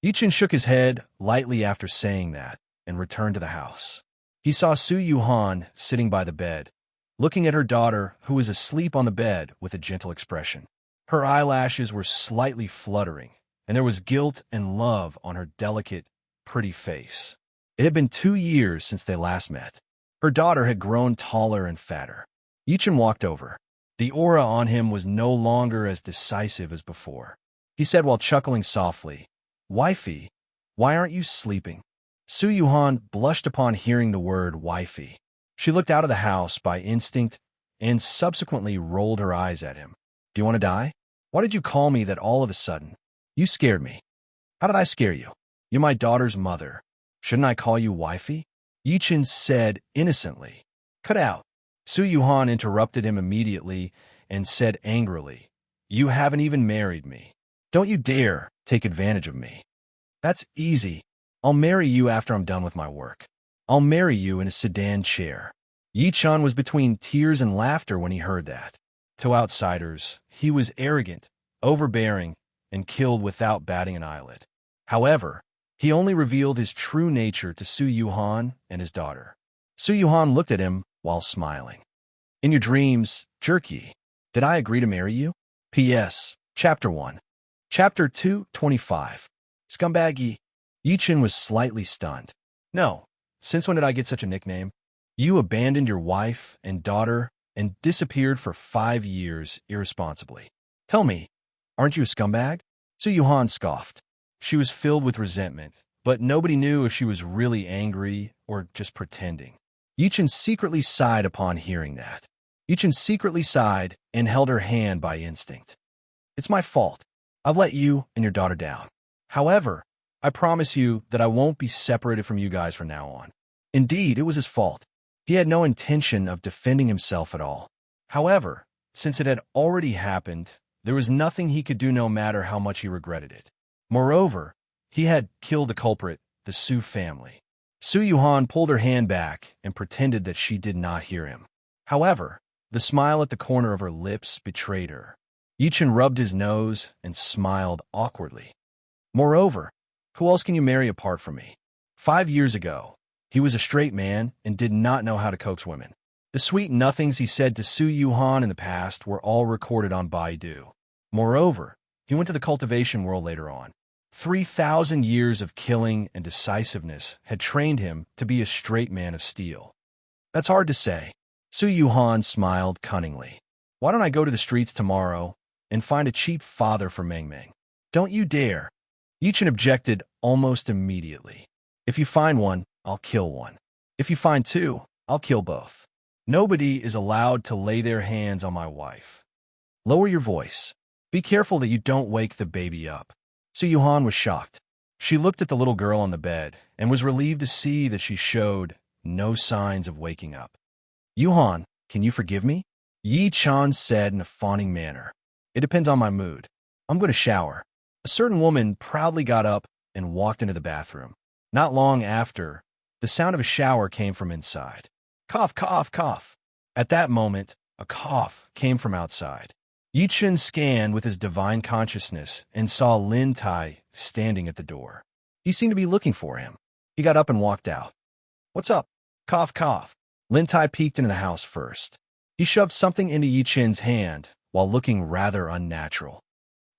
Yichen shook his head lightly after saying that and returned to the house. He saw Su Yuhan sitting by the bed, looking at her daughter, who was asleep on the bed with a gentle expression. Her eyelashes were slightly fluttering, and there was guilt and love on her delicate, pretty face. It had been 2 years since they last met. Her daughter had grown taller and fatter. Yichen walked over. The aura on him was no longer as decisive as before. He said while chuckling softly, "Wifey, why aren't you sleeping?" Su Yuhan blushed upon hearing the word wifey. She looked out of the house by instinct and subsequently rolled her eyes at him. "Do you want to die? Why did you call me that all of a sudden? You scared me." "How did I scare you? You're my daughter's mother. Shouldn't I call you wifey?" Yichen said innocently. "Cut out." Su Yuhan interrupted him immediately and said angrily, "You haven't even married me. Don't you dare take advantage of me. That's easy. I'll marry you after I'm done with my work. I'll marry you in a sedan chair." Yichen was between tears and laughter when he heard that. To outsiders, he was arrogant, overbearing, and killed without batting an eyelid. However, he only revealed his true nature to Su Yuhan and his daughter. Su Yuhan looked at him while smiling. "In your dreams, Jerky, did I agree to marry you?" P.S. Chapter 1. Chapter 2:25. Scumbaggy. Yichen was slightly stunned. "No. Since when did I get such a nickname? You abandoned your wife and daughter and disappeared for 5 years irresponsibly. Tell me, aren't you a scumbag?" Su Yuhan scoffed. She was filled with resentment, but nobody knew if she was really angry or just pretending. Yichen secretly sighed upon hearing that. Yichen secretly sighed and held her hand by instinct. "It's my fault. I've let you and your daughter down. However, I promise you that I won't be separated from you guys from now on." Indeed, it was his fault. He had no intention of defending himself at all. However, since it had already happened, there was nothing he could do no matter how much he regretted it. Moreover, he had killed the culprit, the Su family. Su Yuhan pulled her hand back and pretended that she did not hear him. However, the smile at the corner of her lips betrayed her. Yichen rubbed his nose and smiled awkwardly. "Moreover, who else can you marry apart from me?" 5 years ago, he was a straight man and did not know how to coax women. The sweet nothings he said to Su Yuhan in the past were all recorded on Baidu. Moreover, he went to the cultivation world later on. 3,000 years of killing and decisiveness had trained him to be a straight man of steel. That's hard to say. Su Yuhan smiled cunningly. Why don't I go to the streets tomorrow and find a cheap father for Meng Meng? Don't you dare. Yichen objected almost immediately. If you find one, I'll kill one. If you find two, I'll kill both. Nobody is allowed to lay their hands on my wife. Lower your voice. Be careful that you don't wake the baby up. Su Yuhan was shocked. She looked at the little girl on the bed and was relieved to see that she showed no signs of waking up. Yuhan, can you forgive me? Yi Chan said in a fawning manner. It depends on my mood. I'm going to shower. A certain woman proudly got up and walked into the bathroom. Not long after, the sound of a shower came from inside. Cough, cough, cough. At that moment, a cough came from outside. Yi Chen scanned with his divine consciousness and saw Lin Tai standing at the door. He seemed to be looking for him. He got up and walked out. What's up? Cough, cough. Lin Tai peeked into the house first. He shoved something into Yi Chen's hand while looking rather unnatural.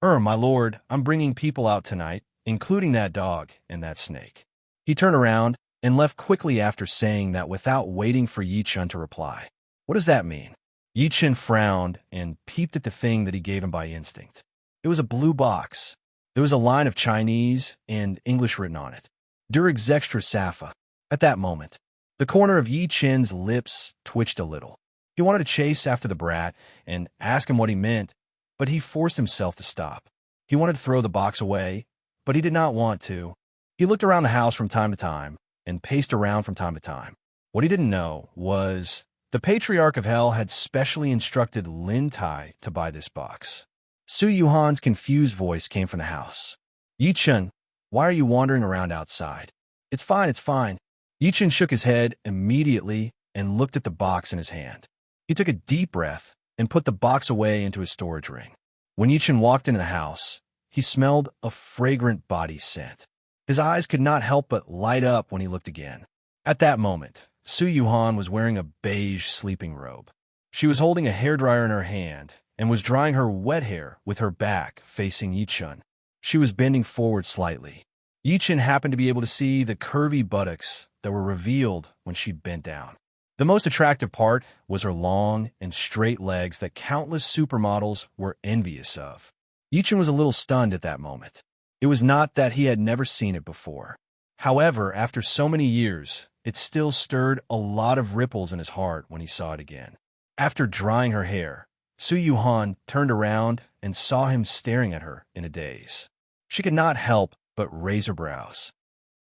My lord, I'm bringing people out tonight, including that dog and that snake. He turned around and left quickly after saying that without waiting for Yi Chen to reply. What does that mean? Yi Chen frowned and peeped at the thing that he gave him by instinct. It was a blue box. There was a line of Chinese and English written on it. Durix Extra Safa. At that moment, the corner of Yi Chen's lips twitched a little. He wanted to chase after the brat and ask him what he meant, but he forced himself to stop. He wanted to throw the box away, but he did not want to. He looked around the house from time to time and paced around from time to time. What he didn't know was the Patriarch of Hell had specially instructed Lin Tai to buy this box. Su Yuhan's confused voice came from the house. Yi Chen, why are you wandering around outside? It's fine, it's fine. Yi Chen shook his head immediately and looked at the box in his hand. He took a deep breath and put the box away into his storage ring. When Yi Chen walked into the house, he smelled a fragrant body scent. His eyes could not help but light up when he looked again. At that moment, Su Yuhan was wearing a beige sleeping robe. She was holding a hairdryer in her hand and was drying her wet hair with her back facing Yi Chen. She was bending forward slightly. Yi Chen happened to be able to see the curvy buttocks that were revealed when she bent down. The most attractive part was her long and straight legs that countless supermodels were envious of. Yi Chen was a little stunned at that moment. It was not that he had never seen it before. However, after so many years, it still stirred a lot of ripples in his heart when he saw it again. After drying her hair, Su Yuhan turned around and saw him staring at her in a daze. She could not help but raise her brows.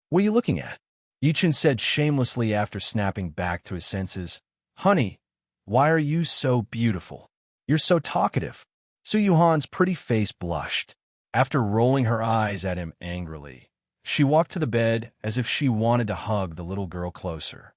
What are you looking at? Yi Chen said shamelessly after snapping back to his senses. Honey, why are you so beautiful? You're so talkative. Su Yuhan's pretty face blushed. After rolling her eyes at him angrily, she walked to the bed as if she wanted to hug the little girl closer.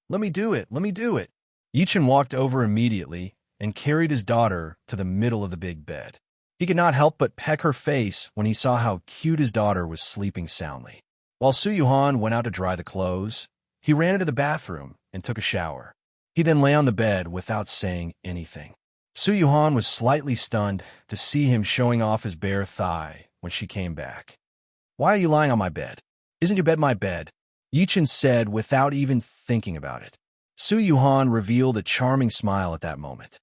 Let me do it, let me do it. Yi Chen walked over immediately and carried his daughter to the middle of the big bed. He could not help but peck her face when he saw how cute his daughter was sleeping soundly. While Su Yuhan went out to dry the clothes, he ran into the bathroom and took a shower. He then lay on the bed without saying anything. Su Yuhan was slightly stunned to see him showing off his bare thigh when she came back. Why are you lying on my bed? Isn't your bed my bed? Yi Chen said without even thinking about it. Su Yuhan revealed a charming smile at that moment.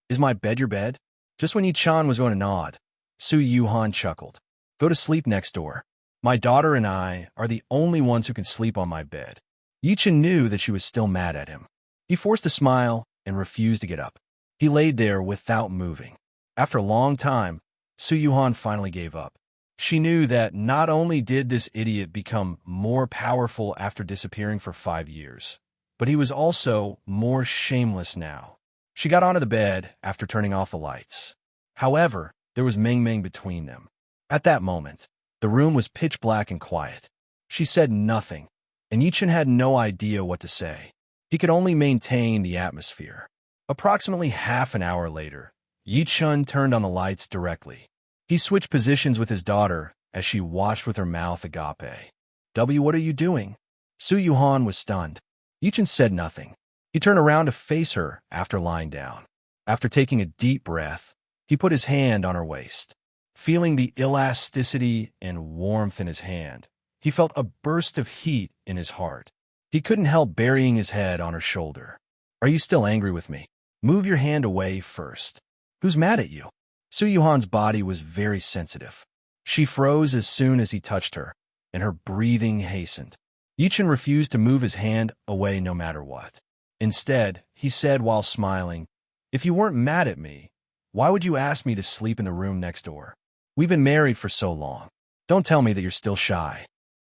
Is my bed your bed? Just when Yi Chen was going to nod, Su Yuhan chuckled. Go to sleep next door. My daughter and I are the only ones who can sleep on my bed. Yi Chen knew that she was still mad at him. He forced a smile and refused to get up. He laid there without moving. After a long time, Su Yuhan finally gave up. She knew that not only did this idiot become more powerful after disappearing for 5 years, but he was also more shameless now. She got onto the bed after turning off the lights. However, there was Meng Meng between them. At that moment, the room was pitch black and quiet. She said nothing, and Yi Chen had no idea what to say. He could only maintain the atmosphere. Approximately half an hour later, Yi Chen turned on the lights directly. He switched positions with his daughter as she watched with her mouth agape. What are you doing? Su Yuhan was stunned. Yi Chen said nothing. He turned around to face her after lying down. After taking a deep breath, he put his hand on her waist. Feeling the elasticity and warmth in his hand, he felt a burst of heat in his heart. He couldn't help burying his head on her shoulder. Are you still angry with me? Move your hand away first. Who's mad at you? Su Yuhan's body was very sensitive. She froze as soon as he touched her, and her breathing hastened. Yichen refused to move his hand away no matter what. Instead, he said while smiling, "If you weren't mad at me, why would you ask me to sleep in the room next door? We've been married for so long. Don't tell me that you're still shy."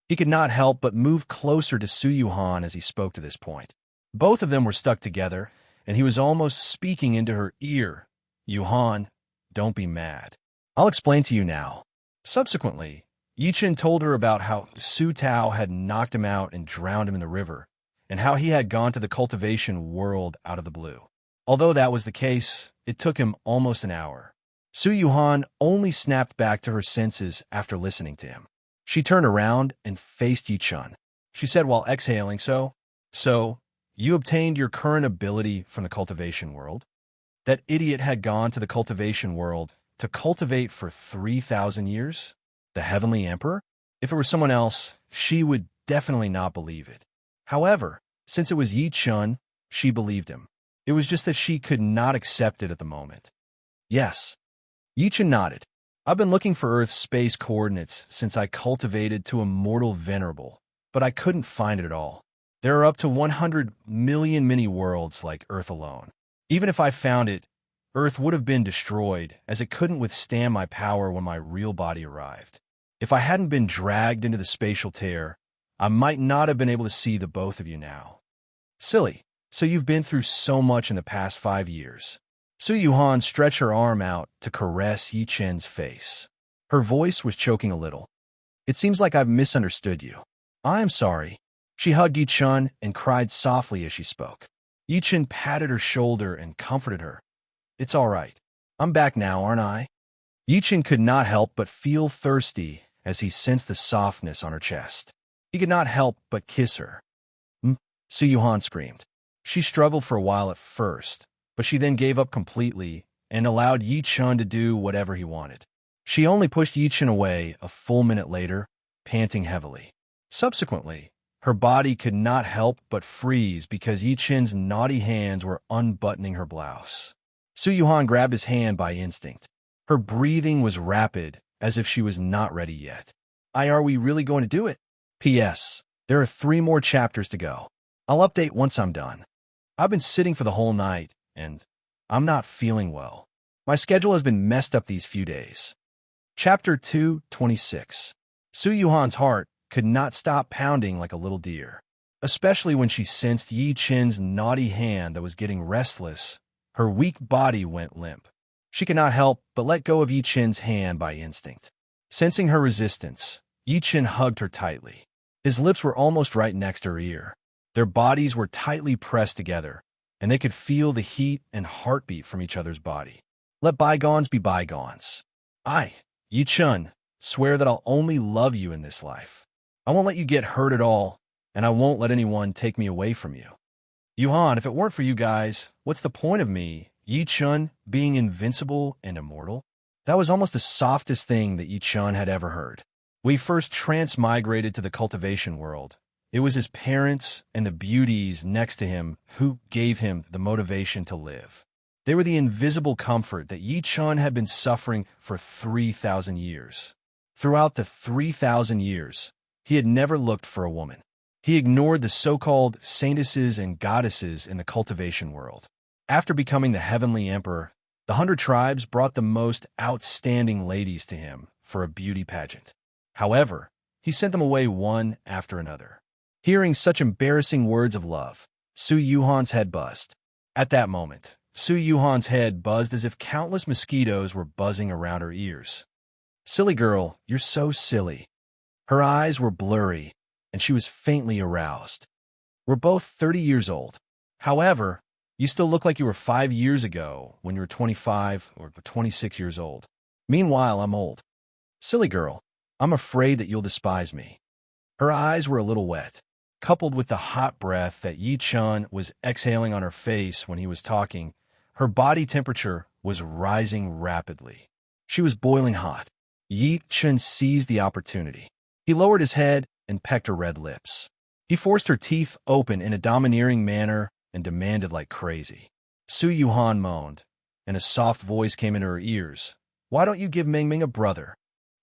He could not help but move closer to Su Yuhan as he spoke to this point. Both of them were stuck together, and he was almost speaking into her ear. "Yuhan, don't be mad. I'll explain to you now." Subsequently, Yichen told her about how Su Tao had knocked him out and drowned him in the river, and how he had gone to the cultivation world out of the blue. Although that was the case, it took him almost an hour. Su Yuhan only snapped back to her senses after listening to him. She turned around and faced Yichen. She said while exhaling, So, you obtained your current ability from the cultivation world?" That idiot had gone to the cultivation world to cultivate for 3,000 years? The Heavenly Emperor? If it were someone else, she would definitely not believe it. However, since it was Yichen, she believed him. It was just that she could not accept it at the moment. "Yes." Yichen nodded. "I've been looking for Earth's space coordinates since I cultivated to Immortal Venerable, but I couldn't find it at all. There are up to 100 million mini-worlds like Earth alone. Even if I found it, Earth would have been destroyed, as it couldn't withstand my power when my real body arrived. If I hadn't been dragged into the spatial tear, I might not have been able to see the both of you now." "Silly, so you've been through so much in the past 5 years." Su Yuhan stretched her arm out to caress Yichen's face. Her voice was choking a little. "It seems like I've misunderstood you. I'm sorry." She hugged Yichen and cried softly as she spoke. Yichen patted her shoulder and comforted her. "It's all right. I'm back now, aren't I?" Yichen could not help but feel thirsty as he sensed the softness on her chest. He could not help but kiss her. Su Yuhan screamed. She struggled for a while at first, but she then gave up completely and allowed Yichen to do whatever he wanted. She only pushed Yichen away a full minute later, panting heavily. Subsequently, her body could not help but freeze because Yichen's naughty hands were unbuttoning her blouse. Su Yuhan grabbed his hand by instinct. Her breathing was rapid, as if she was not ready yet. Are we really going to do it? P.S. There are 3 more chapters to go. I'll update once I'm done. I've been sitting for the whole night, and I'm not feeling well. My schedule has been messed up these few days. Chapter 226. Su Yuhan's heart could not stop pounding like a little deer, especially when she sensed Yichen's naughty hand that was getting restless. Her weak body went limp. She could not help but let go of Yichen's hand by instinct. Sensing her resistance, Yichen hugged her tightly. His lips were almost right next to her ear. Their bodies were tightly pressed together, and they could feel the heat and heartbeat from each other's body. Let bygones be bygones. I, Yichen, swear that I'll only love you in this life. I won't let you get hurt at all, and I won't let anyone take me away from you. Yuhan, if it weren't for you guys, what's the point of me, Yichen, being invincible and immortal? That was almost the softest thing that Yichen had ever heard. We first transmigrated to the cultivation world. It was his parents and the beauties next to him who gave him the motivation to live. They were the invisible comfort that Yichen had been suffering for 3,000 years. Throughout the 3,000 years, he had never looked for a woman. He ignored the so-called saintesses and goddesses in the cultivation world. After becoming the Heavenly Emperor, the 100 tribes brought the most outstanding ladies to him for a beauty pageant. However, he sent them away one after another. Hearing such embarrassing words of love, Su Yuhan's head buzzed. At that moment, Su Yuhan's head buzzed as if countless mosquitoes were buzzing around her ears. Silly girl, you're so silly. Her eyes were blurry, and she was faintly aroused. We're both 30 years old. However, you still look like you were 5 years ago when you were 25 or 26 years old. Meanwhile, I'm old. Silly girl, I'm afraid that you'll despise me. Her eyes were a little wet, coupled with the hot breath that Yichen was exhaling on her face when he was talking. Her body temperature was rising rapidly. She was boiling hot. Yichen seized the opportunity. He lowered his head and pecked her red lips. He forced her teeth open in a domineering manner and demanded like crazy. Su Yuhan moaned, and a soft voice came into her ears. Why don't you give Mingming a brother?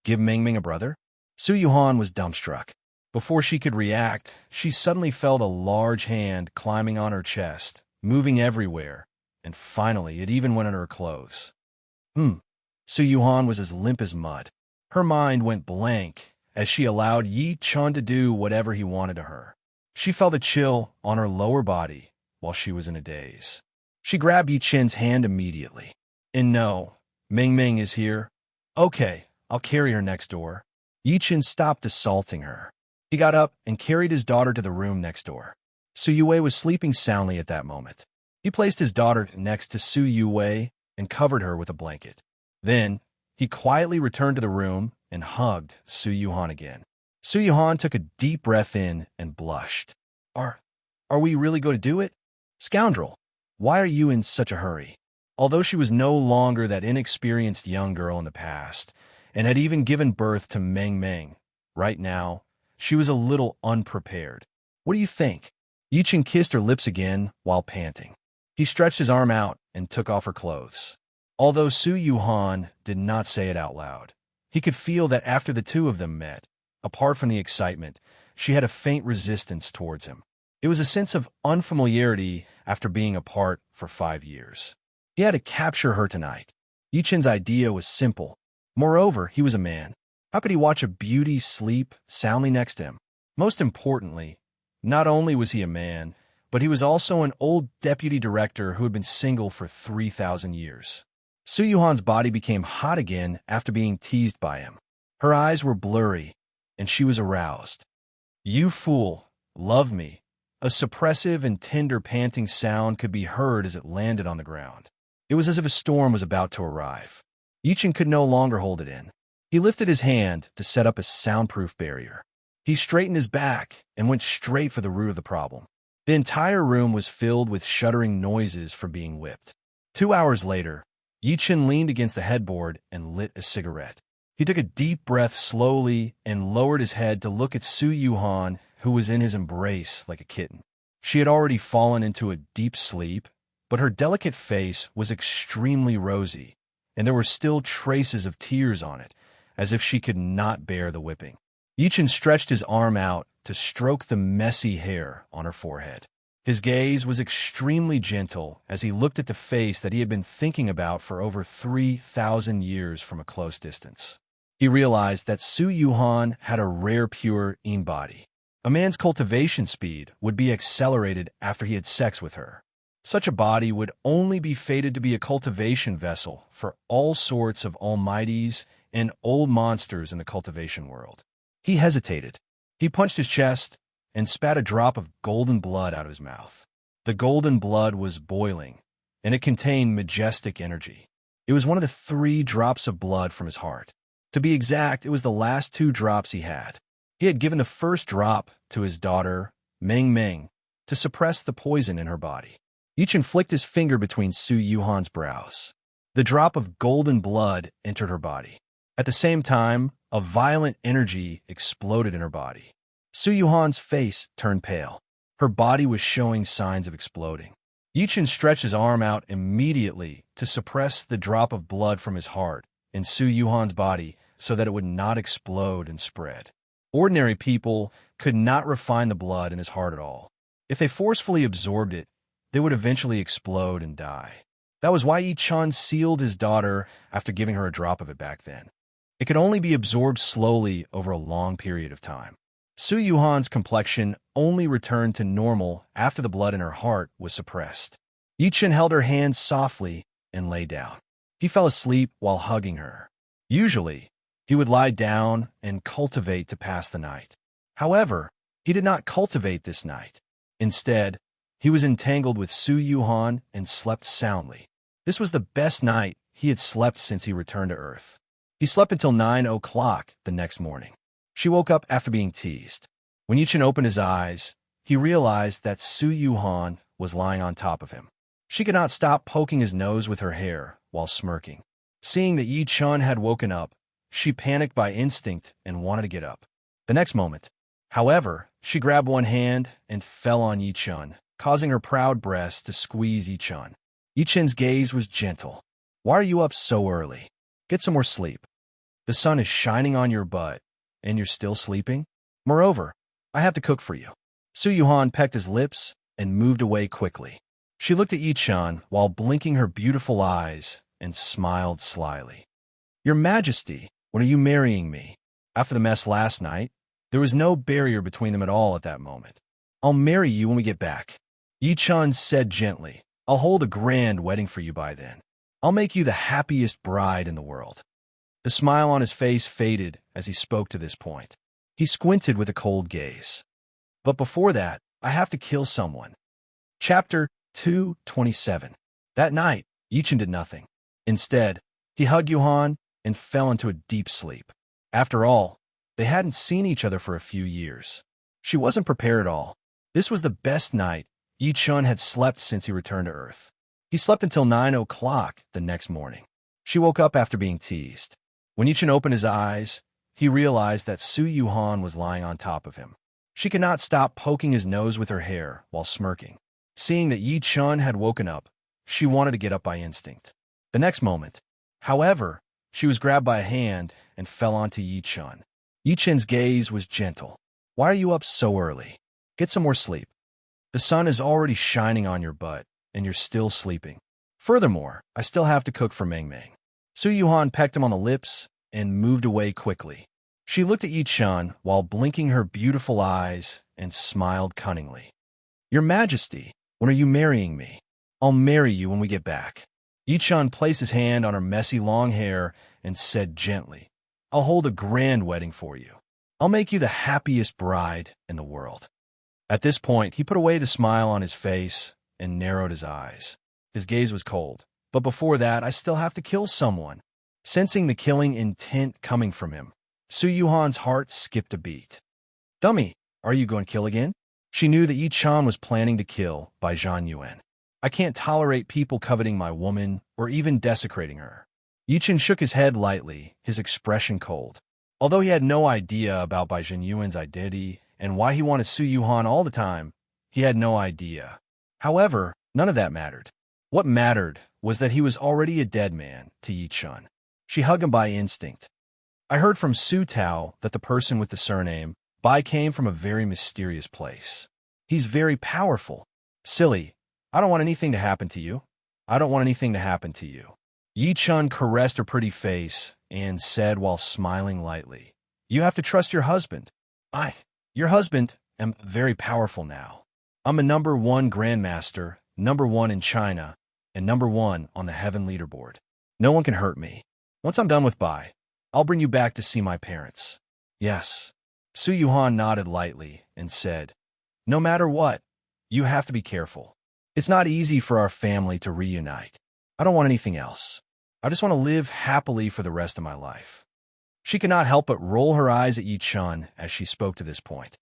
Give Mingming a brother? Su Yuhan was dumbstruck. Before she could react, she suddenly felt a large hand climbing on her chest, moving everywhere, and finally it even went under her clothes. Su Yuhan was as limp as mud. Her mind went blank as she allowed Yi Chun to do whatever he wanted to her. She felt a chill on her lower body while she was in a daze. She grabbed Yi Chen's hand immediately. And no, Ming is here. Okay, I'll carry her next door. Yi Chen stopped assaulting her. He got up and carried his daughter to the room next door. Su Yue was sleeping soundly at that moment. He placed his daughter next to Su Yue and covered her with a blanket. Then, he quietly returned to the room and hugged Su Yuhan again. Su Yuhan took a deep breath in and blushed. Are we really going to do it? Scoundrel, why are you in such a hurry? Although she was no longer that inexperienced young girl in the past, and had even given birth to Meng, right now, she was a little unprepared. What do you think? Yi Chen kissed her lips again while panting. He stretched his arm out and took off her clothes. Although Su Yuhan did not say it out loud, he could feel that after the two of them met, apart from the excitement, she had a faint resistance towards him. It was a sense of unfamiliarity after being apart for 5 years. He had to capture her tonight. Yi Chen's idea was simple. Moreover, he was a man. How could he watch a beauty sleep soundly next to him? Most importantly, not only was he a man, but he was also an old deputy director who had been single for 3,000 years. Su Yuhan's body became hot again after being teased by him. Her eyes were blurry, and she was aroused. You fool, love me. A suppressive and tender panting sound could be heard as it landed on the ground. It was as if a storm was about to arrive. Yi Chen could no longer hold it in. He lifted his hand to set up a soundproof barrier. He straightened his back and went straight for the root of the problem. The entire room was filled with shuddering noises from being whipped. 2 hours later, Yi Chen leaned against the headboard and lit a cigarette. He took a deep breath slowly and lowered his head to look at Su Yuhan, who was in his embrace like a kitten. She had already fallen into a deep sleep, but her delicate face was extremely rosy, and there were still traces of tears on it, as if she could not bear the whipping. Yi Chen stretched his arm out to stroke the messy hair on her forehead. His gaze was extremely gentle as he looked at the face that he had been thinking about for over 3,000 years from a close distance. He realized that Su Yuhan had a rare pure yin body. A man's cultivation speed would be accelerated after he had sex with her. Such a body would only be fated to be a cultivation vessel for all sorts of almighties and old monsters in the cultivation world. He hesitated. He punched his chest and spat a drop of golden blood out of his mouth. The golden blood was boiling, and it contained majestic energy. It was one of the 3 drops of blood from his heart. To be exact, it was the last 2 drops he had. He had given the first drop to his daughter, Ming, to suppress the poison in her body. Yi Chen flicked his finger between Su Yuhan's brows. The drop of golden blood entered her body. At the same time, a violent energy exploded in her body. Su Yuhan's face turned pale. Her body was showing signs of exploding. Yi Chen stretched his arm out immediately to suppress the drop of blood from his heart in Su Yuhan's body so that it would not explode and spread. Ordinary people could not refine the blood in his heart at all. If they forcefully absorbed it, they would eventually explode and die. That was why Yi Chen sealed his daughter after giving her a drop of it back then. It could only be absorbed slowly over a long period of time. Su Yuhan's complexion only returned to normal after the blood in her heart was suppressed. Yi Chen held her hand softly and lay down. He fell asleep while hugging her. Usually, he would lie down and cultivate to pass the night. However, he did not cultivate this night. Instead, he was entangled with Su Yuhan and slept soundly. This was the best night he had slept since he returned to Earth. He slept until 9 o'clock the next morning. She woke up after being teased. When Yi Chen opened his eyes, he realized that Su Yuhan was lying on top of him. She could not stop poking his nose with her hair while smirking. Seeing that Yi Chen had woken up, she panicked by instinct and wanted to get up. The next moment, however, she grabbed one hand and fell on Yi Chen, causing her proud breast to squeeze Yi-chun. Yi-chun's gaze was gentle. Why are you up so early? Get some more sleep. The sun is shining on your butt, and you're still sleeping? Moreover, I have to cook for you. Su Yuhan pecked his lips and moved away quickly. She looked at Yi-chun while blinking her beautiful eyes and smiled slyly. Your Majesty, when are you marrying me? After the mess last night, there was no barrier between them at all at that moment. I'll marry you when we get back. Yi-chun said gently. I'll hold a grand wedding for you by then. I'll make you the happiest bride in the world. The smile on his face faded as he spoke to this point. He squinted with a cold gaze. But before that, I have to kill someone. Chapter 227. That night, Yi-chun did nothing. Instead, he hugged Yuhan and fell into a deep sleep. After all, they hadn't seen each other for a few years. She wasn't prepared at all. This was the best night Yi-chun had slept since he returned to Earth. He slept until 9 o'clock the next morning. She woke up after being teased. When Yi-chun opened his eyes, he realized that Su Yuhan was lying on top of him. She could not stop poking his nose with her hair while smirking. Seeing that Yi-chun had woken up, she wanted to get up by instinct. The next moment, however, she was grabbed by a hand and fell onto Yi-chun. Yi-chun's gaze was gentle. Why are you up so early? Get some more sleep. The sun is already shining on your butt, and you're still sleeping. Furthermore, I still have to cook for Meng Meng. Su Yuhan pecked him on the lips and moved away quickly. She looked at Yi-chun while blinking her beautiful eyes and smiled cunningly. Your Majesty, when are you marrying me? I'll marry you when we get back. Yi-chun placed his hand on her messy long hair and said gently, I'll hold a grand wedding for you. I'll make you the happiest bride in the world. At this point, he put away the smile on his face and narrowed his eyes. His gaze was cold. But before that, I still have to kill someone. Sensing the killing intent coming from him, Su Yuhan's heart skipped a beat. Dummy, are you going to kill again? She knew that Yi-chun was planning to kill by Zhang Yuan. I can't tolerate people coveting my woman or even desecrating her. Yi-chun shook his head lightly, his expression cold. Although he had no idea about Bai Zhenyuan's identity and why he wanted Su Yuhan all the time, he had no idea. However, none of that mattered. What mattered was that he was already a dead man to Yi-chun. She hugged him by instinct. I heard from Su Tao that the person with the surname Bai came from a very mysterious place. He's very powerful. Silly, I don't want anything to happen to you. I don't want anything to happen to you. Yi-chun caressed her pretty face and said while smiling lightly, You have to trust your husband. Your husband, am very powerful now. I'm a #1 grandmaster, #1 in China, and #1 on the heaven leaderboard. No one can hurt me. Once I'm done with Bai, I'll bring you back to see my parents. Yes. Su Yuhan nodded lightly and said, No matter what, you have to be careful. It's not easy for our family to reunite. I don't want anything else. I just want to live happily for the rest of my life. She could not help but roll her eyes at Yi-chun as she spoke to this point.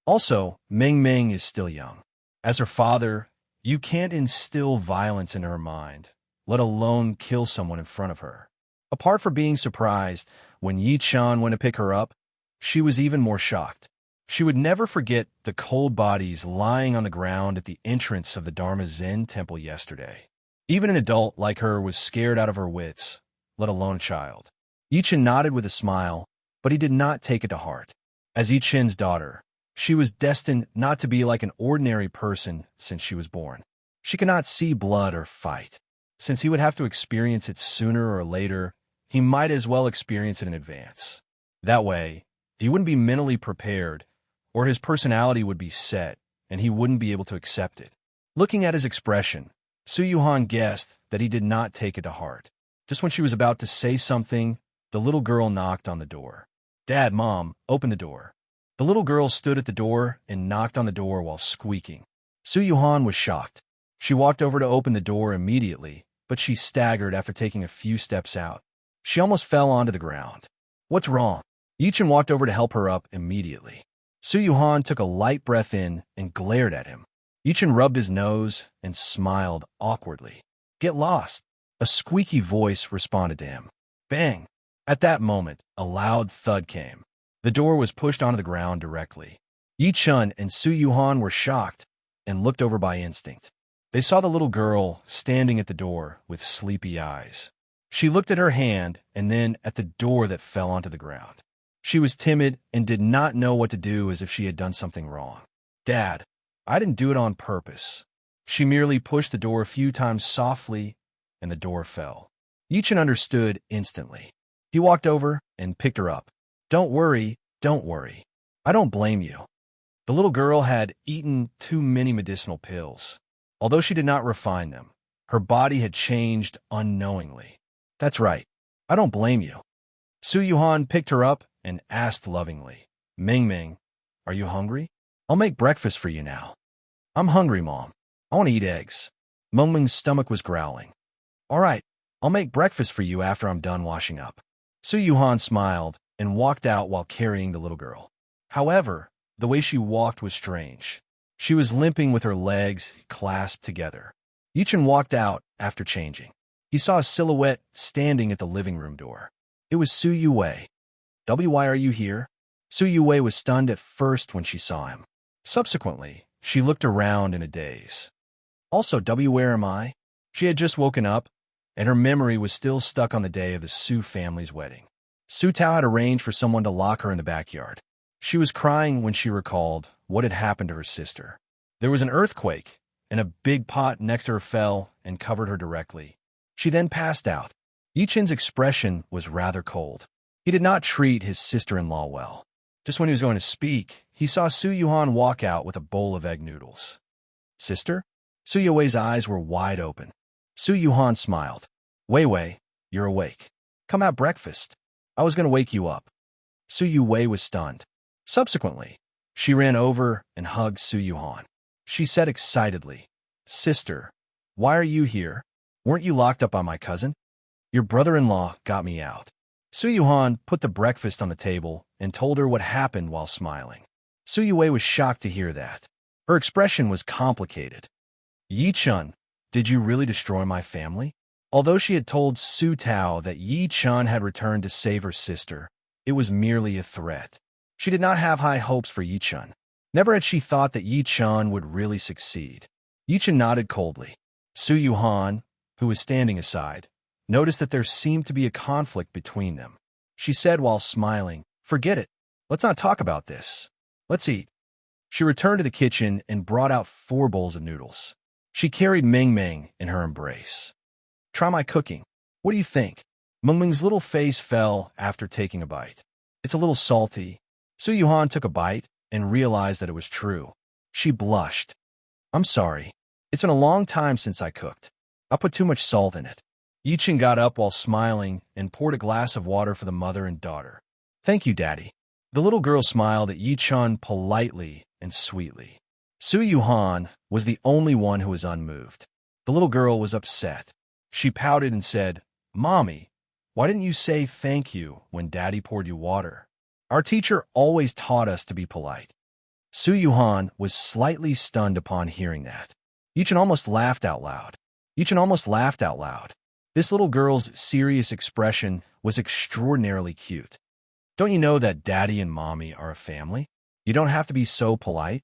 Also, Meng Meng is still young. As her father, you can't instill violence in her mind, let alone kill someone in front of her. Apart from being surprised when Yi-chun went to pick her up, she was even more shocked. She would never forget the cold bodies lying on the ground at the entrance of the Dharma Zen temple yesterday. Even an adult like her was scared out of her wits, let alone a child. Yi-chun nodded with a smile, but he did not take it to heart. As Yi-chun's daughter, she was destined not to be like an ordinary person since she was born. She could not see blood or fight. Since he would have to experience it sooner or later, he might as well experience it in advance. That way, he wouldn't be mentally prepared, or his personality would be set, and he wouldn't be able to accept it. Looking at his expression, Su Yuhan guessed that he did not take it to heart. Just when she was about to say something, the little girl knocked on the door. Dad, Mom, open the door. The little girl stood at the door and knocked on the door while squeaking. Su Yuhan was shocked. She walked over to open the door immediately, but she staggered after taking a few steps out. She almost fell onto the ground. What's wrong? Yi-chun walked over to help her up immediately. Su Yuhan took a light breath in and glared at him. Yi-chun rubbed his nose and smiled awkwardly. Get lost. A squeaky voice responded to him. Bang! At that moment, a loud thud came. The door was pushed onto the ground directly. Yi-chun and Su Yuhan were shocked, and looked over by instinct. They saw the little girl standing at the door with sleepy eyes. She looked at her hand and then at the door that fell onto the ground. She was timid and did not know what to do, as if she had done something wrong. "Dad, I didn't do it on purpose." She merely pushed the door a few times softly, and the door fell. Yichen understood instantly. He walked over and picked her up. Don't worry. I don't blame you." The little girl had eaten too many medicinal pills. Although she did not refine them, her body had changed unknowingly. "That's right. I don't blame you." Su Yuhan picked her up and asked lovingly, "Ming, are you hungry? I'll make breakfast for you now." "I'm hungry, Mom. I want to eat eggs." Ming's stomach was growling. "All right, I'll make breakfast for you after I'm done washing up." Su Yuhan smiled and walked out while carrying the little girl. However, the way she walked was strange. She was limping with her legs clasped together. Yichen walked out after changing. He saw a silhouette standing at the living room door. It was Su Yuwei. "Why are you here?" Su Yuwei was stunned at first when she saw him. Subsequently, she looked around in a daze. Also, where am I? She had just woken up, and her memory was still stuck on the day of the Su family's wedding. Su Tao had arranged for someone to lock her in the backyard. She was crying when she recalled what had happened to her sister. There was an earthquake, and a big pot next to her fell and covered her directly. She then passed out. Yichen's expression was rather cold. He did not treat his sister-in-law well. Just when he was going to speak, he saw Su Yuhan walk out with a bowl of egg noodles. "Sister?" Su Yuwei's eyes were wide open. Su Yuhan smiled. Wei, you're awake. Come have breakfast. I was going to wake you up." Su Yuwei was stunned. Subsequently, she ran over and hugged Su Yuhan. She said excitedly, "Sister, why are you here? Weren't you locked up by my cousin? Your brother-in-law got me out." Su Yuhan put the breakfast on the table and told her what happened while smiling. Su Yuwei was shocked to hear that. Her expression was complicated. "Yi-chun, did you really destroy my family?" Although she had told Su Tao that Yi-chun had returned to save her sister, it was merely a threat. She did not have high hopes for Yi-chun. Never had she thought that Yi-chun would really succeed. Yi-chun nodded coldly. Su Yuhan, who was standing aside, noticed that there seemed to be a conflict between them. She said while smiling, "Forget it. Let's not talk about this. Let's eat." She returned to the kitchen and brought out 4 bowls of noodles. She carried Ming in her embrace. "Try my cooking. What do you think?" Ming's little face fell after taking a bite. "It's a little salty." Su Yuhan took a bite and realized that it was true. She blushed. "I'm sorry. It's been a long time since I cooked. I put too much salt in it." Yichen got up while smiling and poured a glass of water for the mother and daughter. "Thank you, Daddy." The little girl smiled at Yichen politely and sweetly. Su Yuhan was the only one who was unmoved. The little girl was upset. She pouted and said, "Mommy, why didn't you say thank you when Daddy poured you water? Our teacher always taught us to be polite." Su Yuhan was slightly stunned upon hearing that. Yichen almost laughed out loud. This little girl's serious expression was extraordinarily cute. "Don't you know that Daddy and Mommy are a family? You don't have to be so polite."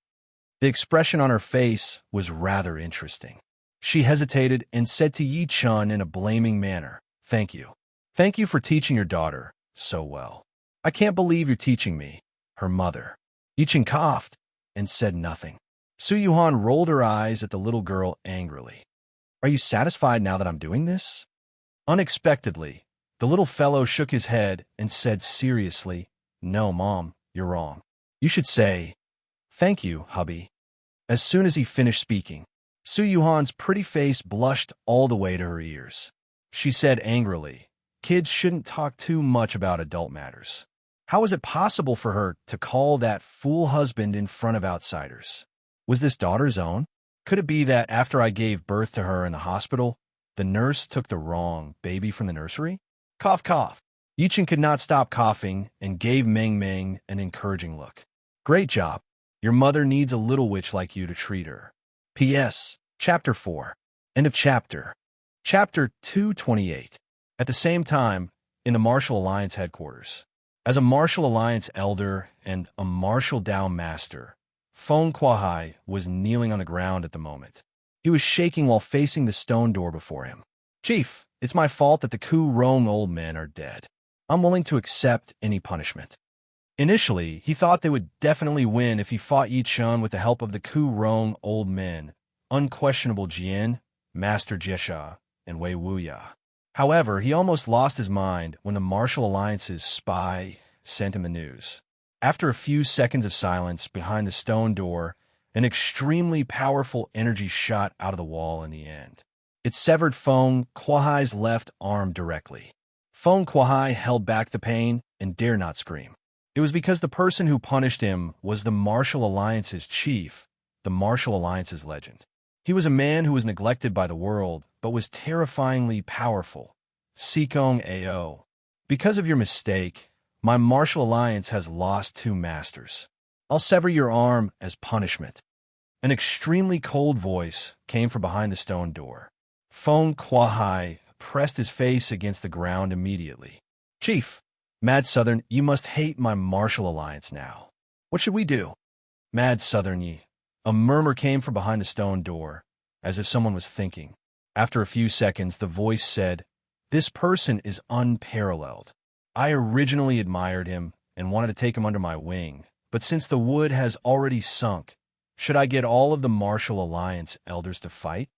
The expression on her face was rather interesting. She hesitated and said to Yi-chun in a blaming manner, "Thank you. Thank you for teaching your daughter so well." "I can't believe you're teaching me, her mother." Yi-chun coughed and said nothing. Su Yuhan rolled her eyes at the little girl angrily. "Are you satisfied now that I'm doing this?" Unexpectedly, the little fellow shook his head and said seriously, "No, Mom, you're wrong. You should say, 'Thank you, hubby.'" As soon as he finished speaking, Su Yuhan's pretty face blushed all the way to her ears. She said angrily, "Kids shouldn't talk too much about adult matters." How was it possible for her to call that fool husband in front of outsiders? Was this daughter's own? Could it be that after I gave birth to her in the hospital, the nurse took the wrong baby from the nursery? Cough, cough. Yichen could not stop coughing and gave Ming an encouraging look. "Great job. Your mother needs a little witch like you to treat her." P.S. Chapter 4. End of chapter. Chapter 228. At the same time, in the Martial Alliance headquarters. As a Martial Alliance elder and a Martial Dao master, Feng Kuai was kneeling on the ground at the moment. He was shaking while facing the stone door before him. Chief, it's my fault that the Ku Rong old men are dead. I'm willing to accept any punishment. Initially, he thought they would definitely win if he fought Yi Chun with the help of the Ku Rong old men, unquestionable Jian, Master Jiesha, and Wei Wuya. However, he almost lost his mind when the Martial Alliance's spy sent him the news. After a few seconds of silence behind the stone door, an extremely powerful energy shot out of the wall in the end. It severed Feng Kuai's left arm directly. Feng Kuai held back the pain and dared not scream. It was because the person who punished him was the Martial Alliance's chief, the Martial Alliance's legend. He was a man who was neglected by the world, but was terrifyingly powerful. Sikong Ao. Because of your mistake, my Martial Alliance has lost 2 masters. I'll sever your arm as punishment. An extremely cold voice came from behind the stone door. Feng Kuai pressed his face against the ground immediately. Chief, Mad Southern, you must hate my Martial Alliance now. What should we do? Mad Southern Yi. A murmur came from behind the stone door, as if someone was thinking. After a few seconds, the voice said, This person is unparalleled. I originally admired him and wanted to take him under my wing, but since the wood has already sunk, should I get all of the Martial Alliance elders to fight?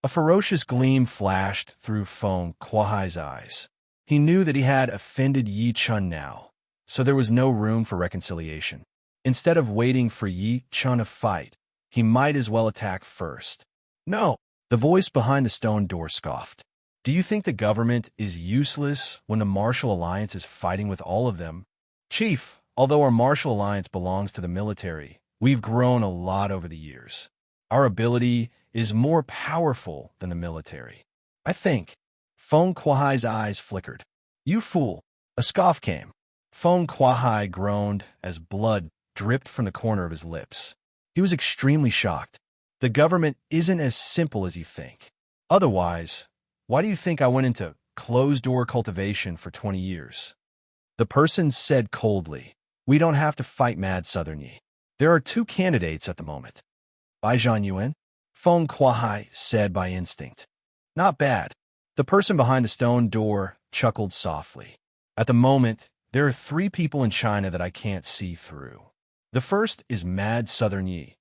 A ferocious gleam flashed through Feng Kuai's eyes. He knew that he had offended Yi Chun now, so there was no room for reconciliation. Instead of waiting for Yi Chun to fight, he might as well attack first. No, the voice behind the stone door scoffed. Do you think the government is useless when the Martial Alliance is fighting with all of them? Chief, although our Martial Alliance belongs to the military, we've grown a lot over the years. Our ability is more powerful than the military. I think. Feng Kuai's eyes flickered. You fool! A scoff came. Feng Kuai groaned as blood dripped from the corner of his lips. He was extremely shocked. The government isn't as simple as you think. Otherwise, why do you think I went into closed-door cultivation for 20 years? The person said coldly, We don't have to fight Mad Southern Yi. There are 2 candidates at the moment. Bai Zhan Yuan? Feng Kuai said by instinct. Not bad. The person behind the stone door chuckled softly. At the moment, there are 3 people in China that I can't see through. The first is Mad Southern Yi.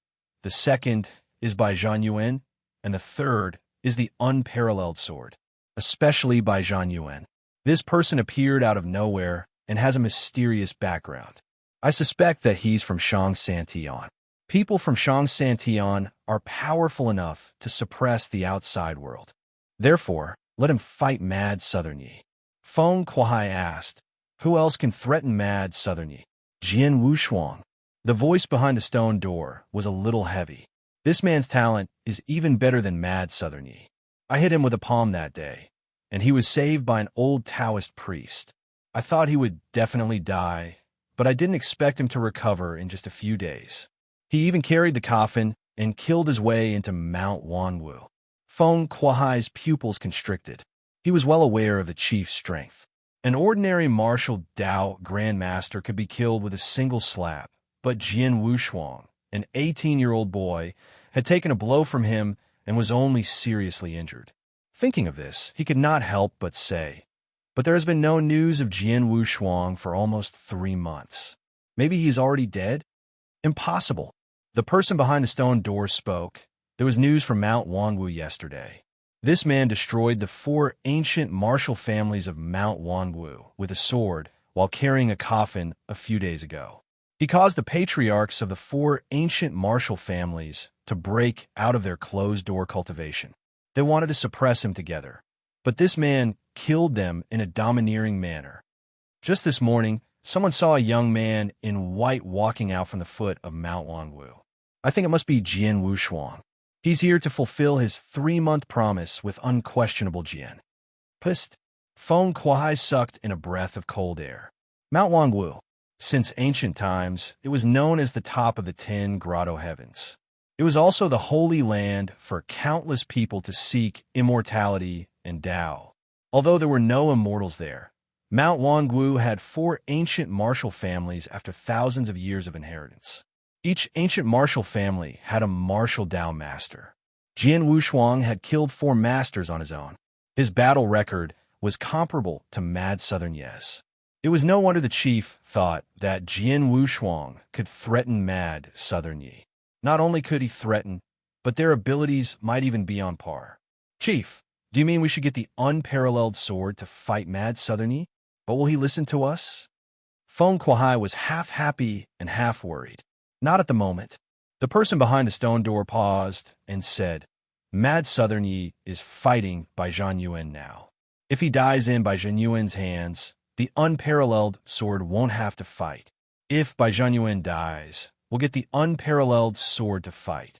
The second is Bai Zhan Yuan. And the third is the unparalleled sword, especially Bai Zhan Yuan. This person appeared out of nowhere and has a mysterious background. I suspect that he's from Shangsantian. People from Shangsantian are powerful enough to suppress the outside world. Therefore, let him fight Mad Southern Yi. Feng Kuai asked, Who else can threaten Mad Southern Yi? Jian Wushuang. The voice behind the stone door was a little heavy. This man's talent is even better than Mad Southern Yi. I hit him with a palm that day, and he was saved by an old Taoist priest. I thought he would definitely die, but I didn't expect him to recover in just a few days. He even carried the coffin and killed his way into Mount Wanwu. Feng Kuai's pupils constricted. He was well aware of the chief's strength. An ordinary martial Dao grandmaster could be killed with a single slap, but Jian Wushuang, an 18-year-old boy, had taken a blow from him and was only seriously injured. Thinking of this, he could not help but say, But there has been no news of Jian Wushuang for almost 3 months. Maybe he's already dead? Impossible. The person behind the stone door spoke. There was news from Mount Wanwu yesterday. This man destroyed the 4 ancient martial families of Mount Wanwu with a sword while carrying a coffin a few days ago. He caused the patriarchs of the 4 ancient martial families to break out of their closed-door cultivation. They wanted to suppress him together, but this man killed them in a domineering manner. Just this morning, someone saw a young man in white walking out from the foot of Mount Wanwu. I think it must be Jian Wushuang. He's here to fulfill his 3-month promise with unquestionable Jian. Psst. Feng Kuai sucked in a breath of cold air. Mount Wanwu. Since ancient times, it was known as the top of the 10 grotto heavens. It was also the holy land for countless people to seek immortality and Tao. Although there were no immortals there, Mount Wanwu had 4 ancient martial families after thousands of years of inheritance. Each ancient martial family had a martial Dao master. Jian Wushuang had killed 4 masters on his own. His battle record was comparable to Mad Southern Yes. It was no wonder the chief thought that Jian Wushuang could threaten Mad Southern Yi. Not only could he threaten, but their abilities might even be on par. Chief, do you mean we should get the unparalleled sword to fight Mad Southern Yi? But will he listen to us? Feng Kuai was half happy and half worried. Not at the moment. The person behind the stone door paused and said, Mad Southern Yi is fighting Bai Zhan Yuan now. If he dies in Bai Zhan Yuan's hands, the unparalleled sword won't have to fight. If Bai Zhan Yuan dies, we'll get the unparalleled sword to fight.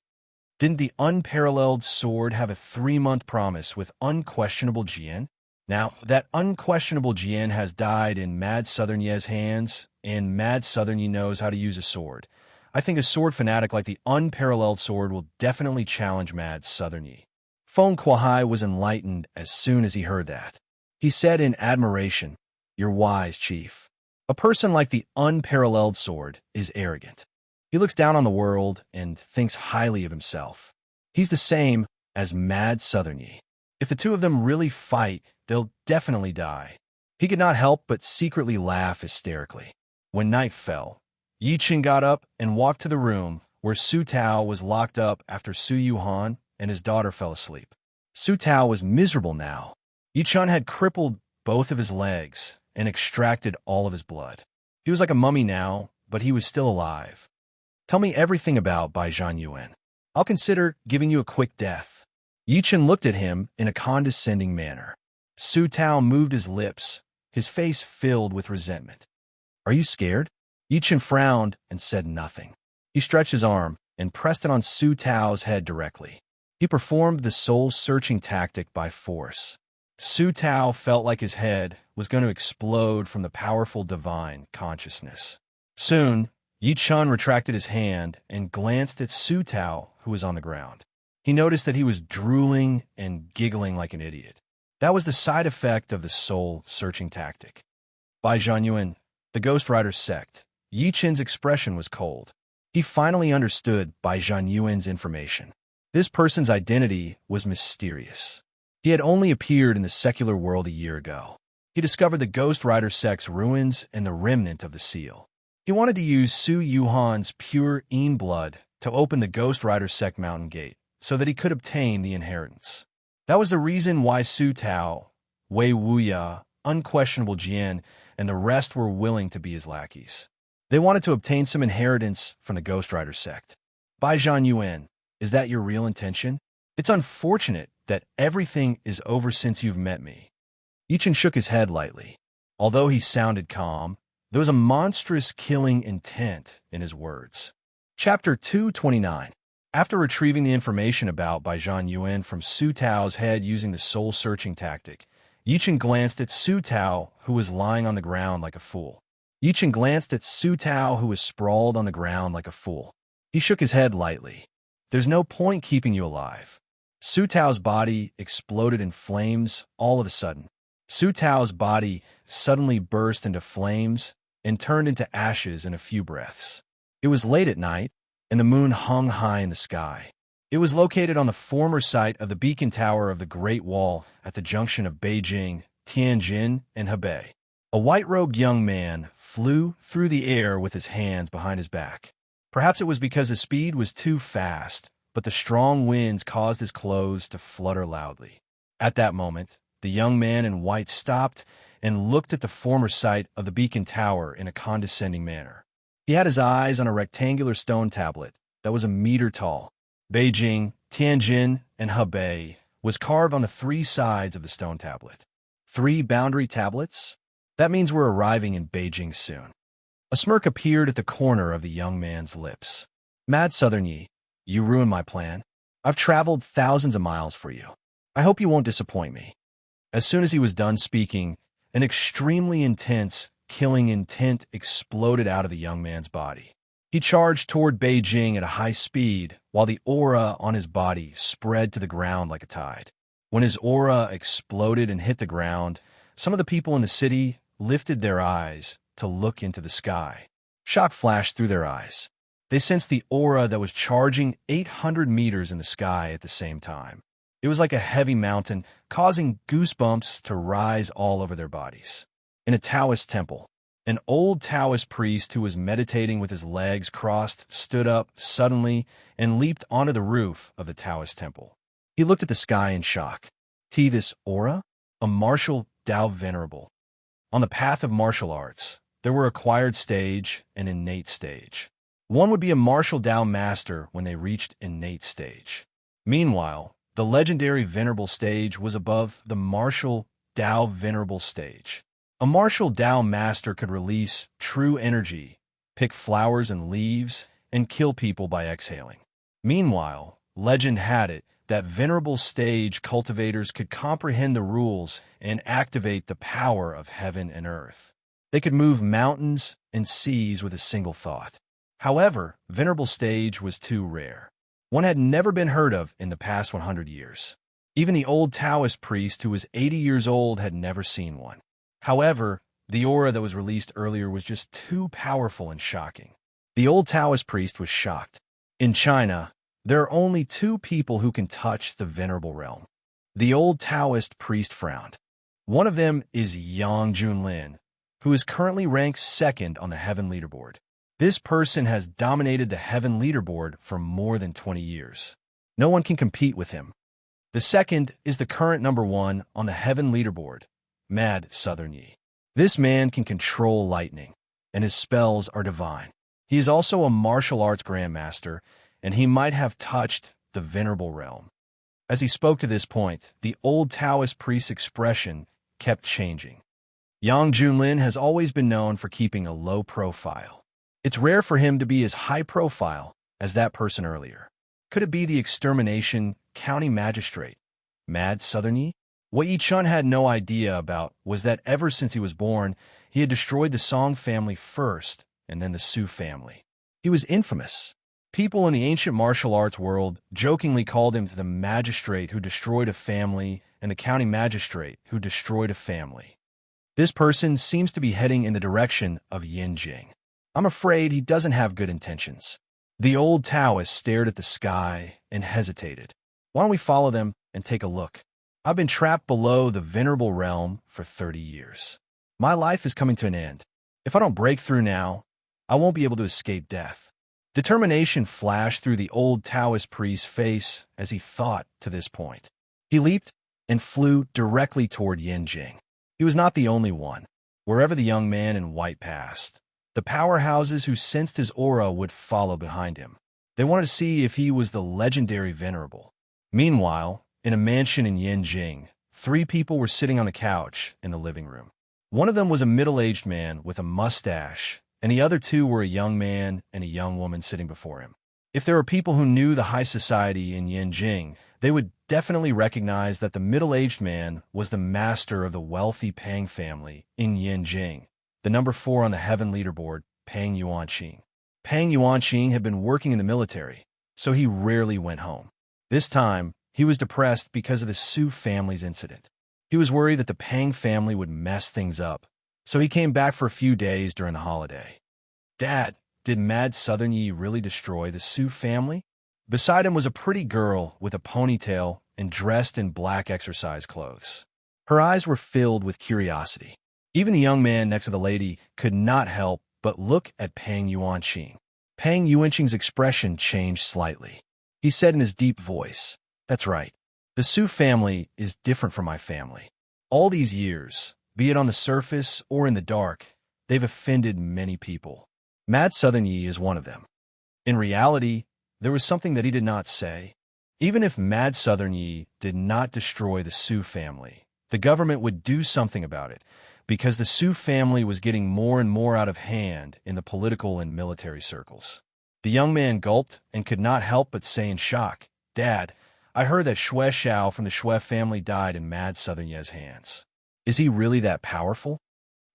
Didn't the unparalleled sword have a 3-month promise with unquestionable Jian? Now, that unquestionable Jian has died in Mad Southern Yi's hands, and Mad Southern Yi knows how to use a sword. I think a sword fanatic like the unparalleled sword will definitely challenge Mad Southern Yi. Feng Kuai was enlightened as soon as he heard that. He said in admiration, You're wise, Chief. A person like the unparalleled sword is arrogant. He looks down on the world and thinks highly of himself. He's the same as Mad Southern Yi. If the two of them really fight, they'll definitely die. He could not help but secretly laugh hysterically. When night fell, Yi Qin got up and walked to the room where Su Tao was locked up after Su Yuhan and his daughter fell asleep. Su Tao was miserable now. Yi Qin had crippled both of his legs and extracted all of his blood. He was like a mummy now, but he was still alive. Tell me everything about Bai Zhan Yuan. I'll consider giving you a quick death. Yi Qin looked at him in a condescending manner. Su Tao moved his lips, his face filled with resentment. Are you scared? Yi Qin frowned and said nothing. He stretched his arm and pressed it on Su Tao's head directly. He performed the soul-searching tactic by force. Su Tao felt like his head was going to explode from the powerful divine consciousness. Soon, Yi Qin retracted his hand and glanced at Su Tao, who was on the ground. He noticed that he was drooling and giggling like an idiot. That was the side effect of the soul-searching tactic. Bai Zhan Yuan, the Ghost Rider sect. Yi Qin's expression was cold. He finally understood Bai Zhan Yuan's information. This person's identity was mysterious. He had only appeared in the secular world a year ago. He discovered the Ghost Rider sect's ruins and the remnant of the seal. He wanted to use Su Yuhan's pure Yin blood to open the Ghost Rider sect mountain gate so that he could obtain the inheritance. That was the reason why Su Tao, Wei Wuya, Unquestionable Jian, and the rest were willing to be his lackeys. They wanted to obtain some inheritance from the Ghost Rider sect. Bai Zhan Yuan, is that your real intention? It's unfortunate that everything is over since you've met me. Yi Qin shook his head lightly. Although he sounded calm, there was a monstrous killing intent in his words. Chapter 229. After retrieving the information about Bai Zhan Yuan from Su Tao's head using the soul-searching tactic, Yi Qin glanced at Su Tao, who was lying on the ground like a fool. Yi Qin glanced at Su Tao, who was sprawled on the ground like a fool. He shook his head lightly. There's no point keeping you alive. Su Tao's body exploded in flames all of a sudden. Su Tao's body suddenly burst into flames and turned into ashes in a few breaths. It was late at night, and the moon hung high in the sky. It was located on the former site of the beacon tower of the Great Wall at the junction of Beijing, Tianjin, and Hebei. A white-robed young man flew through the air with his hands behind his back. Perhaps it was because his speed was too fast, but the strong winds caused his clothes to flutter loudly. At that moment, the young man in white stopped and looked at the former site of the beacon tower in a condescending manner. He had his eyes on a rectangular stone tablet that was a meter tall. Beijing, Tianjin, and Hebei was carved on the 3 sides of the stone tablet. 3 boundary tablets? That means we're arriving in Beijing soon. A smirk appeared at the corner of the young man's lips. Mad Southern Yi, you ruined my plan. I've traveled thousands of miles for you. I hope you won't disappoint me. As soon as he was done speaking, an extremely intense, killing intent exploded out of the young man's body. He charged toward Beijing at a high speed, while the aura on his body spread to the ground like a tide. When his aura exploded and hit the ground, some of the people in the city lifted their eyes to look into the sky. Shock flashed through their eyes. They sensed the aura that was charging 800 meters in the sky at the same time. It was like a heavy mountain, causing goosebumps to rise all over their bodies. In a Taoist temple, an old Taoist priest who was meditating with his legs crossed stood up suddenly and leaped onto the roof of the Taoist temple. He looked at the sky in shock. This aura? A martial Tao venerable. On the path of martial arts, there were acquired stage and innate stage. One would be a martial Tao master when they reached innate stage. Meanwhile, the legendary venerable stage was above the martial Tao venerable stage. A martial Tao master could release true energy, pick flowers and leaves, and kill people by exhaling. Meanwhile, legend had it that venerable stage cultivators could comprehend the rules and activate the power of heaven and earth. They could move mountains and seas with a single thought. However, venerable stage was too rare. One had never been heard of in the past 100 years. Even the old Taoist priest who was 80 years old had never seen one. However, the aura that was released earlier was just too powerful and shocking. The old Taoist priest was shocked. In China, there are only two people who can touch the venerable realm. The old Taoist priest frowned. One of them is Yang Junlin, who is currently ranked second on the heaven leaderboard. This person has dominated the heaven leaderboard for more than 20 years. No one can compete with him. The second is the current number one on the heaven leaderboard, Mad Southern Yi. This man can control lightning, and his spells are divine. He is also a martial arts grandmaster, and he might have touched the venerable realm. As he spoke to this point, the old Taoist priest's expression kept changing. Yang Junlin has always been known for keeping a low profile. It's rare for him to be as high profile as that person earlier. Could it be the extermination county magistrate, Mad Southern Yi? What Yi Chun had no idea about was that ever since he was born, he had destroyed the Song family first and then the Su family. He was infamous. People in the ancient martial arts world jokingly called him the magistrate who destroyed a family and the county magistrate who destroyed a family. This person seems to be heading in the direction of Yin Jing. I'm afraid he doesn't have good intentions. The old Taoist stared at the sky and hesitated. Why don't we follow them and take a look? I've been trapped below the venerable realm for 30 years. My life is coming to an end. If I don't break through now, I won't be able to escape death. Determination flashed through the old Taoist priest's face as he thought to this point. He leaped and flew directly toward Yin Jing. He was not the only one. Wherever the young man in white passed, the powerhouses who sensed his aura would follow behind him. They wanted to see if he was the legendary venerable. Meanwhile, in a mansion in Yanjing, 3 people were sitting on the couch in the living room. One of them was a middle-aged man with a mustache, and the other 2 were a young man and a young woman sitting before him. If there were people who knew the high society in Yanjing, they would definitely recognize that the middle-aged man was the master of the wealthy Pang family in Yanjing, the number 4 on the heaven leaderboard, Pang Yuanqing. Pang Yuanqing had been working in the military, so he rarely went home. This time, he was depressed because of the Su family's incident. He was worried that the Pang family would mess things up, so he came back for a few days during the holiday. Dad, did Mad Southern Yi really destroy the Su family? Beside him was a pretty girl with a ponytail and dressed in black exercise clothes. Her eyes were filled with curiosity. Even the young man next to the lady could not help but look at Pang Yuanqing. Pang Yuanqing's expression changed slightly. He said in his deep voice, "That's right. The Su family is different from my family. All these years, be it on the surface or in the dark, they've offended many people. Mad Southern Yi is one of them." In reality, there was something that he did not say. Even if Mad Southern Yi did not destroy the Su family, the government would do something about it, because the Su family was getting more and more out of hand in the political and military circles. The young man gulped and could not help but say in shock, "Dad, I heard that Xue Xiao from the Xue family died in Mad Southern Yi's hands. Is he really that powerful?"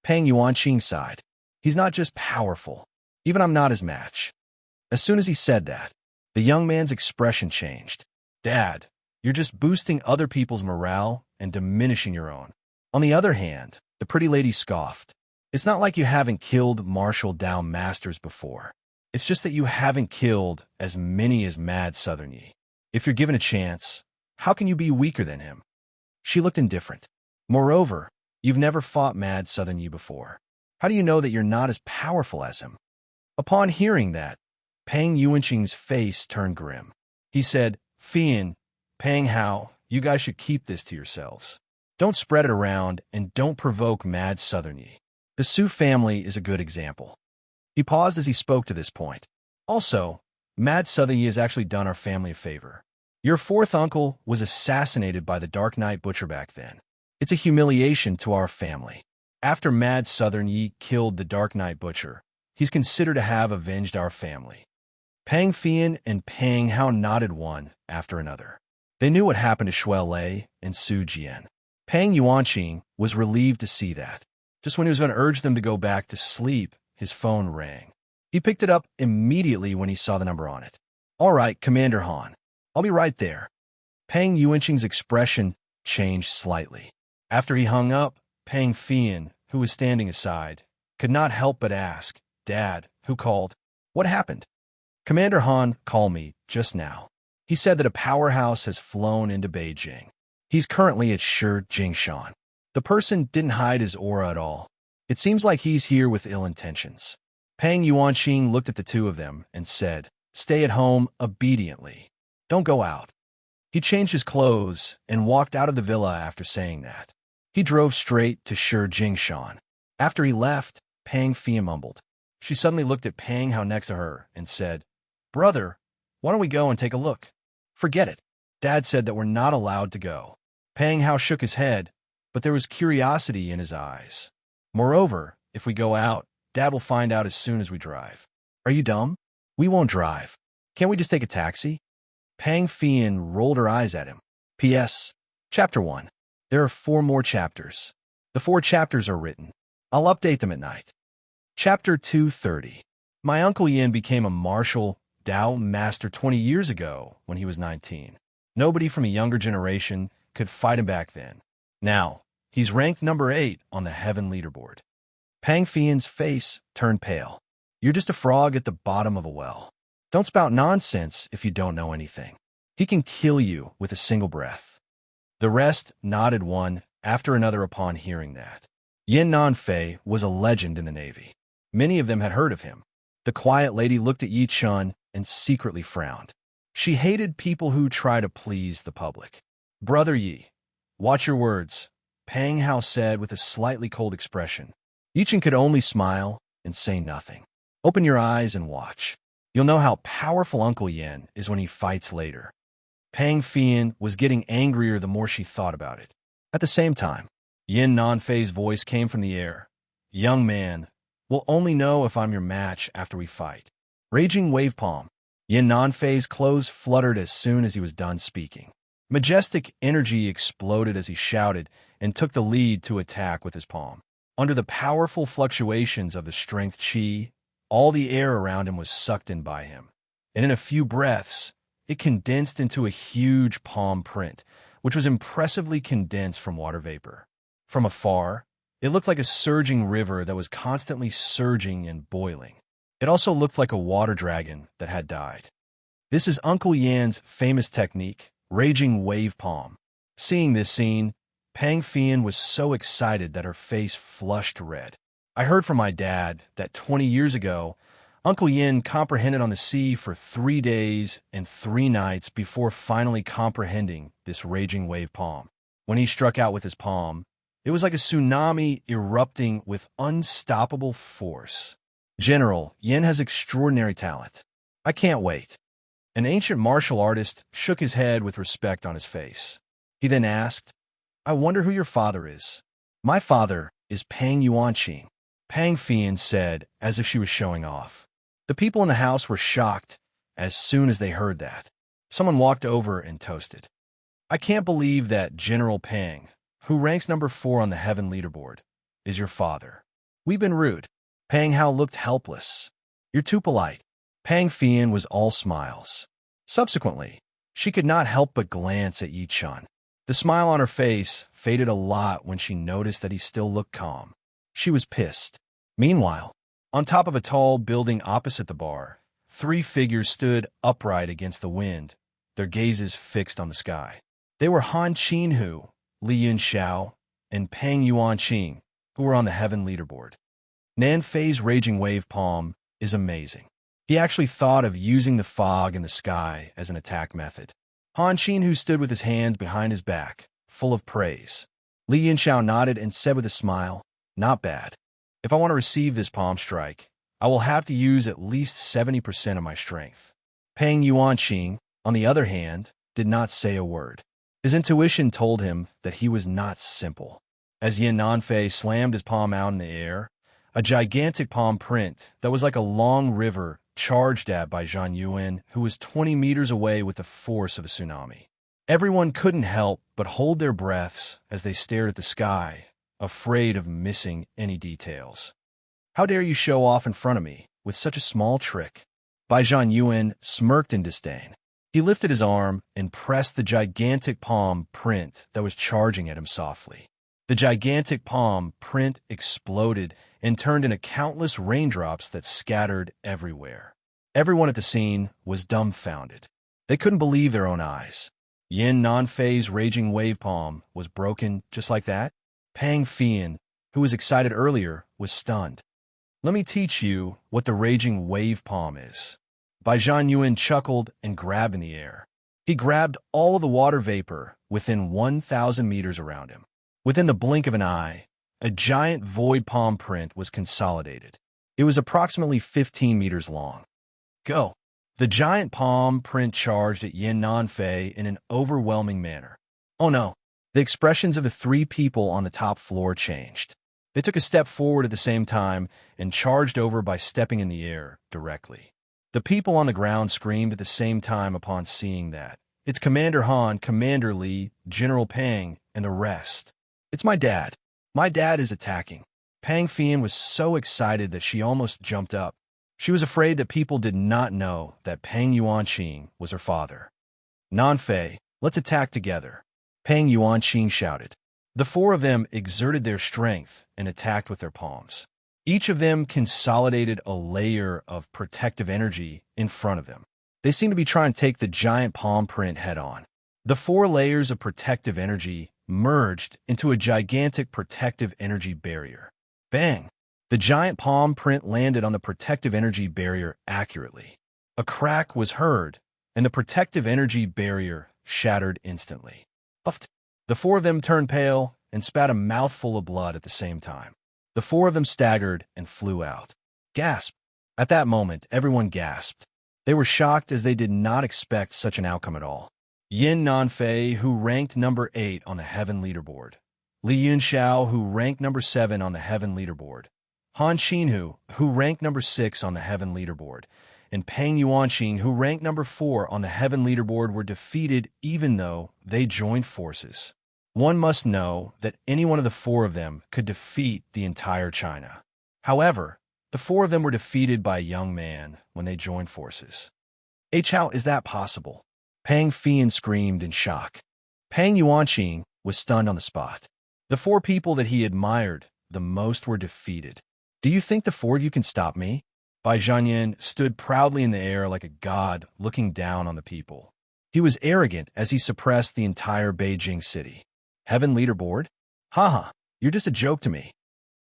Pang Yuanqing sighed. "He's not just powerful. Even I'm not his match." As soon as he said that, the young man's expression changed. "Dad, you're just boosting other people's morale and diminishing your own." On the other hand, the pretty lady scoffed. "It's not like you haven't killed martial Tao masters before. It's just that you haven't killed as many as Mad Southern Yi. If you're given a chance, how can you be weaker than him? She looked indifferent. Moreover, you've never fought Mad Southern Yi before. How do you know that you're not as powerful as him? Upon hearing that, Pang Yuanqing's face turned grim. He said, Fian, Pang Hao, you guys should keep this to yourselves. Don't spread it around and don't provoke Mad Southern Yi. The Su family is a good example. He paused as he spoke to this point. Also, Mad Southern Yi has actually done our family a favor. Your fourth uncle was assassinated by the Dark Knight Butcher back then. It's a humiliation to our family. After Mad Southern Yi killed the Dark Knight Butcher, he's considered to have avenged our family. Pang Fian and Pang Hao nodded one after another. They knew what happened to Shui Lei and Su Jian. Pang Yuanqing was relieved to see that. Just when he was going to urge them to go back to sleep, his phone rang. He picked it up immediately when he saw the number on it. All right, Commander Han. I'll be right there. Pang Yuanqing's expression changed slightly. After he hung up, Pang Fian, who was standing aside, could not help but ask, Dad, who called? What happened? Commander Han called me just now. He said that a powerhouse has flown into Beijing. He's currently at Shi Jingshan. The person didn't hide his aura at all. It seems like he's here with ill intentions. Pang Yuanqing looked at the two of them and said, Stay at home obediently. Don't go out. He changed his clothes and walked out of the villa after saying that. He drove straight to Shi Jingshan. After he left, Pang Fian mumbled. She suddenly looked at Pang Hao next to her and said, Brother, why don't we go and take a look? Forget it. Dad said that we're not allowed to go. Pang Hao shook his head, but there was curiosity in his eyes. Moreover, if we go out, Dad will find out as soon as we drive. Are you dumb? We won't drive. Can't we just take a taxi? Pang Fian rolled her eyes at him. P.S. Chapter 1. There are 4 more chapters. The 4 chapters are written. I'll update them at night. Chapter 230. My Uncle Yin became a martial Dao master 20 years ago when he was 19. Nobody from a younger generation could fight him back then. Now, he's ranked number 8 on the heaven leaderboard. Pang Fian's face turned pale. You're just a frog at the bottom of a well. Don't spout nonsense if you don't know anything. He can kill you with a single breath. The rest nodded one after another upon hearing that. Yin Nanfei was a legend in the Navy. Many of them had heard of him. The quiet lady looked at Yi Chun and secretly frowned. She hated people who try to please the public. Brother Yi, watch your words, Pang Hao said with a slightly cold expression. Yi Chun could only smile and say nothing. Open your eyes and watch. You'll know how powerful Uncle Yin is when he fights later. Pang Fian was getting angrier the more she thought about it. At the same time, Yin Nanfei's voice came from the air. Young man, we'll only know if I'm your match after we fight. Raging wave palm. Yin Nanfei's clothes fluttered as soon as he was done speaking. Majestic energy exploded as he shouted and took the lead to attack with his palm. Under the powerful fluctuations of the strength chi, all the air around him was sucked in by him, and in a few breaths, it condensed into a huge palm print, which was impressively condensed from water vapor. From afar, it looked like a surging river that was constantly surging and boiling. It also looked like a water dragon that had died. This is Uncle Yan's famous technique, raging wave palm. Seeing this scene, Pang Fian was so excited that her face flushed red. I heard from my dad that 20 years ago, Uncle Yin comprehended on the sea for 3 days and 3 nights before finally comprehending this raging wave palm. When he struck out with his palm, it was like a tsunami erupting with unstoppable force. General, Yin has extraordinary talent. I can't wait. An ancient martial artist shook his head with respect on his face. He then asked, I wonder who your father is. My father is Pang Yuanqing, Pang Fian said as if she was showing off. The people in the house were shocked as soon as they heard that. Someone walked over and toasted. I can't believe that General Pang, who ranks number 4 on the heaven leaderboard, is your father. We've been rude. Pang Hao looked helpless. You're too polite. Pang Fian was all smiles. Subsequently, she could not help but glance at Yi Chun. The smile on her face faded a lot when she noticed that he still looked calm. She was pissed. Meanwhile, on top of a tall building opposite the bar, Three figures stood upright against the wind, their gazes fixed on the sky. They were Han Qinhu, Li Yunxiao, and Peng Yuanqing, who were on the heaven leaderboard. Nan Fei's raging wave palm is amazing. He actually thought of using the fog in the sky as an attack method. Han Qinhu stood with his hands behind his back, full of praise. Li Yunxiao nodded and said with a smile, "Not bad. If I want to receive this palm strike, I will have to use at least 70% of my strength." Peng Yuanqing, on the other hand, did not say a word. His intuition told him that he was not simple. As Yin Nanfei slammed his palm out in the air, a gigantic palm print that was like a long river charged at by Zhang Yuan, who was 20 meters away with the force of a tsunami. Everyone couldn't help but hold their breaths as they stared at the sky, afraid of missing any details. "How dare you show off in front of me with such a small trick?" Bai Zhang Yuan smirked in disdain. He lifted his arm and pressed the gigantic palm print that was charging at him softly. The gigantic palm print exploded and turned into countless raindrops that scattered everywhere. Everyone at the scene was dumbfounded. They couldn't believe their own eyes. Yin Nanfei's raging wave palm was broken just like that. Pang Fian, who was excited earlier, was stunned. "Let me teach you what the raging wave palm is." Bai Zhang Yuan chuckled and grabbed in the air. He grabbed all of the water vapor within 1,000 meters around him. Within the blink of an eye, a giant void palm print was consolidated. It was approximately 15 meters long. "Go!" The giant palm print charged at Yin Nanfei in an overwhelming manner. Oh no! The expressions of the three people on the top floor changed. They took a step forward at the same time and charged over by stepping in the air directly. The people on the ground screamed at the same time upon seeing that. "It's Commander Han, Commander Li, General Pang, and the rest. It's my dad. My dad is attacking." Pang Fian was so excited that she almost jumped up. She was afraid that people did not know that Peng Yuanqing was her father. "Nanfei, let's attack together," Peng Yuanqing shouted. The four of them exerted their strength and attacked with their palms. Each of them consolidated a layer of protective energy in front of them. They seemed to be trying to take the giant palm print head-on. The four layers of protective energy merged into a gigantic protective energy barrier. Bang! The giant palm print landed on the protective energy barrier accurately. A crack was heard, and the protective energy barrier shattered instantly. Puffed. The four of them turned pale and spat a mouthful of blood at the same time. The four of them staggered and flew out. Gasp! At that moment, everyone gasped. They were shocked as they did not expect such an outcome at all. Yin Nanfei, who ranked number 8 on the heaven leaderboard. Li Yunxiao, who ranked number 7 on the heaven leaderboard. Han Qinhu, who ranked number 6 on the heaven leaderboard. And Peng Yuanqing, who ranked number 4 on the heaven leaderboard, were defeated even though they joined forces. One must know that any one of the four of them could defeat the entire China. However, the four of them were defeated by a young man when they joined forces. How is that possible? Pang Fian screamed in shock. Peng Yuanqing was stunned on the spot. The four people that he admired the most were defeated. "Do you think the four of you can stop me?" Bai Zhanyan stood proudly in the air like a god looking down on the people. He was arrogant as he suppressed the entire Beijing city. "Heaven leaderboard? Haha, you're just a joke to me.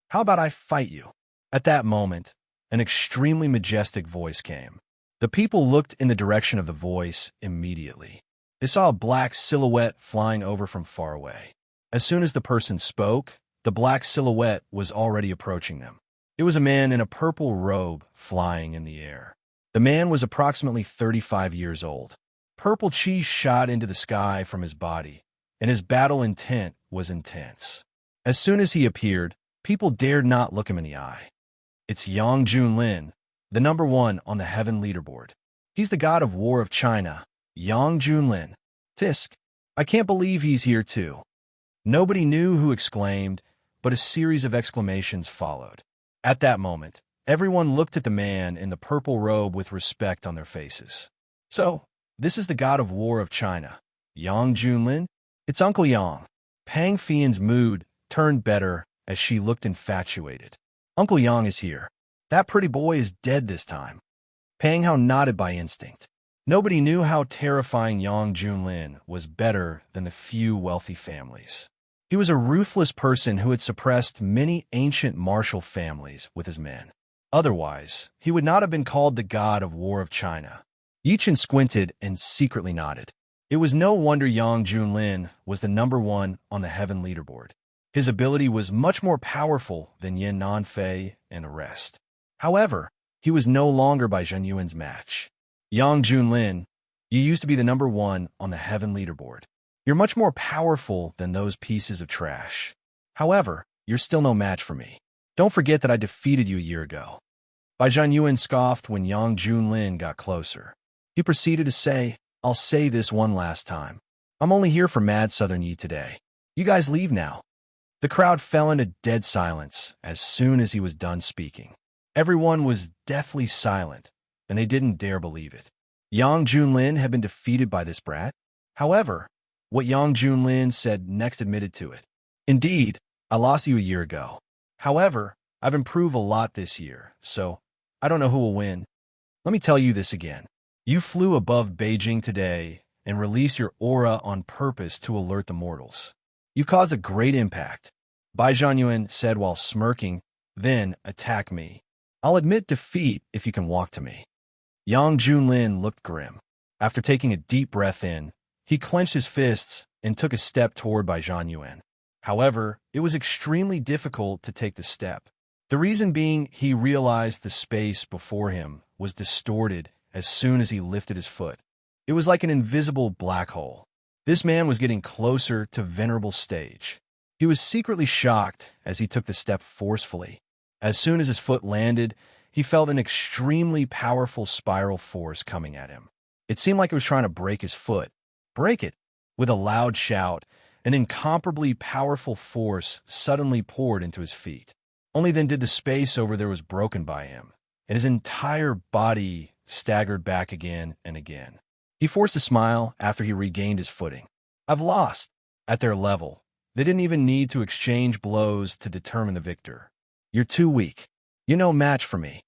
How about I fight you?" At that moment, an extremely majestic voice came. The people looked in the direction of the voice immediately. They saw a black silhouette flying over from far away. As soon as the person spoke, the black silhouette was already approaching them. It was a man in a purple robe flying in the air. The man was approximately 35 years old. Purple chi shot into the sky from his body, and his battle intent was intense. As soon as he appeared, people dared not look him in the eye. It's Yang Junlin, the number 1 on the heaven leaderboard. He's the god of war of China, Yang Junlin. Tisk, I can't believe he's here too. Nobody knew who exclaimed, but a series of exclamations followed. At that moment, everyone looked at the man in the purple robe with respect on their faces. "So, this is the god of war of China, Yang Junlin? It's Uncle Yang." Pang Fian's mood turned better as she looked infatuated. "Uncle Yang is here. That pretty boy is dead this time." Pang Hao nodded by instinct. Nobody knew how terrifying Yang Junlin was better than the few wealthy families. He was a ruthless person who had suppressed many ancient martial families with his men. Otherwise, he would not have been called the god of war of China. Yichen squinted and secretly nodded. It was no wonder Yang Junlin was the #1 on the heaven leaderboard. His ability was much more powerful than Yin Nanfei and the rest. However, he was no longer by Zheng Yuan's match. Yang Junlin, you used to be the #1 on the heaven leaderboard. You're much more powerful than those pieces of trash. However, you're still no match for me. Don't forget that I defeated you a year ago. Bai Zhanyuan scoffed when Yang Junlin got closer. He proceeded to say, I'll say this one last time. I'm only here for Mad Southern Yi today. You guys leave now. The crowd fell into dead silence as soon as he was done speaking. Everyone was deathly silent, and they didn't dare believe it. Yang Junlin had been defeated by this brat. However, what Yang Junlin said next admitted to it. Indeed, I lost you a year ago. However, I've improved a lot this year, so I don't know who will win. Let me tell you this again. You flew above Beijing today and released your aura on purpose to alert the mortals. You caused a great impact. Bai Zhanyuan said while smirking, then attack me. I'll admit defeat if you can walk to me. Yang Junlin looked grim. After taking a deep breath in, he clenched his fists and took a step toward Bai Zhanyuan. However, it was extremely difficult to take the step. The reason being he realized the space before him was distorted as soon as he lifted his foot. It was like an invisible black hole. This man was getting closer to venerable stage. He was secretly shocked as he took the step forcefully. As soon as his foot landed, he felt an extremely powerful spiral force coming at him. It seemed like it was trying to break his foot. Break it! With a loud shout, an incomparably powerful force suddenly poured into his feet. Only then did the space over there was broken by him, and his entire body staggered back again and again. He forced a smile after he regained his footing. I've lost. At their level, they didn't even need to exchange blows to determine the victor. You're too weak. You're no match for me.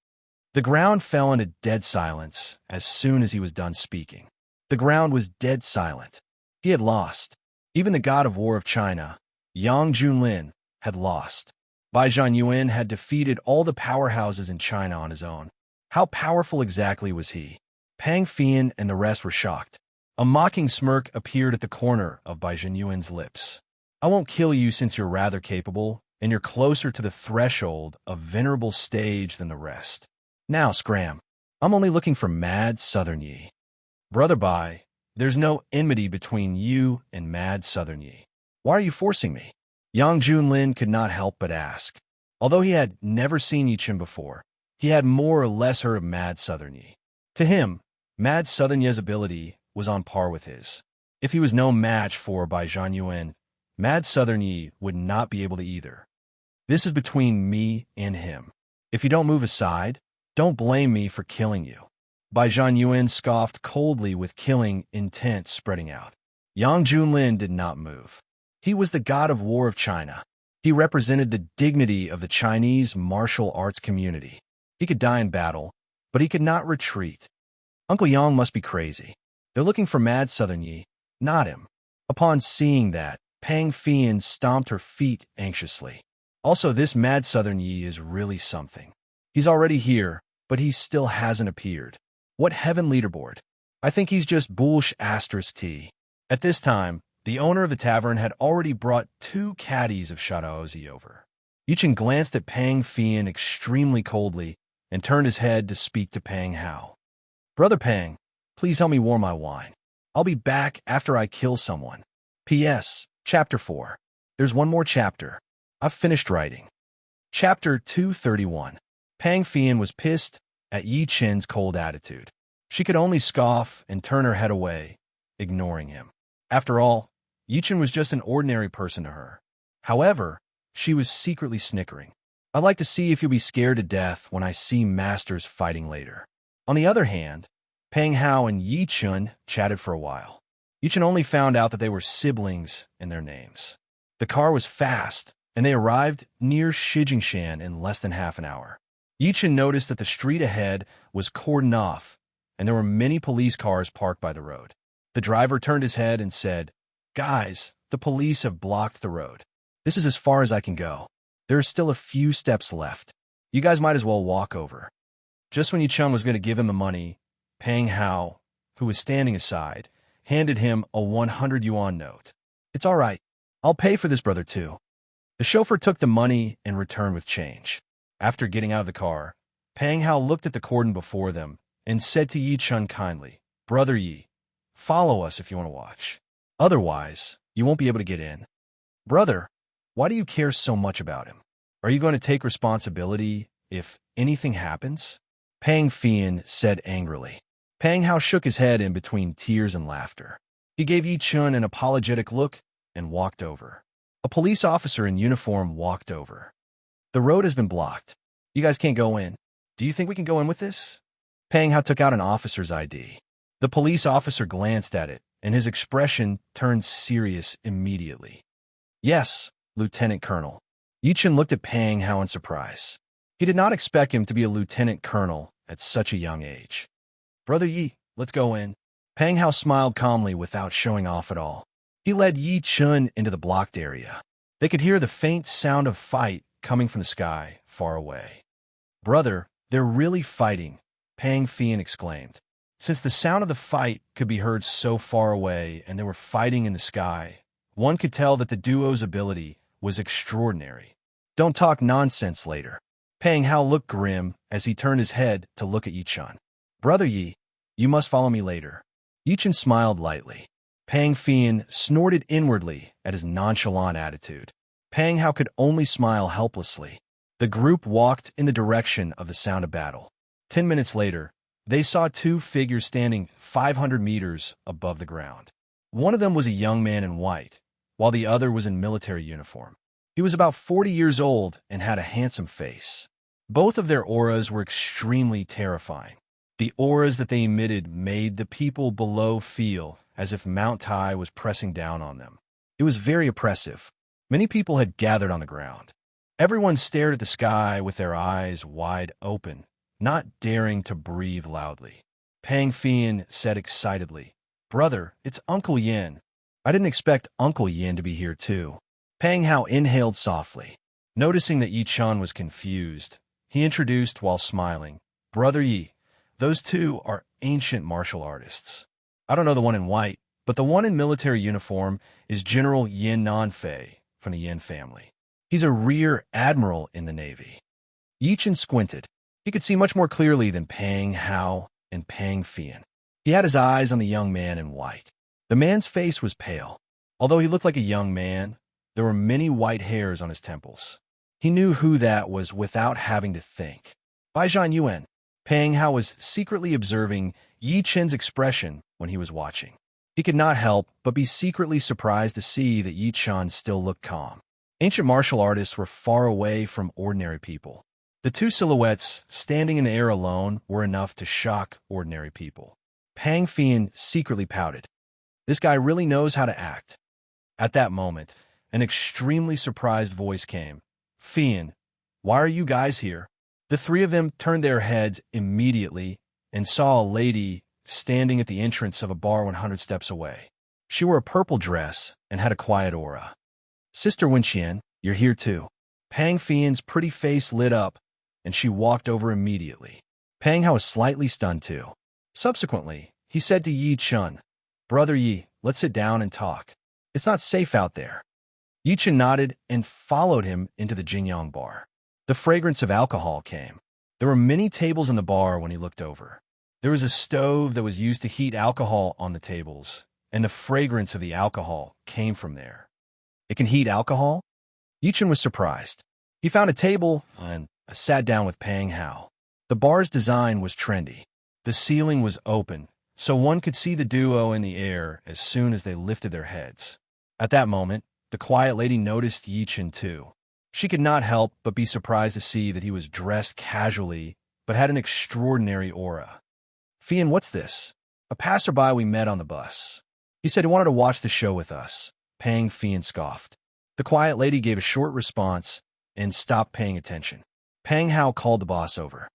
The ground fell into dead silence as soon as he was done speaking. The ground was dead silent. He had lost. Even the god of war of China, Yang Junlin, had lost. Bai Zhanyuan had defeated all the powerhouses in China on his own. How powerful exactly was he? Pang Fian and the rest were shocked. A mocking smirk appeared at the corner of Bai Zhanyuan's lips. I won't kill you since you're rather capable, and you're closer to the threshold of venerable stage than the rest. Now, scram. I'm only looking for Mad Southern Yi. Brother Bai, there's no enmity between you and Mad Southern Yi. Why are you forcing me? Yang Junlin could not help but ask. Although he had never seen Yichen before, he had more or less heard of Mad Southern Yi. To him, Mad Southern Yi's ability was on par with his. If he was no match for Bai Zhanyuan, Mad Southern Yi would not be able to either. This is between me and him. If you don't move aside, don't blame me for killing you. Bai Zhanyuan scoffed coldly with killing intent spreading out. Yang Junlin did not move. He was the god of war of China. He represented the dignity of the Chinese martial arts community. He could die in battle, but he could not retreat. Uncle Yang must be crazy. They're looking for Mad Southern Yi, not him. Upon seeing that, Pang Fian stomped her feet anxiously. Also, this Mad Southern Yi is really something. He's already here, but he still hasn't appeared. What heaven leaderboard? I think he's just bullsh asterisk T. At this time, the owner of the tavern had already brought 2 caddies of Shadaozi over. Yichen glanced at Pang Fian extremely coldly and turned his head to speak to Pang Hao. Brother Pang, please help me warm my wine. I'll be back after I kill someone. P.S. Chapter 4. There's one more chapter. I've finished writing. Chapter 231. Pang Fian was pissed at Yi Chen's cold attitude. She could only scoff and turn her head away, ignoring him. After all, Yi Chen was just an ordinary person to her. However, she was secretly snickering. I'd like to see if you'll be scared to death when I see masters fighting later. On the other hand, Pang Hao and Yi Chen chatted for a while. Yi Chen only found out that they were siblings in their names. The car was fast, and they arrived near Shijingshan in less than half an hour. Yichen noticed that the street ahead was cordoned off, and there were many police cars parked by the road. The driver turned his head and said, "Guys, the police have blocked the road. This is as far as I can go. There are still a few steps left. You guys might as well walk over." Just when Yichun was going to give him the money, Pang Hao, who was standing aside, handed him a 100 yuan note. "It's all right. I'll pay for this, brother, too." The chauffeur took the money and returned with change. After getting out of the car, Pang Hao looked at the cordon before them and said to Yichun kindly, "Brother Yi, follow us if you want to watch. Otherwise, you won't be able to get in." "Brother, why do you care so much about him? Are you going to take responsibility if anything happens?" Pang Fian said angrily. Pang Hao shook his head in between tears and laughter. He gave Yichun an apologetic look and walked over. A police officer in uniform walked over. "The road has been blocked. You guys can't go in. Do you think we can go in with this?" Pang Hao took out an officer's ID. The police officer glanced at it, and his expression turned serious immediately. "Yes, Lieutenant Colonel." Yichun looked at Pang Hao in surprise. He did not expect him to be a lieutenant colonel at such a young age. "Brother Yi, let's go in." Pang Hao smiled calmly without showing off at all. He led Yichun into the blocked area. They could hear the faint sound of fight coming from the sky far away. "Brother, they're really fighting," Pang Fian exclaimed. Since the sound of the fight could be heard so far away and they were fighting in the sky, one could tell that the duo's ability was extraordinary. "Don't talk nonsense later." Pang Hao looked grim as he turned his head to look at Yichun. "Brother Yi, you must follow me later." Yichun smiled lightly. Pang Fian snorted inwardly at his nonchalant attitude. Pang Hao could only smile helplessly. The group walked in the direction of the sound of battle. 10 minutes later, they saw two figures standing 500 meters above the ground. One of them was a young man in white, while the other was in military uniform. He was about 40 years old and had a handsome face. Both of their auras were extremely terrifying. The auras that they emitted made the people below feel as if Mount Tai was pressing down on them. It was very oppressive. Many people had gathered on the ground. Everyone stared at the sky with their eyes wide open, not daring to breathe loudly. Pang Fian said excitedly, "Brother, it's Uncle Yin. I didn't expect Uncle Yin to be here too." Pang Hao inhaled softly. Noticing that Yichun was confused, he introduced while smiling, "Brother Yi, those two are ancient martial artists. I don't know the one in white, but the one in military uniform is General Yin Nanfei from the Yin family. He's a rear admiral in the Navy." Yichun squinted. He could see much more clearly than Pang Hao and Pang Fian. He had his eyes on the young man in white. The man's face was pale. Although he looked like a young man, there were many white hairs on his temples. He knew who that was without having to think. Baijian Yuan. Pang Hao was secretly observing Yichun's expression when he was watching. He could not help but be secretly surprised to see that Yichun still looked calm. Ancient martial artists were far away from ordinary people. The two silhouettes standing in the air alone were enough to shock ordinary people. Pang Fian secretly pouted. This guy really knows how to act. At that moment, an extremely surprised voice came. "Fian, why are you guys here?" The three of them turned their heads immediately and saw a lady standing at the entrance of a bar 100 steps away. She wore a purple dress and had a quiet aura. "Sister Wenqian, you're here too." Pang Fian's pretty face lit up, and she walked over immediately. Pang Hao was slightly stunned too. Subsequently, he said to Yichun, "Brother Yi, let's sit down and talk. It's not safe out there." Yichun nodded and followed him into the Jinyang bar. The fragrance of alcohol came. There were many tables in the bar when he looked over. There was a stove that was used to heat alcohol on the tables, and the fragrance of the alcohol came from there. "It can heat alcohol?" Yichun was surprised. He found a table and sat down with Pang Hao. The bar's design was trendy. The ceiling was open, so one could see the duo in the air as soon as they lifted their heads. At that moment, the quiet lady noticed Yichun too. She could not help but be surprised to see that he was dressed casually but had an extraordinary aura. "Fian, what's this?" "A passerby we met on the bus. He said he wanted to watch the show with us." Pang Fian scoffed. The quiet lady gave a short response and stopped paying attention. Pang Hao called the boss over.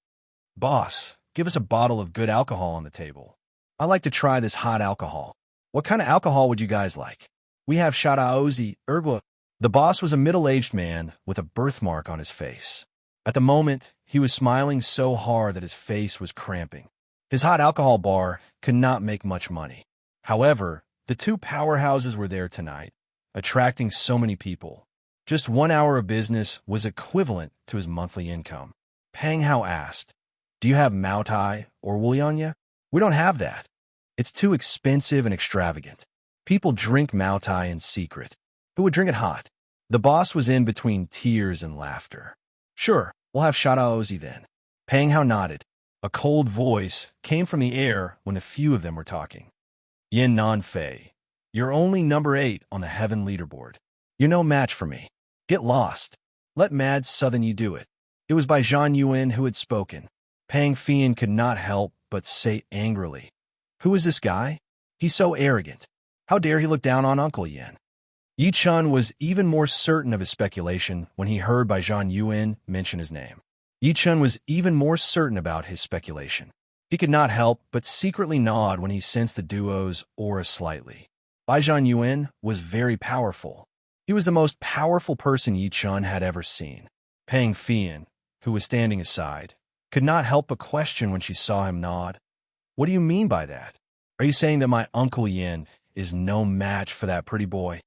Boss, give us a bottle of good alcohol on the table. I'd like to try this hot alcohol. What kind of alcohol would you guys like? We have Shadaozi, Ergwa. The boss was a middle-aged man with a birthmark on his face. At the moment, he was smiling so hard that his face was cramping. His hot alcohol bar could not make much money. However, the two powerhouses were there tonight, attracting so many people. Just 1 hour of business was equivalent to his monthly income. Pang Hao asked, "Do you have Mao Tai or Wulianya?" "We don't have that. It's too expensive and extravagant. People drink Mao Tai in secret. Who would drink it hot?" The boss was in between tears and laughter. "Sure, we'll have Shadaozi then." Pang Hao nodded. A cold voice came from the air when a few of them were talking. "Yin Nanfei, you're only number 8 on the heaven leaderboard. You're no match for me. Get lost. Let Mad Southern you do it." It was by Zhang Yuan who had spoken. Pang Fian could not help but say angrily, "Who is this guy? He's so arrogant. How dare he look down on Uncle Yin?" Yi Chun was even more certain of his speculation when he heard Bai Zhang Yuan mention his name. Yi Chun was even more certain about his speculation. He could not help but secretly nod when he sensed the duo's aura slightly. Bai Zhang Yuan was very powerful. He was the most powerful person Yi Chun had ever seen. Pang Fian, who was standing aside, could not help but question when she saw him nod. "What do you mean by that? Are you saying that my Uncle Yin is no match for that pretty boy?"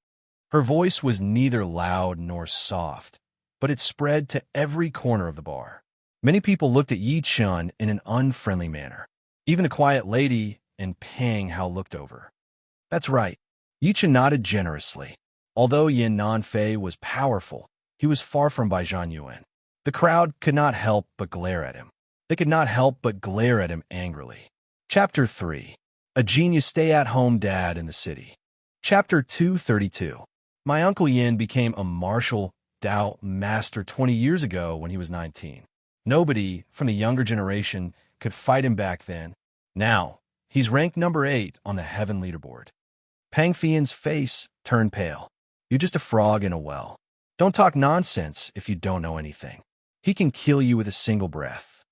Her voice was neither loud nor soft, but it spread to every corner of the bar. Many people looked at Yi Chun in an unfriendly manner. Even the quiet lady and Pang Hao looked over. "That's right." Yi Chun nodded generously. Although Yin Nanfei was powerful, he was far from Bai Zhang Yuan. The crowd could not help but glare at him. They could not help but glare at him angrily. Chapter 3. A genius stay-at-home dad in the city. Chapter 232. My Uncle Yin became a martial Dao master 20 years ago when he was 19. Nobody from the younger generation could fight him back then. Now, he's ranked number 8 on the heaven leaderboard. Pang Fian's face turned pale. "You're just a frog in a well. Don't talk nonsense if you don't know anything. He can kill you with a single breath."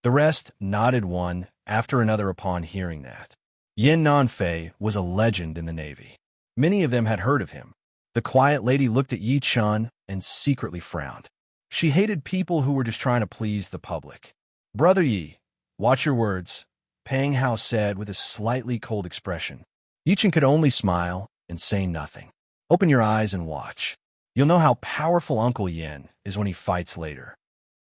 The rest nodded one after another upon hearing that. Yin Nanfei was a legend in the Navy. Many of them had heard of him. The quiet lady looked at Yi Chun and secretly frowned. She hated people who were just trying to please the public. "Brother Yi, watch your words," Pang Hao said with a slightly cold expression. Yi Chun could only smile and say nothing. "Open your eyes and watch. You'll know how powerful Uncle Yin is when he fights later."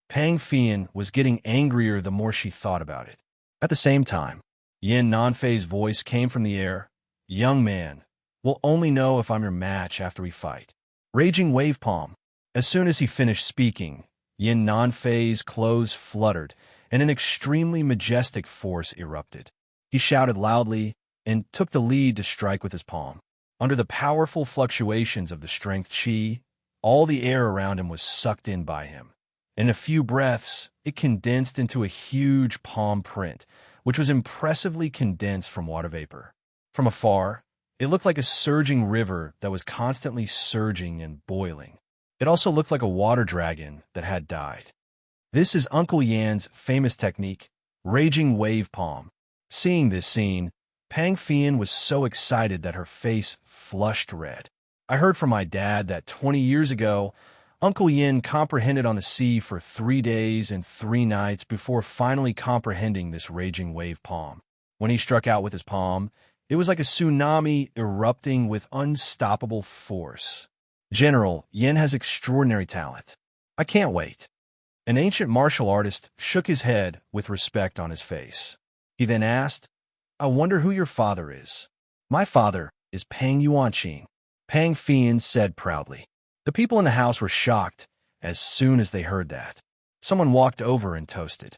Pang Fian was getting angrier the more she thought about it. At the same time, Yin Nanfei's voice came from the air. "Young man, we'll only know if I'm your match after we fight." Raging wave palm. As soon as he finished speaking, Yin Nanfei's clothes fluttered, and an extremely majestic force erupted. He shouted loudly and took the lead to strike with his palm. Under the powerful fluctuations of the strength chi, all the air around him was sucked in by him. In a few breaths, it condensed into a huge palm print, which was impressively condensed from water vapor. From afar, it looked like a surging river that was constantly surging and boiling. It also looked like a water dragon that had died. This is Uncle Yan's famous technique, raging wave palm. Seeing this scene, Pang Fian was so excited that her face flushed red. "I heard from my dad that 20 years ago, Uncle Yin comprehended on the sea for 3 days and 3 nights before finally comprehending this raging wave palm. When he struck out with his palm, it was like a tsunami erupting with unstoppable force. General, Yin has extraordinary talent. I can't wait." An ancient martial artist shook his head with respect on his face. He then asked, "I wonder who your father is." "My father is Pang Yuanqing," Pang Fian said proudly. The people in the house were shocked as soon as they heard that. Someone walked over and toasted.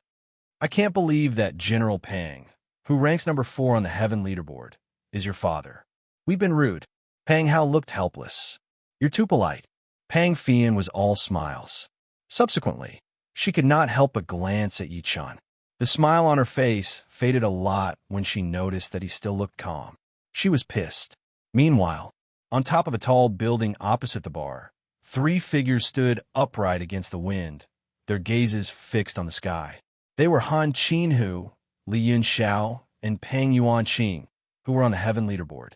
"I can't believe that General Pang, who ranks number 4 on the heaven leaderboard, is your father. We've been rude." Pang Hao looked helpless. "You're too polite." Pang Fian was all smiles. Subsequently, she could not help but glance at Yi Chun. The smile on her face faded a lot when she noticed that he still looked calm. She was pissed. Meanwhile, on top of a tall building opposite the bar, 3 figures stood upright against the wind, their gazes fixed on the sky. They were Han Qinhu, Li Yunxiao, and Peng Yuanqing, who were on the heaven leaderboard.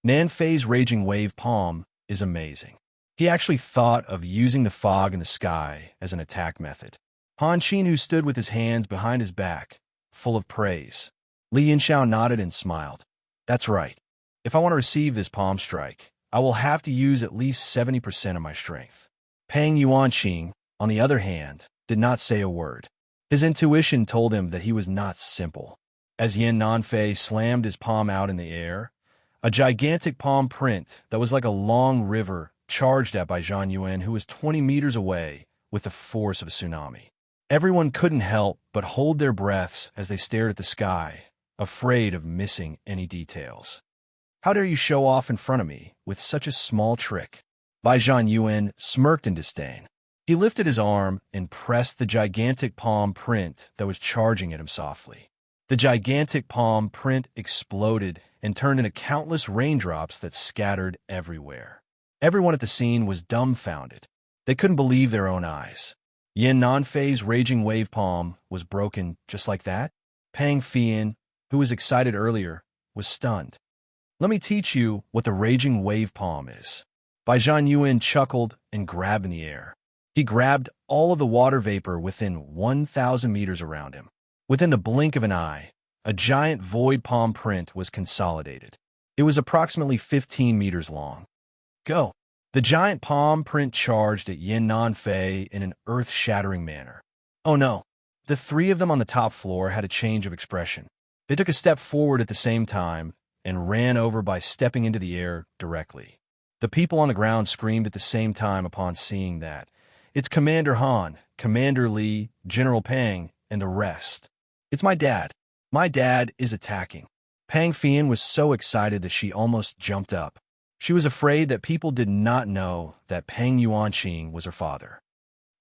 Nanfei's raging wave palm is amazing. He actually thought of using the fog in the sky as an attack method. Han Qinhu stood with his hands behind his back, full of praise. Li Yunxiao nodded and smiled. That's right. If I want to receive this palm strike, I will have to use at least 70% of my strength. Peng Yuanqing, on the other hand, did not say a word. His intuition told him that he was not simple. As Yin Nanfei slammed his palm out in the air, a gigantic palm print that was like a long river charged at by Zhang Yuan, who was 20 meters away with the force of a tsunami. Everyone couldn't help but hold their breaths as they stared at the sky, afraid of missing any details. How dare you show off in front of me with such a small trick? Bai Zhang Yuan smirked in disdain. He lifted his arm and pressed the gigantic palm print that was charging at him softly. The gigantic palm print exploded and turned into countless raindrops that scattered everywhere. Everyone at the scene was dumbfounded. They couldn't believe their own eyes. Yin Nanfei's raging wave palm was broken just like that. Pang Fian, who was excited earlier, was stunned. Let me teach you what the raging wave palm is. Bai Zhang Yuan chuckled and grabbed in the air. He grabbed all of the water vapor within 1,000 meters around him. Within the blink of an eye, a giant void palm print was consolidated. It was approximately 15 meters long. Go! The giant palm print charged at Yin Nanfei in an earth-shattering manner. Oh no! The three of them on the top floor had a change of expression. They took a step forward at the same time and ran over by stepping into the air directly. The people on the ground screamed at the same time upon seeing that. It's Commander Han, Commander Li, General Pang, and the rest. It's my dad. My dad is attacking. Pang Fian was so excited that she almost jumped up. She was afraid that people did not know that Peng Yuanqing was her father.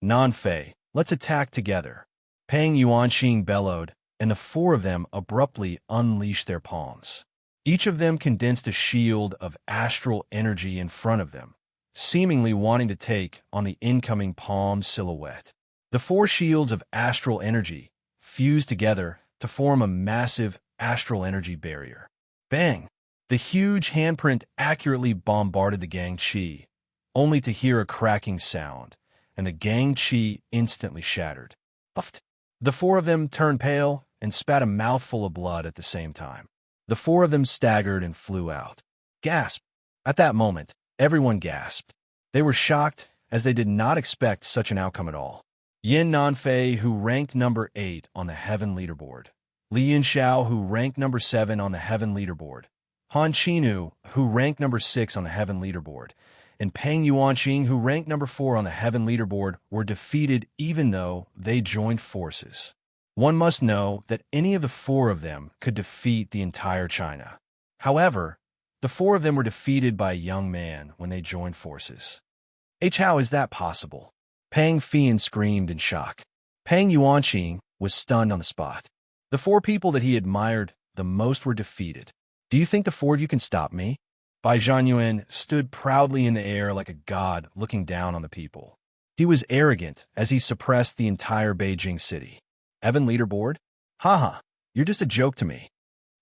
Nanfei, let's attack together. Peng Yuanqing bellowed, and the four of them abruptly unleashed their palms. Each of them condensed a shield of astral energy in front of them, seemingly wanting to take on the incoming palm silhouette. The four shields of astral energy fused together to form a massive astral energy barrier. Bang! The huge handprint accurately bombarded the Gang Chi, only to hear a cracking sound, and the Gang Chi instantly shattered. Puffed. The four of them turned pale and spat a mouthful of blood at the same time. The four of them staggered and flew out. Gasp! At that moment, everyone gasped. They were shocked, as they did not expect such an outcome at all. Yin Nanfei, who ranked number 8 on the Heaven Leaderboard. Li Yunxiao, who ranked number 7 on the Heaven Leaderboard. Han Qinhu, who ranked number 6 on the Heaven Leaderboard, and Peng Yuanqing, who ranked number 4 on the Heaven Leaderboard, were defeated even though they joined forces. One must know that any of the four of them could defeat the entire China. However, the four of them were defeated by a young man when they joined forces. How is that possible? Pang Fian screamed in shock. Peng Yuanqing was stunned on the spot. The four people that he admired the most were defeated. Do you think the four of you can stop me? Bai Zhang Yuan stood proudly in the air like a god looking down on the people. He was arrogant as he suppressed the entire Beijing city. Heaven Leaderboard? Haha, you're just a joke to me.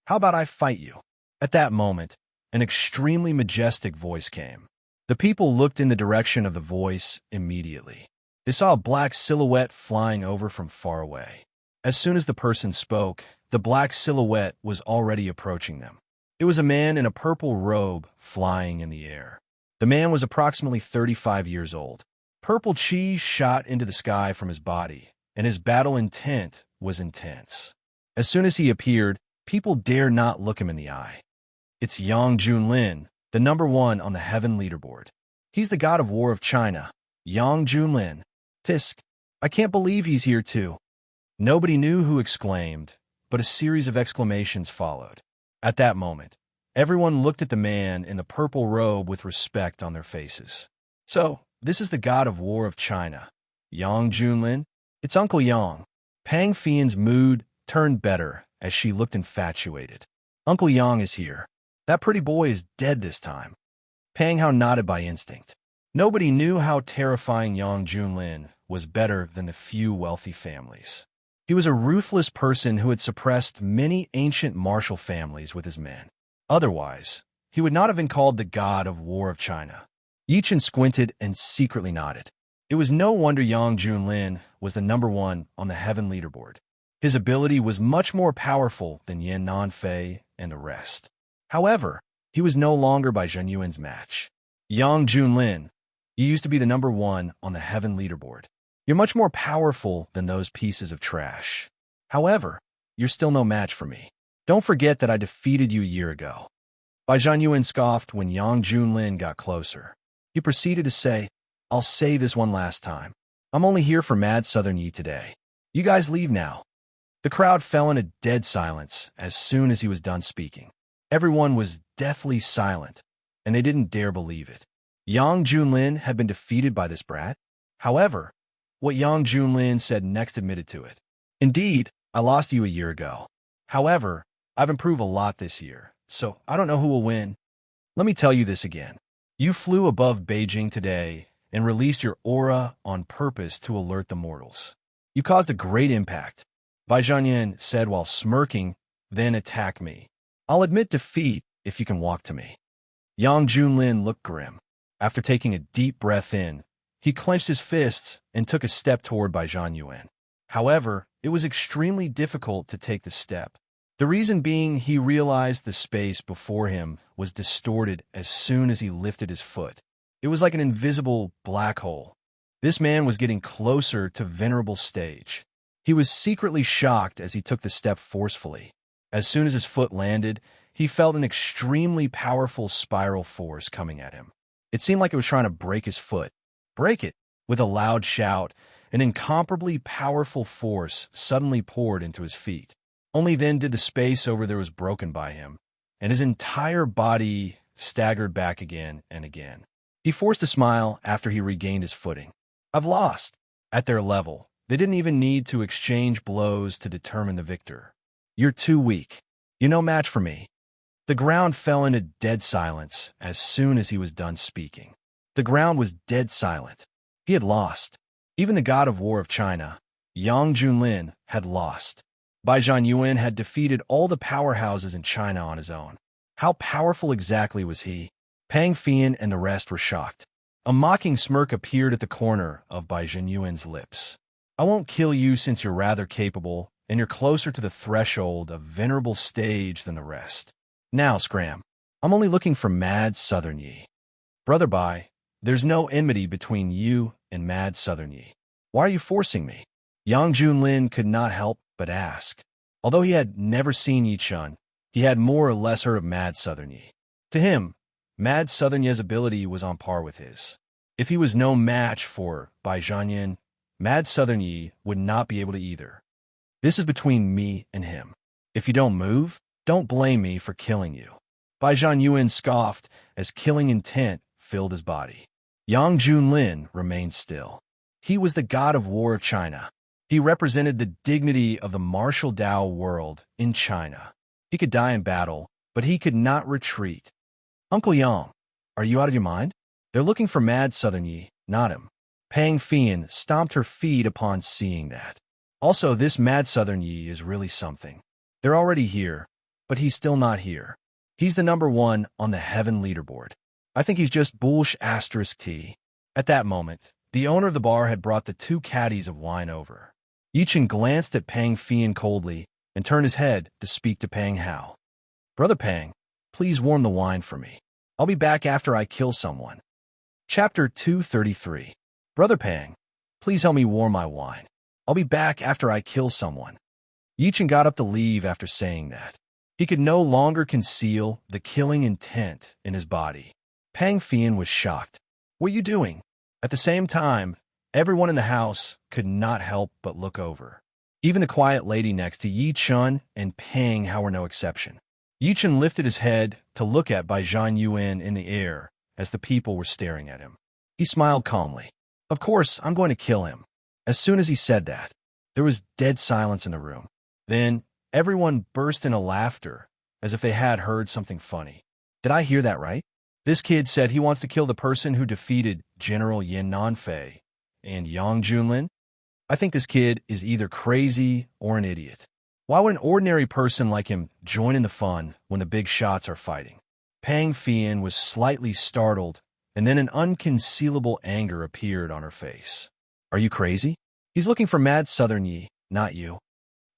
How about I fight you? At that moment, an extremely majestic voice came. The people looked in the direction of the voice immediately. They saw a black silhouette flying over from far away. As soon as the person spoke, the black silhouette was already approaching them. It was a man in a purple robe flying in the air. The man was approximately 35 years old. Purple chi shot into the sky from his body, and his battle intent was intense. As soon as he appeared, people dare not look him in the eye. It's Yang Junlin, the number 1 on the Heaven Leaderboard. He's the god of war of China, Yang Junlin. Tisk, I can't believe he's here too. Nobody knew who exclaimed, but a series of exclamations followed. At that moment, everyone looked at the man in the purple robe with respect on their faces. So, this is the god of war of China, Yang Junlin? It's Uncle Yang. Pang Fian's mood turned better as she looked infatuated. Uncle Yang is here. That pretty boy is dead this time. Pang Hao nodded by instinct. Nobody knew how terrifying Yang Junlin was better than the few wealthy families. He was a ruthless person who had suppressed many ancient martial families with his men. Otherwise, he would not have been called the god of war of China. Yi Chen squinted and secretly nodded. It was no wonder Yang Junlin was the #1 on the heaven leaderboard. His ability was much more powerful than Yan Nanfei and the rest. However, he was no longer by Zheng Yuan's match. Yang Junlin, you used to be the #1 on the heaven leaderboard. You're much more powerful than those pieces of trash. However, you're still no match for me. Don't forget that I defeated you a year ago. Bai Zhanyuan scoffed when Yang Junlin got closer. He proceeded to say, I'll say this one last time. I'm only here for Mad Southern Yi today. You guys leave now. The crowd fell in a dead silence as soon as he was done speaking. Everyone was deathly silent, and they didn't dare believe it. Yang Junlin had been defeated by this brat. However, what Yang Junlin said next admitted to it. Indeed, I lost you a year ago. However, I've improved a lot this year, so I don't know who will win. Let me tell you this again. You flew above Beijing today and released your aura on purpose to alert the mortals. You caused a great impact, Bai Zhanyan said while smirking, then attack me. I'll admit defeat if you can walk to me. Yang Junlin looked grim. After taking a deep breath in, he clenched his fists and took a step toward Bai Zhanyuan. However, it was extremely difficult to take the step. The reason being he realized the space before him was distorted as soon as he lifted his foot. It was like an invisible black hole. This man was getting closer to venerable stage. He was secretly shocked as he took the step forcefully. As soon as his foot landed, he felt an extremely powerful spiral force coming at him. It seemed like it was trying to break his foot. Break it! With a loud shout, an incomparably powerful force suddenly poured into his feet. Only then did the space over there was broken by him, and his entire body staggered back again and again. He forced a smile after he regained his footing. I've lost. At their level, they didn't even need to exchange blows to determine the victor. You're too weak. You're no match for me. The ground fell into dead silence as soon as he was done speaking. The ground was dead silent. He had lost. Even the god of war of China, Yang Junlin, had lost. Bai Zhanyuan had defeated all the powerhouses in China on his own. How powerful exactly was he? Pang Fian and the rest were shocked. A mocking smirk appeared at the corner of Bai Zhanyuan's lips. I won't kill you since you're rather capable, and you're closer to the threshold of venerable stage than the rest. Now, Scram, I'm only looking for Mad Southern Yi. Brother Bai, there's no enmity between you and Mad Southern Yi. Why are you forcing me? Yang Junlin could not help but ask. Although he had never seen Yi Chun, he had more or less heard of Mad Southern Yi. To him, Mad Southern Yi's ability was on par with his. If he was no match for Bai Zhanyan, Mad Southern Yi would not be able to either. This is between me and him. If you don't move, don't blame me for killing you. Bai Zhanyuan scoffed as killing intent filled his body. Yang Junlin remained still. He was the god of war of China. He represented the dignity of the martial Dao world in China. He could die in battle, but he could not retreat. Uncle Yang, are you out of your mind? They're looking for Mad Southern Yi, not him. Pang Fian stomped her feet upon seeing that. Also, this Mad Southern Yi is really something. They're already here, but he's still not here. He's the #1 on the heaven leaderboard. I think he's just *T. At that moment, the owner of the bar had brought the 2 caddies of wine over. Yi Chen glanced at Pang Fian coldly and turned his head to speak to Pang Hao. Brother Pang, please warm the wine for me. I'll be back after I kill someone. Chapter 233. Brother Pang, please help me warm my wine. I'll be back after I kill someone. Yi Chen got up to leave after saying that. He could no longer conceal the killing intent in his body. Pang Fian was shocked. What are you doing? At the same time, everyone in the house could not help but look over. Even the quiet lady next to Yi Chun and Pang Hao were no exception. Yi Chen lifted his head to look at Bai Zhanyuan in the air as the people were staring at him. He smiled calmly. Of course, I'm going to kill him. As soon as he said that, there was dead silence in the room. Then, everyone burst into laughter, as if they had heard something funny. Did I hear that right? This kid said he wants to kill the person who defeated General Yan Nanfei And Yang Junlin? I think this kid is either crazy or an idiot. Why would an ordinary person like him join in the fun when the big shots are fighting? Pang Fian was slightly startled, and then an unconcealable anger appeared on her face. Are you crazy? He's looking for Mad Southern Yi, not you.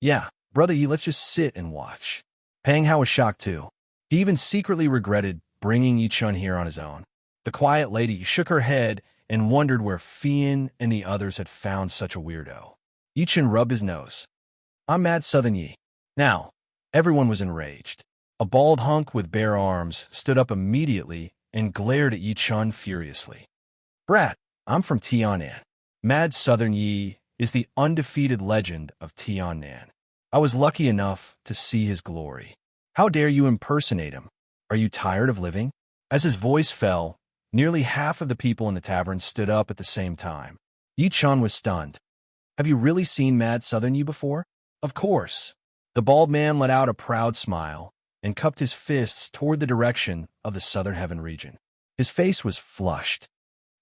Yeah, brother Yi, let's just sit and watch. Pang Hao was shocked too. He even secretly regretted bringing Yi Chun here on his own. The quiet lady shook her head and wondered where Fian and the others had found such a weirdo. Yi Chun rubbed his nose. I'm Mad Southern Yi. Now, everyone was enraged. A bald hunk with bare arms stood up immediately and glared at Yi Chun furiously. Brat, I'm from Tianan. Mad Southern Yi is the undefeated legend of Tianan. I was lucky enough to see his glory. How dare you impersonate him? Are you tired of living? As his voice fell, nearly half of the people in the tavern stood up at the same time. Yi Chun was stunned. Have you really seen Mad Southern Yi before? Of course. The bald man let out a proud smile and cupped his fists toward the direction of the Southern Heaven region. His face was flushed.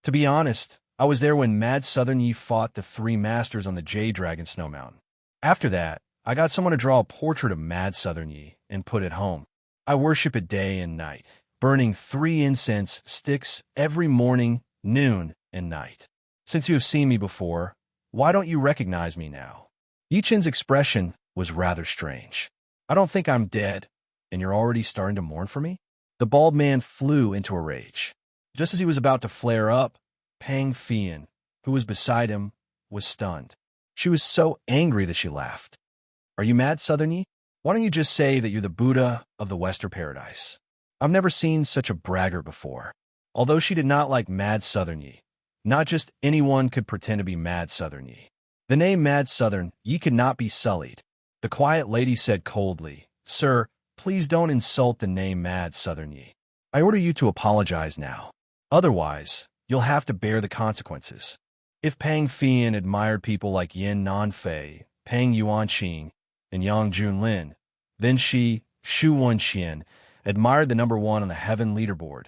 To be honest, I was there when Mad Southern Yi fought the three masters on the Jade Dragon Snow Mountain. After that, I got someone to draw a portrait of Mad Southern Yi and put it home. I worship it day and night, burning 3 incense sticks every morning, noon, and night. Since you have seen me before, why don't you recognize me now? Yi Chun's expression was rather strange. I don't think I'm dead, and you're already starting to mourn for me? The bald man flew into a rage. Just as he was about to flare up, Pang Fian, who was beside him, was stunned. She was so angry that she laughed. Are you Mad Southern Yi? Why don't you just say that you're the Buddha of the Western Paradise? I've never seen such a braggart before. Although she did not like Mad Southern Yi, not just anyone could pretend to be Mad Southern Yi. The name Mad Southern Yi could not be sullied. The quiet lady said coldly, Sir, please don't insult the name Mad Southern Yi. I order you to apologize now. Otherwise, you'll have to bear the consequences. If Pang Fian admired people like Yin Nanfei, Pang Yuanqing, and Yang Junlin, then she, Shu Wenxian, admired the number 1 on the heaven leaderboard,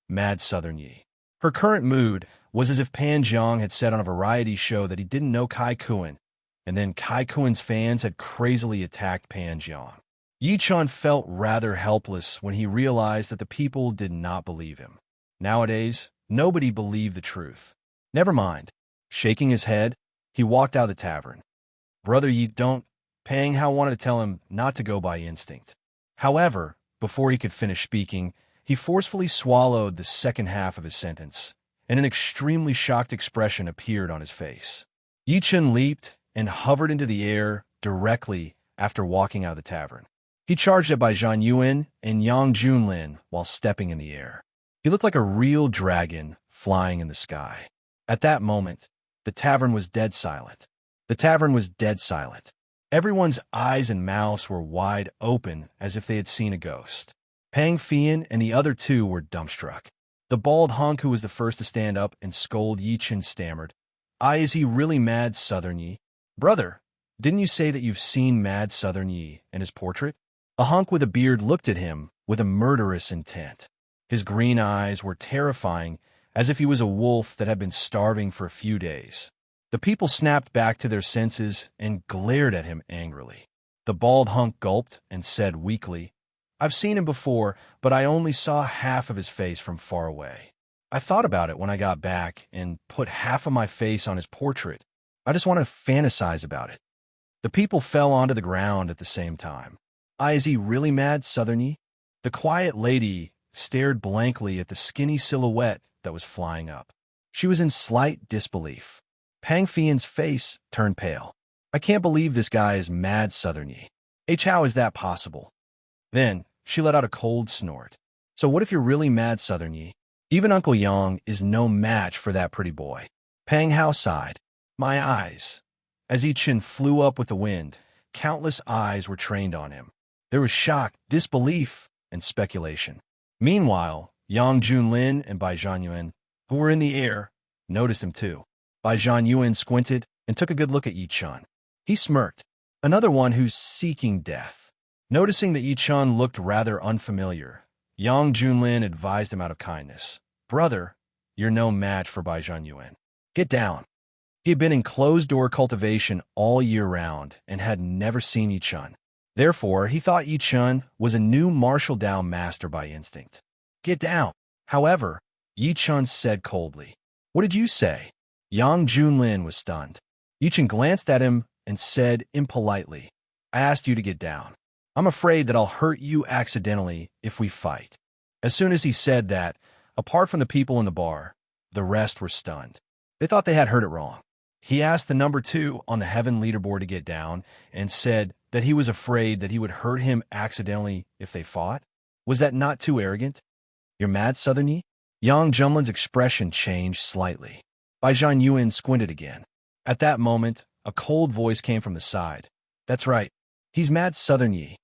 Mad Southern Yi. Her current mood was as if Pan Jiang had said on a variety show that he didn't know Kai Kuan, and then Kai Kuan's fans had crazily attacked Pan Jiang. Yi Chun felt rather helpless when he realized that the people did not believe him. Nowadays, nobody believed the truth. Never mind. Shaking his head, he walked out of the tavern. Brother Yi, don't. Pang Hao wanted to tell him not to go by instinct. However, before he could finish speaking, he forcefully swallowed the second half of his sentence, and an extremely shocked expression appeared on his face. Yi Chun leaped and hovered into the air directly after walking out of the tavern. He charged at Bai Zhan Yuan and Yang Junlin while stepping in the air. He looked like a real dragon flying in the sky. At that moment, the tavern was dead silent. The tavern was dead silent. Everyone's eyes and mouths were wide open as if they had seen a ghost. Pang Fian and the other 2 were dumbstruck. The bald hunk who was the first to stand up and scold Yi Chun stammered, is he really Mad Southern Yi? Brother, didn't you say that you've seen Mad Southern Yi and his portrait? A hunk with a beard looked at him with a murderous intent. His green eyes were terrifying, as if he was a wolf that had been starving for a few days. The people snapped back to their senses and glared at him angrily. The bald hunk gulped and said weakly, I've seen him before, but I only saw half of his face from far away. I thought about it when I got back and put half of my face on his portrait. I just want to fantasize about it. The people fell onto the ground at the same time. Is he really Mad Southern Yi? The quiet lady stared blankly at the skinny silhouette that was flying up. She was in slight disbelief. Pang Fian's face turned pale. I can't believe this guy is Mad Southern Yi. How is that possible? Then she let out a cold snort. So what if you're really Mad Southern Yi? Even Uncle Yang is no match for that pretty boy. Pang Hao sighed. My eyes. As Yi Chun flew up with the wind, countless eyes were trained on him. There was shock, disbelief, and speculation. Meanwhile, Yang Junlin and Bai Zhan Yuan, who were in the air, noticed him too. Bai Zhan Yuan squinted and took a good look at Yi Chun. He smirked. Another one who's seeking death. Noticing that Yi Chun looked rather unfamiliar, Yang Junlin advised him out of kindness. Brother, you're no match for Bai Zhan Yuan. Get down. He had been in closed-door cultivation all year round and had never seen Yi Chun. Therefore, he thought Yi Chun was a new martial Dao master by instinct. Get down. However, Yi Chun said coldly. What did you say? Yang Junlin was stunned. Yi Chun glanced at him and said impolitely, I asked you to get down. I'm afraid that I'll hurt you accidentally if we fight. As soon as he said that, apart from the people in the bar, the rest were stunned. They thought they had heard it wrong. He asked the number 2 on the heaven leaderboard to get down and said that he was afraid that he would hurt him accidentally if they fought. Was that not too arrogant? You're mad, Southern Yi? Yang Junlin's expression changed slightly. Bai Zhan Yuan squinted again. At that moment, a cold voice came from the side. That's right. He's mad, Southern Yi.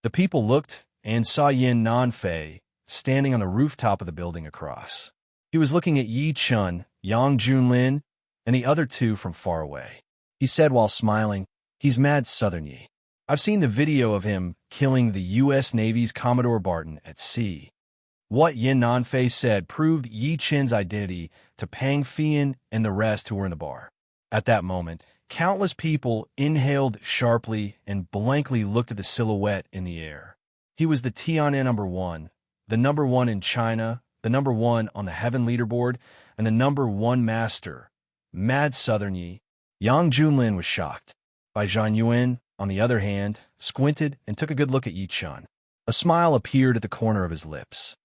The people looked and saw Yin Nanfei standing on the rooftop of the building across. He was looking at Yi Chun, Yang Junlin, and the other 2 from far away. He said while smiling, He's mad, Southern Yi. I've seen the video of him killing the U.S. Navy's Commodore Barton at sea. What Yin Nanfei said proved Yi Chun's identity to Pang Fian and the rest who were in the bar. At that moment, countless people inhaled sharply and blankly looked at the silhouette in the air. He was the Tianan number 1, the number 1 in China, the number 1 on the heaven leaderboard, and the number 1 master. Mad Southern Yi. Yang Junlin was shocked. Bai Zhan Yuan, on the other hand, squinted and took a good look at Yi Chun. A smile appeared at the corner of his lips.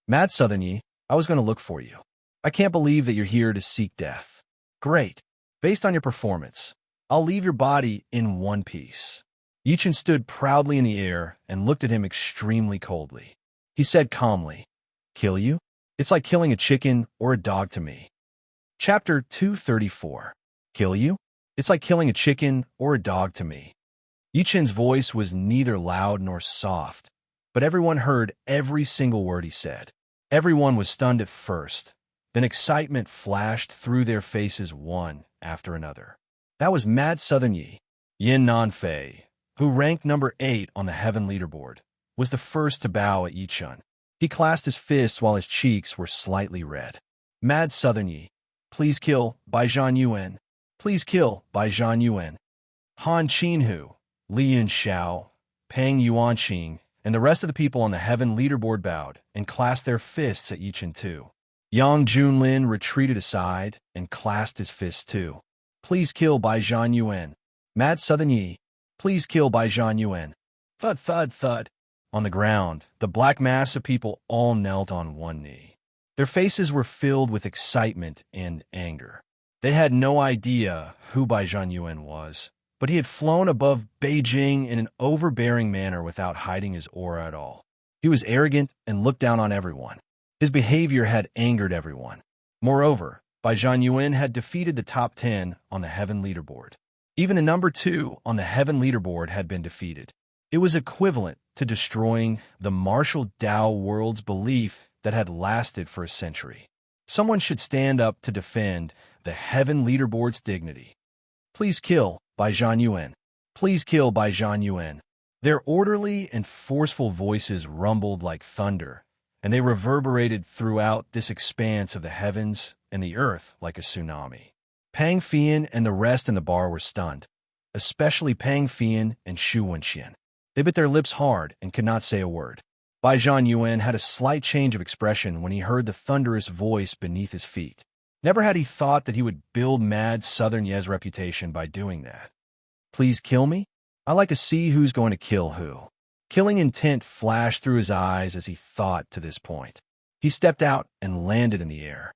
Mad Southern Yi, I was going to look for you. I can't believe that you're here to seek death. Great. Based on your performance, I'll leave your body in one piece. Yi Chun stood proudly in the air and looked at him extremely coldly. He said calmly, Kill you? It's like killing a chicken or a dog to me. Chapter 234. Kill you? It's like killing a chicken or a dog to me. Yi Chun's voice was neither loud nor soft, but everyone heard every single word he said. Everyone was stunned at first, then excitement flashed through their faces one after another. That was Mad Southern Yi. Yin Nanfei, who ranked number 8 on the heaven leaderboard, was the first to bow at Yi Chun. He clasped his fists while his cheeks were slightly red. Mad Southern Yi, please kill Bai Zhan Yuan. Please kill Bai Zhan Yuan. Han Qinhu, Li Yunxiao, Pang Yuanqing, and the rest of the people on the heaven leaderboard bowed and clasped their fists at Yi Chun too. Yang Junlin retreated aside and clasped his fists too. Please kill Bai Zhan Yuan. Mad Southern Yi, please kill Bai Zhan Yuan. Thud, thud, thud. On the ground, the black mass of people all knelt on one knee. Their faces were filled with excitement and anger. They had no idea who Bai Zhan Yuan was, but he had flown above Beijing in an overbearing manner without hiding his aura at all. He was arrogant and looked down on everyone. His behavior had angered everyone. Moreover, Bai Zhan Yuan had defeated the top 10 on the heaven leaderboard. Even the number 2 on the heaven leaderboard had been defeated. It was equivalent to destroying the martial Dao world's belief that had lasted for a century. Someone should stand up to defend the heaven leaderboard's dignity. Please kill Bai Zhan Yuan. Please kill Bai Zhan Yuan. Their orderly and forceful voices rumbled like thunder, and they reverberated throughout this expanse of the heavens and the earth like a tsunami. Pang Fian and the rest in the bar were stunned, especially Pang Fian and Xu Wenxian. They bit their lips hard and could not say a word. Bai Zhan Yuan had a slight change of expression when he heard the thunderous voice beneath his feet. Never had he thought that he would build Mad Southern Ye's reputation by doing that. Please kill me? I like to see who's going to kill who. Killing intent flashed through his eyes as he thought to this point. He stepped out and landed in the air.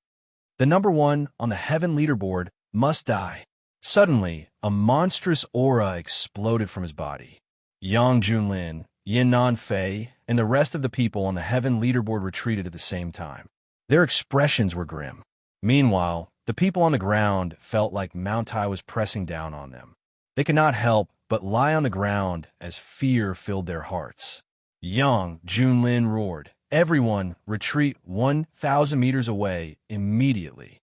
The number 1 on the heaven leaderboard must die. Suddenly, a monstrous aura exploded from his body. Yang Junlin, Yin Nanfei, and the rest of the people on the heaven leaderboard retreated at the same time. Their expressions were grim. Meanwhile, the people on the ground felt like Mount Tai was pressing down on them. They could not help but lie on the ground as fear filled their hearts. Yang Junlin roared, "Everyone, retreat 1,000 meters away immediately."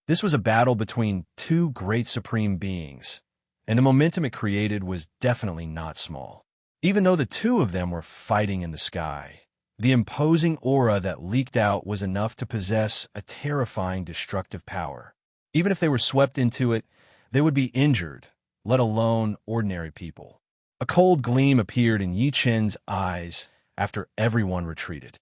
This was a battle between 2 great supreme beings, and the momentum it created was definitely not small. Even though the 2 of them were fighting in the sky, the imposing aura that leaked out was enough to possess a terrifying destructive power. Even if they were swept into it, they would be injured, let alone ordinary people. A cold gleam appeared in Yi Chen's eyes after everyone retreated.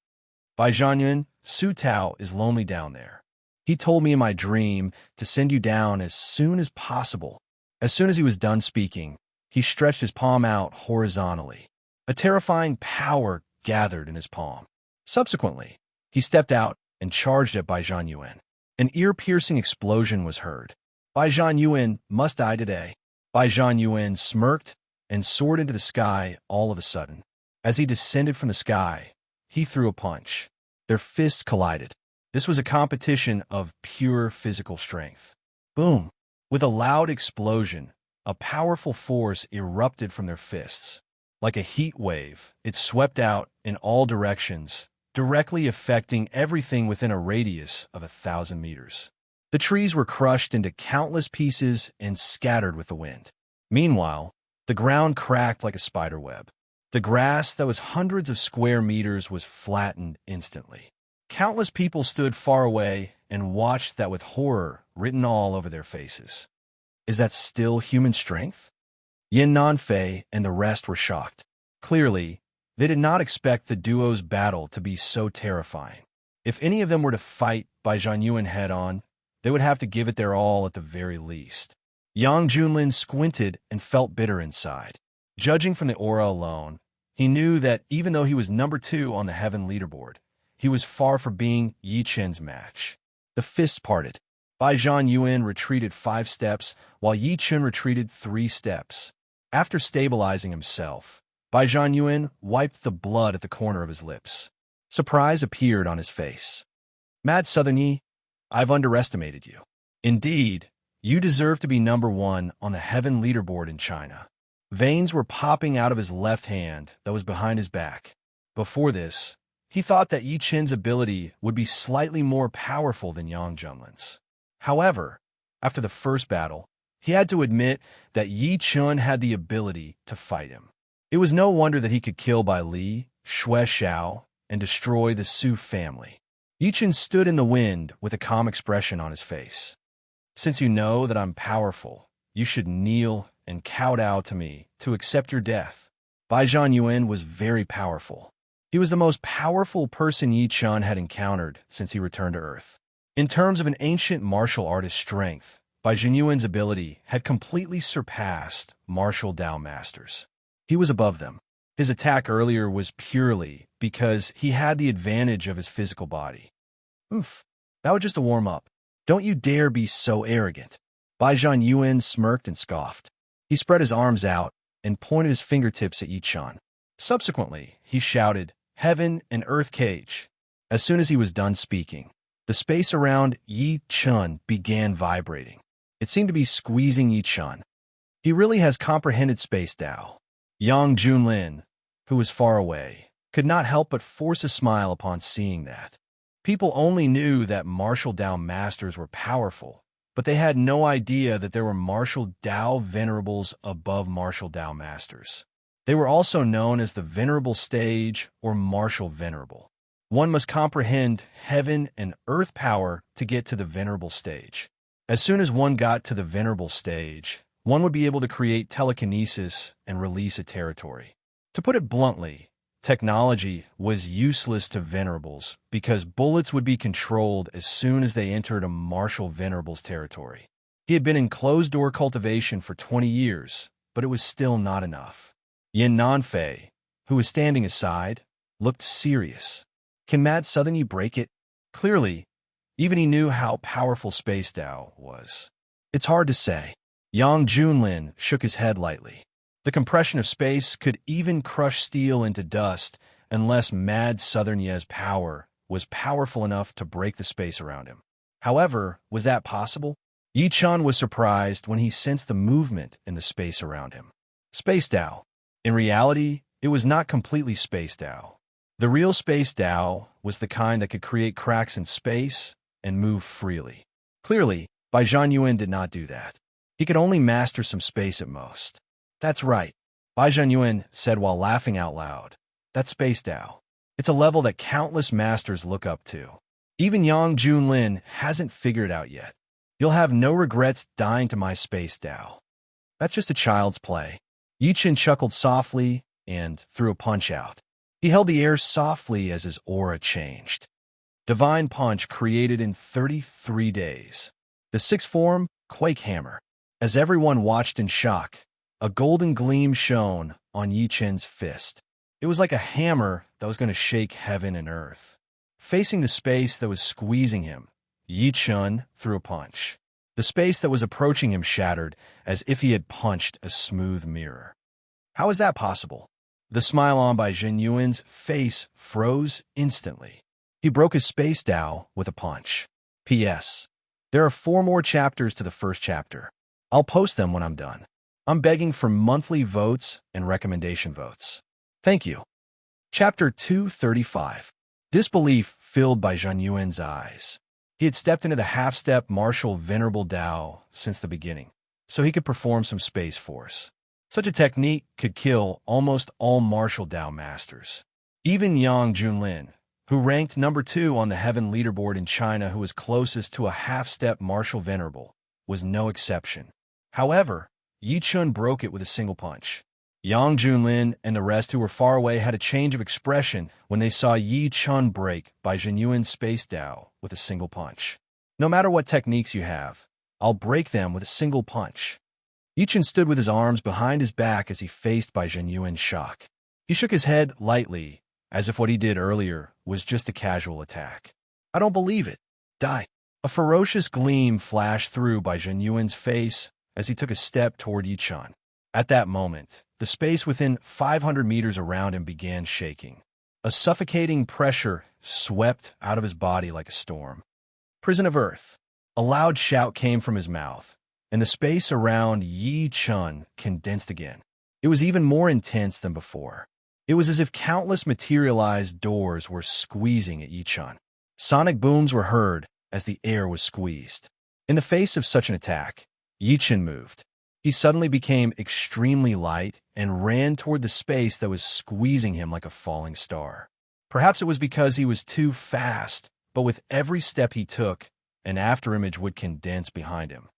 Bai Zhanyuan, Su Tao is lonely down there. He told me in my dream to send you down as soon as possible. As soon as he was done speaking, he stretched his palm out horizontally. A terrifying power gathered in his palm. Subsequently, he stepped out and charged at Bai Zhanyuan. An ear-piercing explosion was heard. Bai Zhanyuan must die today. Bai Zhanyuan smirked and soared into the sky all of a sudden. As he descended from the sky, he threw a punch. Their fists collided. This was a competition of pure physical strength. Boom! With a loud explosion, a powerful force erupted from their fists. Like a heat wave, it swept out in all directions, directly affecting everything within a radius of 1,000 meters. The trees were crushed into countless pieces and scattered with the wind. Meanwhile, the ground cracked like a spider web. The grass that was hundreds of square meters was flattened instantly. Countless people stood far away and watched that with horror written all over their faces. Is that still human strength? Yin Nanfei and the rest were shocked. Clearly, they did not expect the duo's battle to be so terrifying. If any of them were to fight Bai Zhanyuan head-on, they would have to give it their all at the very least. Yang Junlin squinted and felt bitter inside. Judging from the aura alone, he knew that even though he was number 2 on the heaven leaderboard, he was far from being Yi Chen's match. The fists parted. Bai Zhanyuan retreated 5 steps, while Yi Chen retreated 3 steps. After stabilizing himself, Bai Zhanyuan wiped the blood at the corner of his lips. Surprise appeared on his face. Mad Southern Yi, I've underestimated you. Indeed, you deserve to be number 1 on the heaven leaderboard in China. Veins were popping out of his left hand that was behind his back. Before this, he thought that Yi Chen's ability would be slightly more powerful than Yang Junlin's. However, after the first battle, he had to admit that Yi Chen had the ability to fight him. It was no wonder that he could kill Bai Li, Xue Xiao, and destroy the Su family. Yi Chen stood in the wind with a calm expression on his face. Since you know that I'm powerful, you should kneel and kowtow to me to accept your death. Bai Zhanyuan was very powerful. He was the most powerful person Yi Chen had encountered since he returned to Earth. In terms of an ancient martial artist's strength, Bai Zhanyuan's ability had completely surpassed martial Dao masters. He was above them. His attack earlier was purely because he had the advantage of his physical body. Oof, that was just a warm-up. Don't you dare be so arrogant. Bai Zhanyuan smirked and scoffed. He spread his arms out and pointed his fingertips at Yi Chen. Subsequently, he shouted, "Heaven and Earth Cage." As soon as he was done speaking, the space around Yi Chen began vibrating. It seemed to be squeezing Yi Chen. He really has comprehended space Dao. Yang Junlin, who was far away, could not help but force a smile upon seeing that. People only knew that martial Dao masters were powerful, but they had no idea that there were martial Dao venerables above martial Dao masters. They were also known as the Venerable Stage or Martial Venerable. One must comprehend heaven and earth power to get to the Venerable Stage. As soon as one got to the Venerable Stage, one would be able to create telekinesis and release a territory. To put it bluntly, technology was useless to Venerables because bullets would be controlled as soon as they entered a martial Venerable's territory. He had been in closed-door cultivation for 20 years, but it was still not enough. Yin Nanfei, who was standing aside, looked serious. Can Mad Southern Yi break it? Clearly, even he knew how powerful Space Dao was. It's hard to say. Yang Junlin shook his head lightly. The compression of space could even crush steel into dust unless Mad Southern Yi's power was powerful enough to break the space around him. However, was that possible? Yi Chen was surprised when he sensed the movement in the space around him. Space Dao. In reality, it was not completely Space Dao. The real Space Dao was the kind that could create cracks in space and move freely. Clearly, Bai Zhanyuan did not do that. He could only master some space at most. That's right, Bai Zhanyuan said while laughing out loud. That's Space Dao. It's a level that countless masters look up to. Even Yang Junlin hasn't figured it out yet. You'll have no regrets dying to my space Tao. That's just a child's play. Yi Chen chuckled softly and threw a punch out. He held the air softly as his aura changed. Divine Punch created in 33 days. The sixth form, Quake Hammer. As everyone watched in shock, a golden gleam shone on Yi Chen's fist. It was like a hammer that was going to shake heaven and earth. Facing the space that was squeezing him, Yi Chen threw a punch. The space that was approaching him shattered as if he had punched a smooth mirror. How is that possible? The smile on by Zhen Yuan's face froze instantly. He broke his space Tao with a punch. P.S. There are 4 more chapters to the first chapter. I'll post them when I'm done. I'm begging for monthly votes and recommendation votes. Thank you. Chapter 235. Disbelief filled by Zhen Yuan's eyes. He had stepped into the half-step martial venerable Dao since the beginning, so he could perform some space force. Such a technique could kill almost all martial Dao masters. Even Yang Junlin, who ranked number 2 on the heaven leaderboard in China, who was closest to a half-step martial venerable, was no exception. However, Yi Chen broke it with a single punch. Yang Junlin and the rest who were far away had a change of expression when they saw Yi Chen break by Zhen Yuan's space Dao with a single punch. No matter what techniques you have, I'll break them with a single punch. Yi Chen stood with his arms behind his back as he faced by Zhen Yuan's shock. He shook his head lightly, as if what he did earlier was just a casual attack. I don't believe it. Die. A ferocious gleam flashed through by Zhen Yuan's face as he took a step toward Yi Chen. At that moment, the space within 500 meters around him began shaking. A suffocating pressure swept out of his body like a storm. Prison of Earth. A loud shout came from his mouth, and the space around Yi Chen condensed again. It was even more intense than before. It was as if countless materialized doors were squeezing at Yi Chen. Sonic booms were heard as the air was squeezed. In the face of such an attack, Yi Chen moved. He suddenly became extremely light and ran toward the space that was squeezing him like a falling star. Perhaps it was because he was too fast, but with every step he took, an afterimage would condense behind him.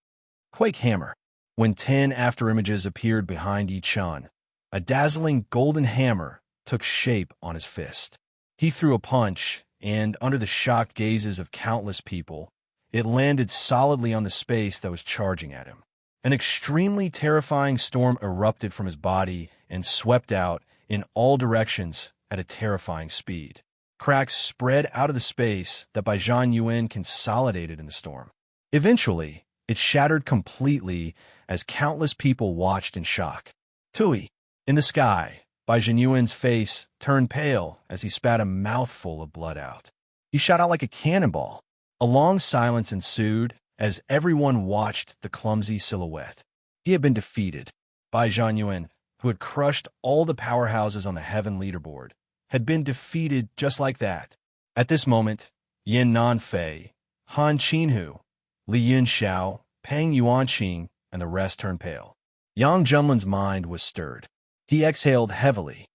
Quake Hammer. When 10 afterimages appeared behind Yi Chen, a dazzling golden hammer took shape on his fist. He threw a punch, and under the shocked gazes of countless people, it landed solidly on the space that was charging at him. An extremely terrifying storm erupted from his body and swept out in all directions at a terrifying speed. Cracks spread out of the space that by Zhen Yuan consolidated in the storm. Eventually, it shattered completely as countless people watched in shock. Tui, in the sky, by Zhen Yuan's face turned pale as he spat a mouthful of blood out. He shot out like a cannonball. A long silence ensued as everyone watched the clumsy silhouette. He had been defeated. Bai Zhanyuan, who had crushed all the powerhouses on the heaven leaderboard, had been defeated just like that. At this moment, Yin Nanfei, Han Qinhu, Li Yunxiao, Peng Yuanqing, and the rest turned pale. Yang Junlin's mind was stirred. He exhaled heavily.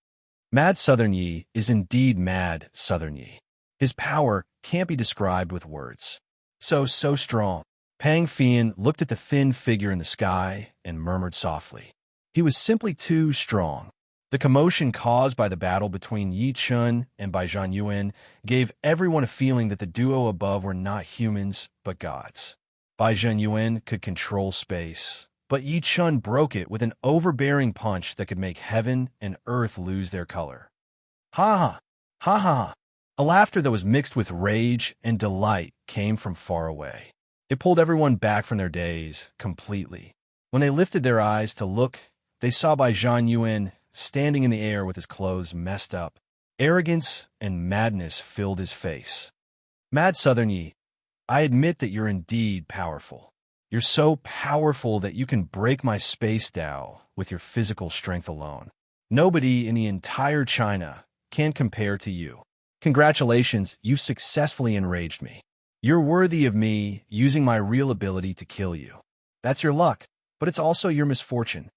Mad Southern Yi is indeed mad Southern Yi. His power can't be described with words. So strong. Pang Fian looked at the thin figure in the sky and murmured softly. He was simply too strong. The commotion caused by the battle between Yi Chen and Bai Zhanyuan gave everyone a feeling that the duo above were not humans, but gods. Bai Zhanyuan could control space, but Yi Chen broke it with an overbearing punch that could make heaven and earth lose their color. Ha ha! Ha ha! A laughter that was mixed with rage and delight came from far away. It pulled everyone back from their daze completely. When they lifted their eyes to look, they saw Bai Zhanyuan standing in the air with his clothes messed up. Arrogance and madness filled his face. Mad Southern Yi, I admit that you're indeed powerful. You're so powerful that you can break my space Tao with your physical strength alone. Nobody in the entire China can compare to you. Congratulations, you've successfully enraged me. You're worthy of me using my real ability to kill you. That's your luck, but it's also your misfortune.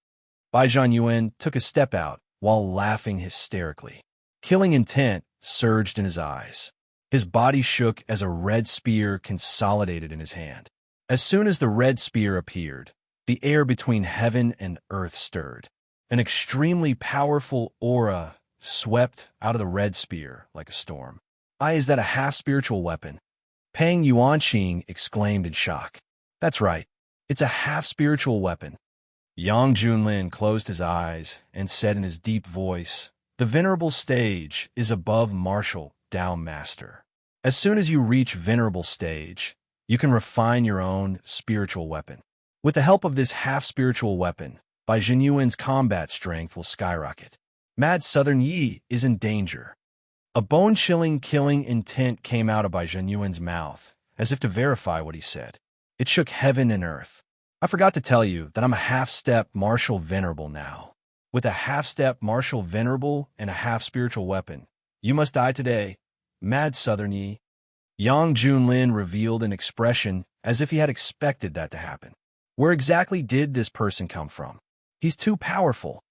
Bai Zhanyuan took a step out while laughing hysterically. Killing intent surged in his eyes. His body shook as a red spear consolidated in his hand. As soon as the red spear appeared, the air between heaven and earth stirred. An extremely powerful aura swept out of the red spear like a storm. Is that a half-spiritual weapon? Peng Yuanqing exclaimed in shock. That's right. It's a half-spiritual weapon. Yang Junlin closed his eyes and said in his deep voice, the venerable stage is above martial Tao master. As soon as you reach venerable stage, you can refine your own spiritual weapon. With the help of this half-spiritual weapon, Bai Zhenyuan's combat strength will skyrocket. Mad Southern Yi is in danger. A bone-chilling killing intent came out of Bai Zhenyuan's mouth, as if to verify what he said. It shook heaven and earth. I forgot to tell you that I'm a half-step martial venerable now. With a half-step martial venerable and a half-spiritual weapon, you must die today, Mad Southern Yi. Yang Junlin revealed an expression as if he had expected that to happen. Where exactly did this person come from? He's too powerful.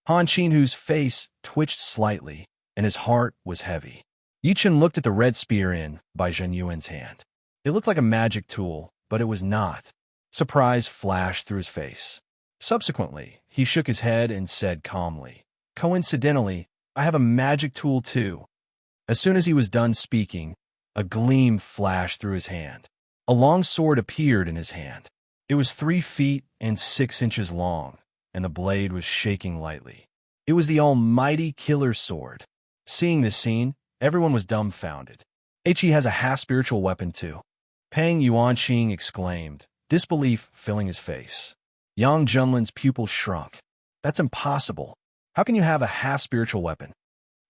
Han Qinhu's face twitched slightly, and his heart was heavy. Yichen looked at the red spear in Bai Zhenyuan's hand. It looked like a magic tool, but it was not. Surprise flashed through his face. Subsequently, he shook his head and said calmly, coincidentally, I have a magic tool too. As soon as he was done speaking, a gleam flashed through his hand. A long sword appeared in his hand. It was 3 feet and 6 inches long, and the blade was shaking lightly. It was the almighty killer sword. Seeing this scene, everyone was dumbfounded. He has a half-spiritual weapon too. Peng Yuanqing exclaimed, disbelief filling his face. Yang Junlin's pupils shrunk. That's impossible. How can you have a half-spiritual weapon?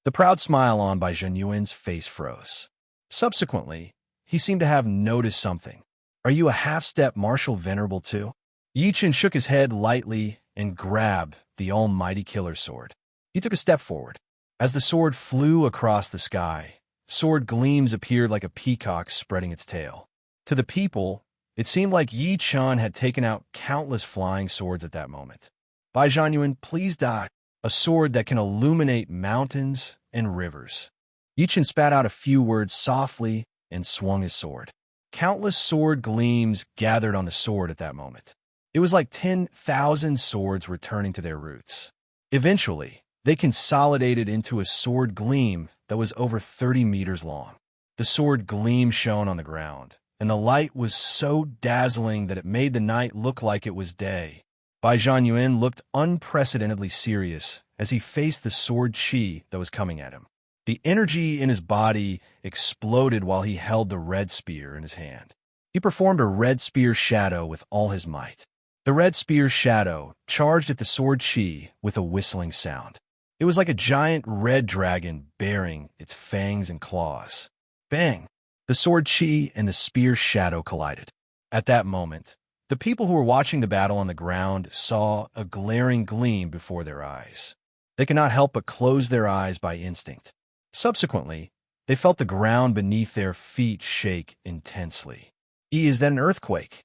The proud smile on Bai Zhenyuan's face froze. Subsequently, he seemed to have noticed something. Are you a half-step martial venerable too? Yichen shook his head lightly and grabbed the almighty killer sword. He took a step forward. As the sword flew across the sky, sword gleams appeared like a peacock spreading its tail. To the people, it seemed like Yi Chen had taken out countless flying swords at that moment. Bai Zhenyuan, please die. A sword that can illuminate mountains and rivers. Yi Chen spat out a few words softly and swung his sword. Countless sword gleams gathered on the sword at that moment. It was like 10,000 swords returning to their roots. Eventually, they consolidated into a sword gleam that was over 30 meters long. The sword gleam shone on the ground, and the light was so dazzling that it made the night look like it was day. Bai Zhenyuan looked unprecedentedly serious as he faced the sword chi that was coming at him. The energy in his body exploded while he held the red spear in his hand. He performed a red spear shadow with all his might. The red spear shadow charged at the sword chi with a whistling sound. It was like a giant red dragon bearing its fangs and claws. Bang! The sword chi and the spear shadow collided. At that moment, the people who were watching the battle on the ground saw a glaring gleam before their eyes. They could not help but close their eyes by instinct. Subsequently, they felt the ground beneath their feet shake intensely. Is that an earthquake?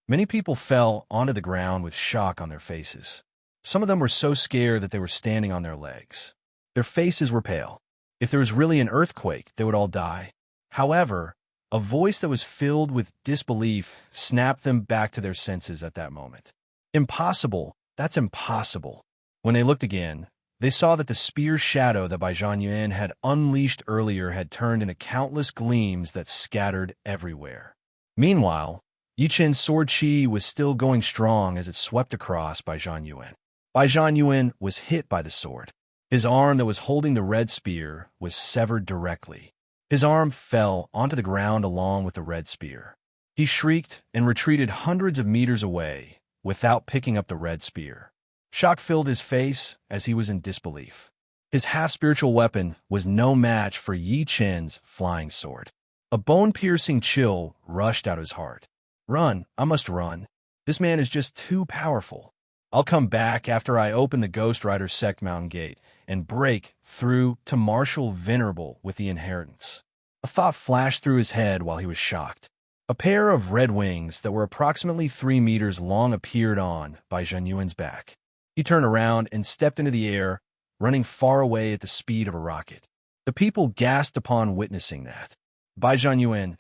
Many people fell onto the ground with shock on their faces. Some of them were so scared that they were standing on their legs. Their faces were pale. If there was really an earthquake, they would all die. However, a voice that was filled with disbelief snapped them back to their senses at that moment. Impossible. That's impossible. When they looked again, they saw that the spear shadow that Bai Zhenyuan had unleashed earlier had turned into countless gleams that scattered everywhere. Meanwhile, Yichen's sword chi was still going strong as it swept across Bai Zhenyuan. Bai Zhenyuan was hit by the sword. His arm that was holding the red spear was severed directly. His arm fell onto the ground along with the red spear. He shrieked and retreated hundreds of meters away without picking up the red spear. Shock filled his face as he was in disbelief. His half-spiritual weapon was no match for Yi Chen's flying sword. A bone-piercing chill rushed out his heart. Run, I must run. This man is just too powerful. I'll come back after I open the Ghost Rider Sect Mountain Gate and break through to Marshal Venerable with the inheritance. A thought flashed through his head while he was shocked. A pair of red wings that were approximately 3 meters long appeared on Bai Zhenyuan's back. He turned around and stepped into the air, running far away at the speed of a rocket. The people gasped upon witnessing that. Bai Zhenyuan,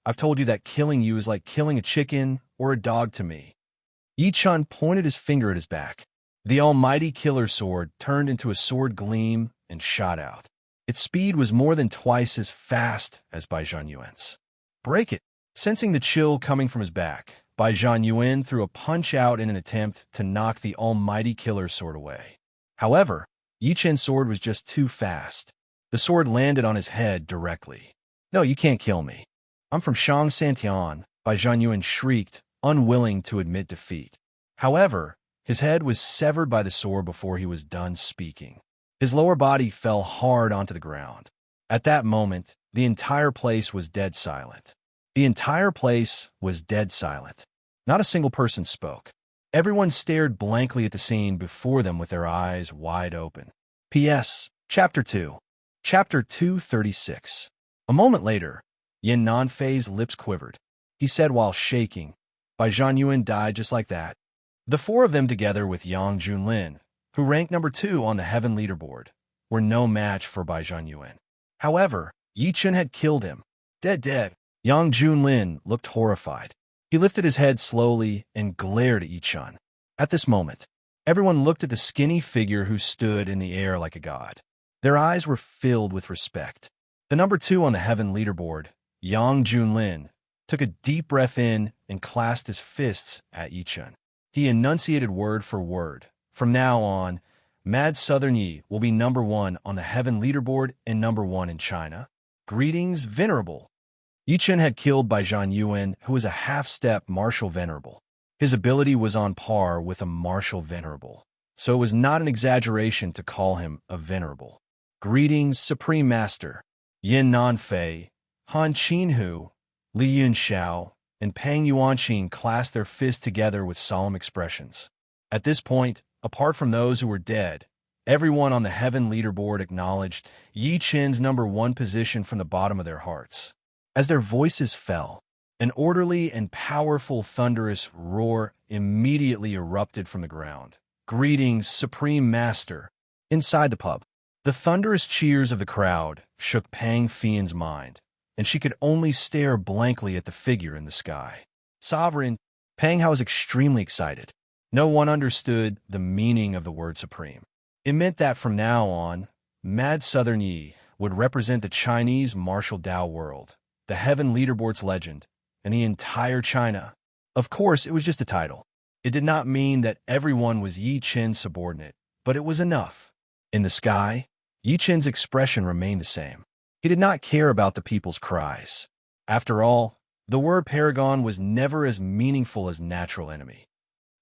I've told you that killing you is like killing a chicken or a dog to me. Yi Chun pointed his finger at his back. The almighty killer sword turned into a sword gleam and shot out. Its speed was more than twice as fast as Bai Zhanyuan's. Break it! Sensing the chill coming from his back, Bai Zhanyuan threw a punch out in an attempt to knock the almighty killer sword away. However, Yi Chen's sword was just too fast. The sword landed on his head directly. "No, you can't kill me. I'm from Shang Santian," Bai Zhanyuan shrieked, unwilling to admit defeat. However, his head was severed by the sword before he was done speaking. His lower body fell hard onto the ground. At that moment, the entire place was dead silent. The entire place was dead silent. Not a single person spoke. Everyone stared blankly at the scene before them with their eyes wide open. P.S. Chapter 2. Chapter 236. A moment later, Yin Nanfei's lips quivered. He said while shaking, "Bai Zhanyuan died just like that." The four of them, together with Yang Junlin, who ranked number 2 on the heaven leaderboard, were no match for Bai Zhanyuan. However, Yi Chen had killed him. Dead. Yang Junlin looked horrified. He lifted his head slowly and glared at Yi Chen. At this moment, everyone looked at the skinny figure who stood in the air like a god. Their eyes were filled with respect. The number 2 on the heaven leaderboard, Yang Junlin, took a deep breath in and clasped his fists at Yi Chen. He enunciated word for word. "From now on, Mad Southern Yi will be number 1 on the heaven leaderboard and number 1 in China. Greetings, Venerable." Yi Chen had killed Bai Zhanyuan, who was a half-step martial venerable. His ability was on par with a martial venerable, so it was not an exaggeration to call him a venerable. "Greetings, Supreme Master." Yin Nanfei, Han Qinhu, Li Yunxiao, and Pang Yuanqing clasped their fists together with solemn expressions. At this point, apart from those who were dead, everyone on the heaven leaderboard acknowledged Yi Chen's number 1 position from the bottom of their hearts. As their voices fell, an orderly and powerful thunderous roar immediately erupted from the ground. "Greetings, Supreme Master." Inside the pub, the thunderous cheers of the crowd shook Pang Fian's mind, and she could only stare blankly at the figure in the sky. "Sovereign." Pang Hao was extremely excited. No one understood the meaning of the word supreme. It meant that from now on, Mad Southern Yi would represent the Chinese martial Dao world, the heaven leaderboard's legend, and the entire China. Of course, it was just a title. It did not mean that everyone was Yi Chen's subordinate, but it was enough. In the sky, Yi Chen's expression remained the same. He did not care about the people's cries. After all, the word paragon was never as meaningful as natural enemy.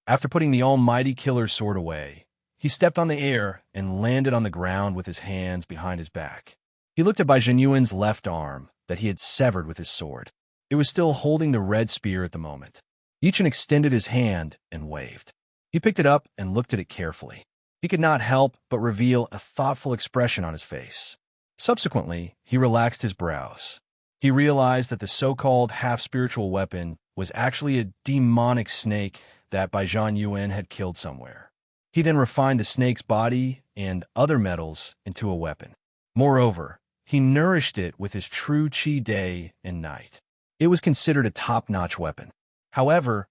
After putting the almighty killer sword away, he stepped on the air and landed on the ground with his hands behind his back. He looked at Bai Zhanyuan's left arm that he had severed with his sword. It was still holding the red spear at the moment. Yi Chen extended his hand and waved. He picked it up and looked at it carefully. He could not help but reveal a thoughtful expression on his face. Subsequently, he relaxed his brows. He realized that the so-called half-spiritual weapon was actually a demonic snake that Bai Zhanyuan had killed somewhere. He then refined the snake's body and other metals into a weapon. Moreover, he nourished it with his true qi day and night. It was considered a top-notch weapon. However,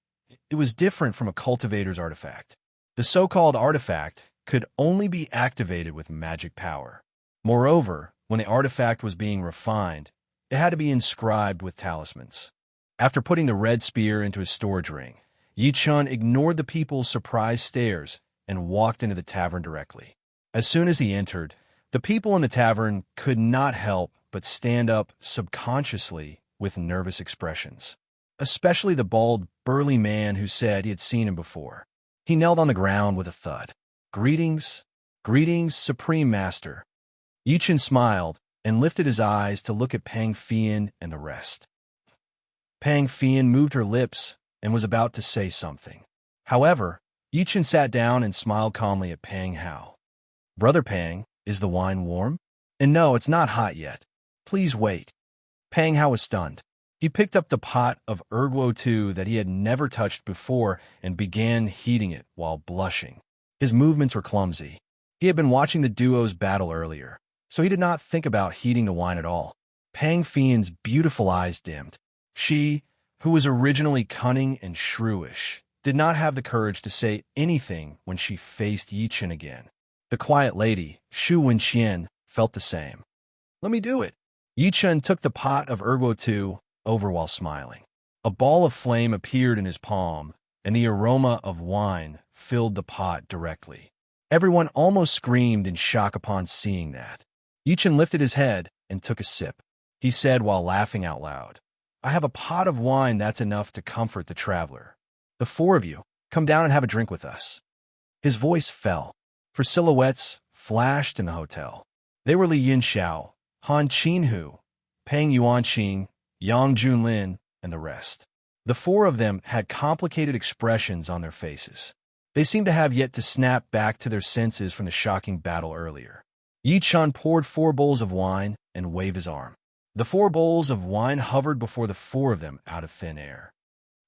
it was different from a cultivator's artifact. The so-called artifact could only be activated with magic power. Moreover, when the artifact was being refined, it had to be inscribed with talismans. After putting the red spear into his storage ring, Yi Chen ignored the people's surprised stares and walked into the tavern directly. As soon as he entered, the people in the tavern could not help but stand up subconsciously with nervous expressions, especially the bald, burly man who said he had seen him before. He knelt on the ground with a thud. "Greetings, Supreme Master." Yi Chen smiled and lifted his eyes to look at Pang Fian and the rest. Pang Fian moved her lips and was about to say something. However, Yi Chen sat down and smiled calmly at Pang Hao. "Brother Pang, is the wine warm? And no, it's not hot yet. Please wait." Pang Hao was stunned. He picked up the pot of Erdwo Tu that he had never touched before and began heating it while blushing. His movements were clumsy. He had been watching the duo's battle earlier, so he did not think about heating the wine at all. Pang Fian's beautiful eyes dimmed. She who was originally cunning and shrewish, did not have the courage to say anything when she faced Yi Chen again. The quiet lady, Shu Wenqian, felt the same. Let me do it. Yi Chen took the pot of ergo tu over while smiling. A ball of flame appeared in his palm, and the aroma of wine filled the pot directly. Everyone almost screamed in shock upon seeing that. Yi Chen lifted his head and took a sip. He said while laughing out loud, I have a pot of wine that's enough to comfort the traveler. The four of you, come down and have a drink with us. His voice fell, for silhouettes flashed in the hotel. They were Li Yinxiao, Han Qinhu, Peng Yuanqing, Yang Junlin, and the rest. The four of them had complicated expressions on their faces. They seemed to have yet to snap back to their senses from the shocking battle earlier. Yi Chen poured 4 bowls of wine and waved his arm. The 4 bowls of wine hovered before the four of them out of thin air.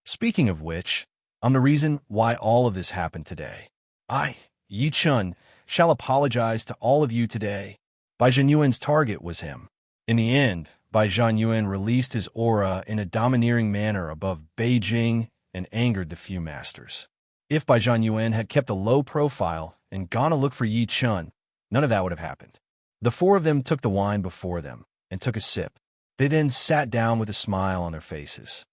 Speaking of which, I'm the reason why all of this happened today. I, Yi Chen, shall apologize to all of you today. Bai Zhenyuan's target was him. In the end, Bai Zhenyuan released his aura in a domineering manner above Beijing and angered the few masters. If Bai Zhenyuan had kept a low profile and gone to look for Yi Chen, none of that would have happened. The four of them took the wine before them and took a sip. They then sat down with a smile on their faces.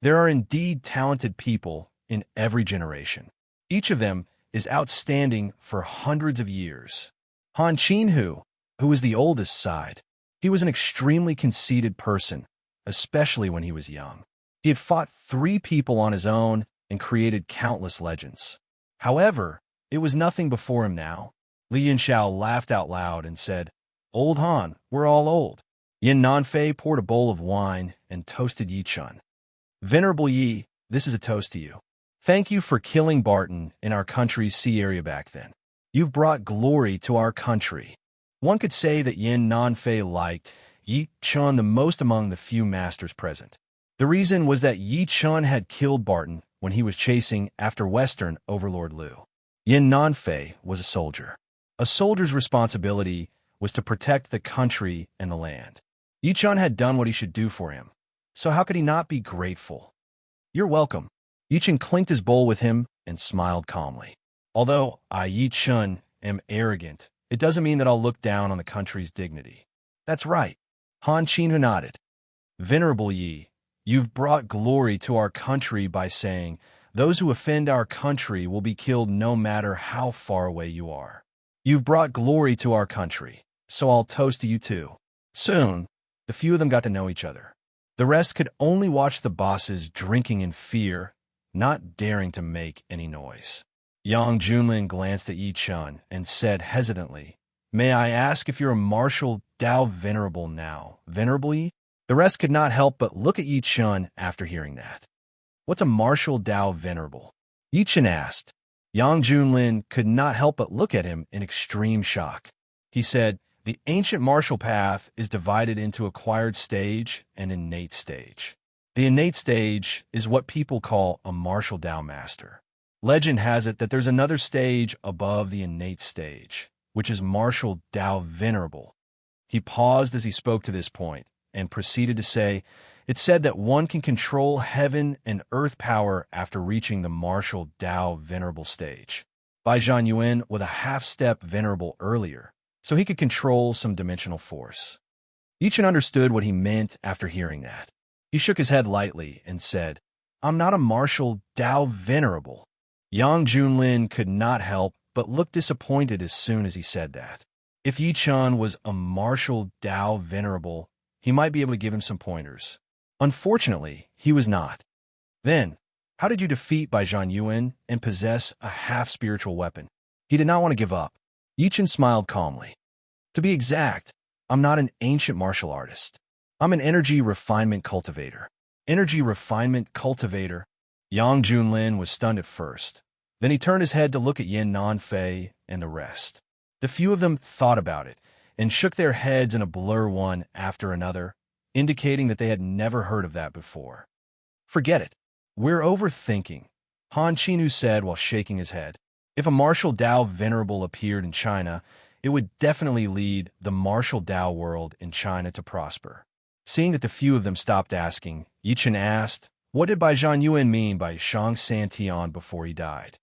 There are indeed talented people in every generation. Each of them is outstanding for hundreds of years. Han Qinhu, who was the oldest, sighed. He was an extremely conceited person, especially when he was young. He had fought 3 people on his own and created countless legends. However, it was nothing before him now. Li Yinxiao laughed out loud and said, Old Han, we're all old. Yin Nanfei poured a bowl of wine and toasted Yi Chen. Venerable Yi, this is a toast to you. Thank you for killing Barton in our country's sea area back then. You've brought glory to our country. One could say that Yin Nanfei liked Yi Chen the most among the few masters present. The reason was that Yi Chen had killed Barton when he was chasing after Western Overlord Liu. Yin Nanfei was a soldier. A soldier's responsibility was to protect the country and the land. Yi Chen had done what he should do for him, so how could he not be grateful? You're welcome. Yi Chen clinked his bowl with him and smiled calmly. Although I, Yi Chen, am arrogant, it doesn't mean that I'll look down on the country's dignity. That's right. Han Qinhu nodded. Venerable Yi, you've brought glory to our country by saying, those who offend our country will be killed no matter how far away you are. You've brought glory to our country, so I'll toast to you too. Soon, the few of them got to know each other. The rest could only watch the bosses drinking in fear, not daring to make any noise. Yang Junlin glanced at Yi Chen and said hesitantly, May I ask if you're a martial Dao Venerable now, Venerable Yi? The rest could not help but look at Yi Chen after hearing that. What's a martial Dao Venerable? Yi Chen asked. Yang Junlin could not help but look at him in extreme shock. He said, The ancient martial path is divided into acquired stage and innate stage. The innate stage is what people call a martial Dao master. Legend has it that there's another stage above the innate stage, which is martial Dao Venerable. He paused as he spoke to this point and proceeded to say, It's said that one can control heaven and earth power after reaching the martial Dao Venerable stage. Bai Zhenyuan was a half-step venerable earlier, so he could control some dimensional force. Yi Chen understood what he meant after hearing that. He shook his head lightly and said, I'm not a martial Dao Venerable. Yang Junlin could not help but look disappointed as soon as he said that. If Yi Chen was a martial Dao Venerable, he might be able to give him some pointers. Unfortunately, he was not. Then, how did you defeat Bai Zhenyuan and possess a half-spiritual weapon? He did not want to give up. Yi Chen smiled calmly. To be exact, I'm not an ancient martial artist. I'm an energy refinement cultivator. Energy refinement cultivator? Yang Junlin was stunned at first. Then he turned his head to look at Yin Nanfei and the rest. The few of them thought about it and shook their heads in a blur one after another, indicating that they had never heard of that before. Forget it. We're overthinking, Han Qinhu said while shaking his head. If a martial Dao Venerable appeared in China, it would definitely lead the martial Dao world in China to prosper. Seeing that the few of them stopped asking, Yi Chen asked, What did Bai Zhanyuan mean by Shang Santian before he died?